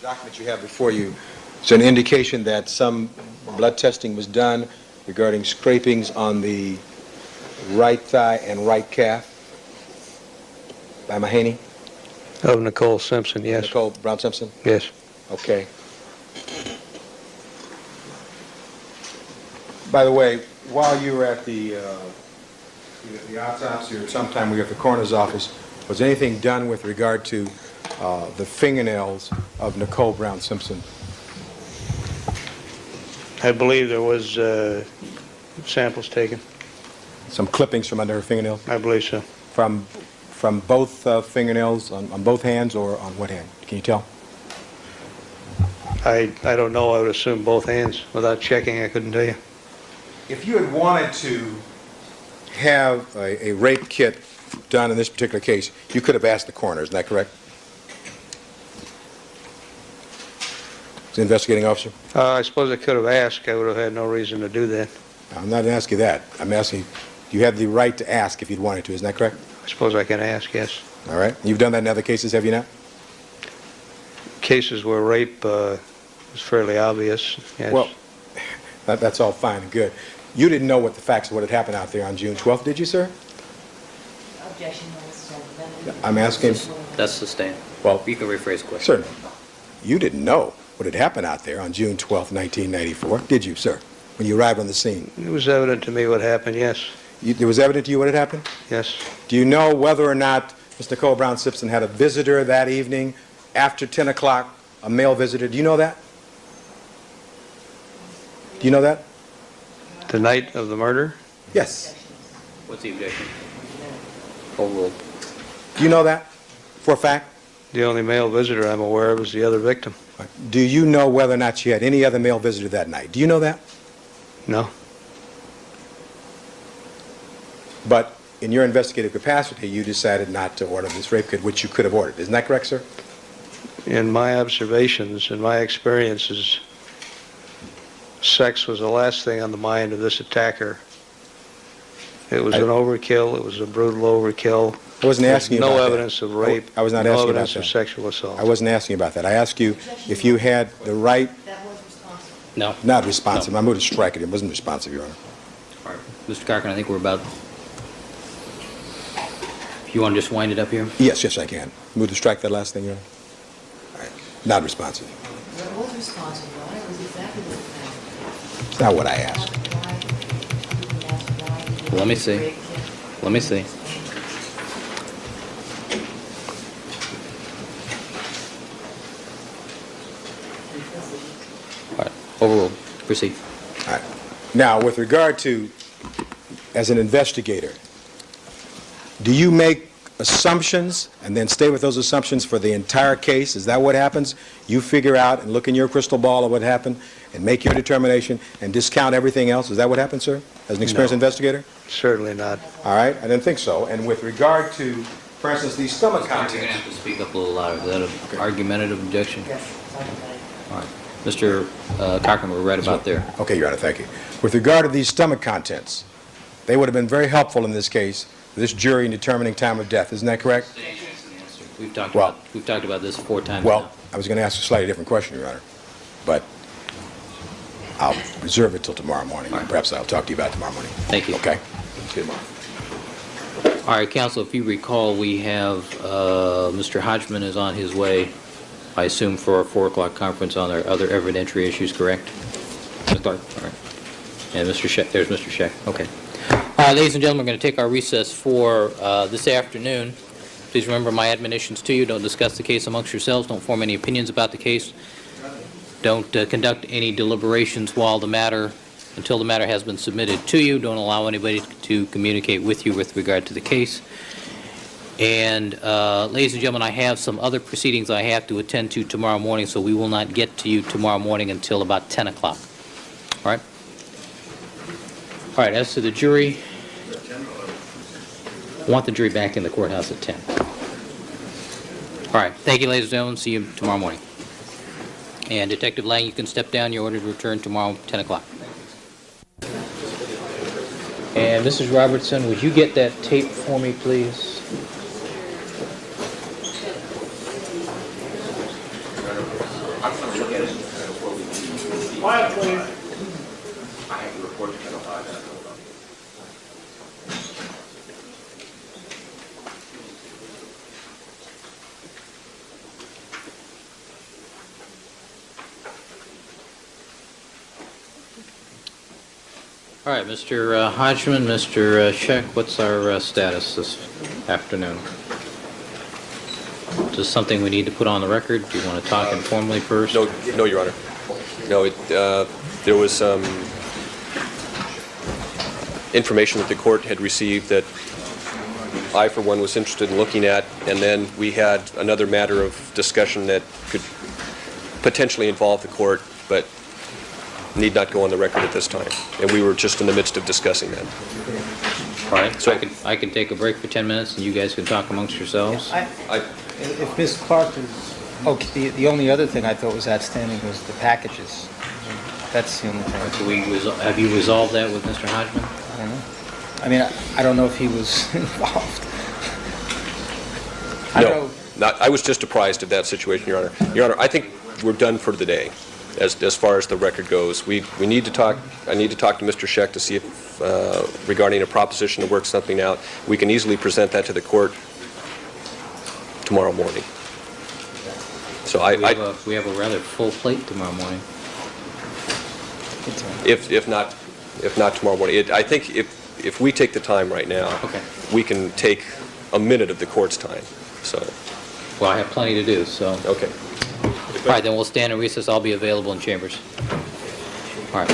The document you have before you, is an indication that some blood testing was done regarding scrapings on the right thigh and right calf by Mahaney? Of Nicole Simpson, yes. Nicole Brown Simpson? Yes. Okay. By the way, while you were at the autopsy or sometime we were at the coroner's office, was anything done with regard to the fingernails of Nicole Brown Simpson? I believe there was samples taken. Some clippings from under her fingernails? I believe so. From both fingernails on both hands or on what hand? Can you tell? I don't know. I would assume both hands. Without checking, I couldn't tell you. If you had wanted to have a rape kit done in this particular case, you could have asked the coroner, isn't that correct? The investigating officer? I suppose I could have asked. I would have had no reason to do that. I'm not asking that. I'm asking, you had the right to ask if you'd wanted to, isn't that correct? I suppose I can ask, yes. All right. You've done that in other cases, have you not? Cases where rape was fairly obvious, yes. Well, that's all fine and good. You didn't know what the facts of what had happened out there on June 12th, did you, sir? Objection. I'm asking, That's sustained. well, You can rephrase the question. certainly. You didn't know what had happened out there on June 12th, 1994, did you, sir, when you arrived on the scene? It was evident to me what happened, yes. It was evident to you what had happened? Yes. Do you know whether or not Ms. Nicole Brown Simpson had a visitor that evening after 10 o'clock, a male visitor? Do you know that? Do you know that? The night of the murder? Yes. What's the objection? Overruled. Do you know that for a fact? The only male visitor I'm aware of is the other victim. Do you know whether or not she had any other male visitor that night? Do you know that? No. But in your investigative capacity, you decided not to order this rape kit, which you could have ordered. Isn't that correct, sir? In my observations and my experiences, sex was the last thing on the mind of this attacker. It was an overkill. It was a brutal overkill. I wasn't asking you There's about no that. evidence of rape. I was not no asking about evidence of that. sexual assault. I wasn't asking about that. I asked you if you had the right, That was responsible. No. not responsive. I moved to strike it. It wasn't responsive, Your Honor. All right. Mr. Cochran, I think we're about... You want to just wind it up here? Yes, I can. Move to strike that last thing, Your Honor. All right. Not responsive. That was responsible. It was exactly what happened. It's not what I asked. Let me see. Let me see. All right. Overruled. Proceed. All right. Now, with regard to, as an investigator, do you make assumptions and then stay with those assumptions for the entire case? Is that what happens? You figure out and look in your crystal ball of what happened and make your determination and discount everything else? Is that what happens, sir, as an experienced No. investigator? Certainly not. All right. I didn't think so. And with regard to, for instance, these stomach You're going to contents. have to speak up a little louder. Is that an argumentative objection? Yes. All right. Mr. Cochran, we're right about there. Okay, Your Honor, thank you. With regard to these stomach contents, they would have been very helpful in this case for this jury in determining time of death. Isn't that correct? We've talked Well- about this 4 times Well, now. I was going to ask a slightly different question, Your Honor, but I'll reserve it till tomorrow morning. All right. Perhaps I'll talk to you about it tomorrow morning. Thank you. Okay? See you tomorrow. All right, counsel, if you recall, we have Mr. Hodgman is on his way, I assume, for our 4 o'clock conference on our other evidentiary issues, correct? Ms. Clark? All right. And Mr. Scheck, there's Mr. Scheck. Okay. Ladies and gentlemen, we're going to take our recess for this afternoon. Please remember my admonitions to you. Don't discuss the case amongst yourselves. Don't form any opinions about the case. Don't conduct any deliberations until the matter has been submitted to you. Don't allow anybody to communicate with you with regard to the case. And, ladies and gentlemen, I have some other proceedings I have to attend to tomorrow morning, so we will not get to you tomorrow morning until about 10 o'clock. All right? All right, as to the jury, I want the jury back in the courthouse at 10. All right, thank you, ladies and gentlemen. See you tomorrow morning. And Detective Lang, you can step down. You're ordered to return tomorrow, 10 o'clock. And Mrs. Robertson, would you get that tape for me, please? Quiet, please. All right, Mr. Hodgman, Mr. Scheck, what's our status this afternoon? Is this something we need to put on the record? Do you want to talk informally first? No, Your Honor. No, there was some information that the court had received that I, for one, was interested in looking at, and then we had another matter of discussion that could potentially involve the court, but need not go on the record at this time. And we were just in the midst of discussing that. All right, So- so I can take a break for 10 minutes, and you guys can talk amongst yourselves? If Ms. Clark is, okay, the only other thing I thought was outstanding was the packages. That's the only thing. Have you resolved that with Mr. Hodgman? I don't know. I mean, I don't know if he was involved. I don't know. I was just apprised of that situation, Your Honor. Your Honor, I think we're done for the day, as far as the record goes. We need to talk, I need to talk to Mr. Scheck to see if, regarding a proposition to work something out. We can easily present that to the court tomorrow morning. So We have a rather full plate tomorrow morning. if not tomorrow morning, I think if we take the time right now, Okay. we can take a minute of the court's time, so, Well, I have plenty to do, so. okay. All right, then we'll stand in recess. I'll be available in chambers. All right.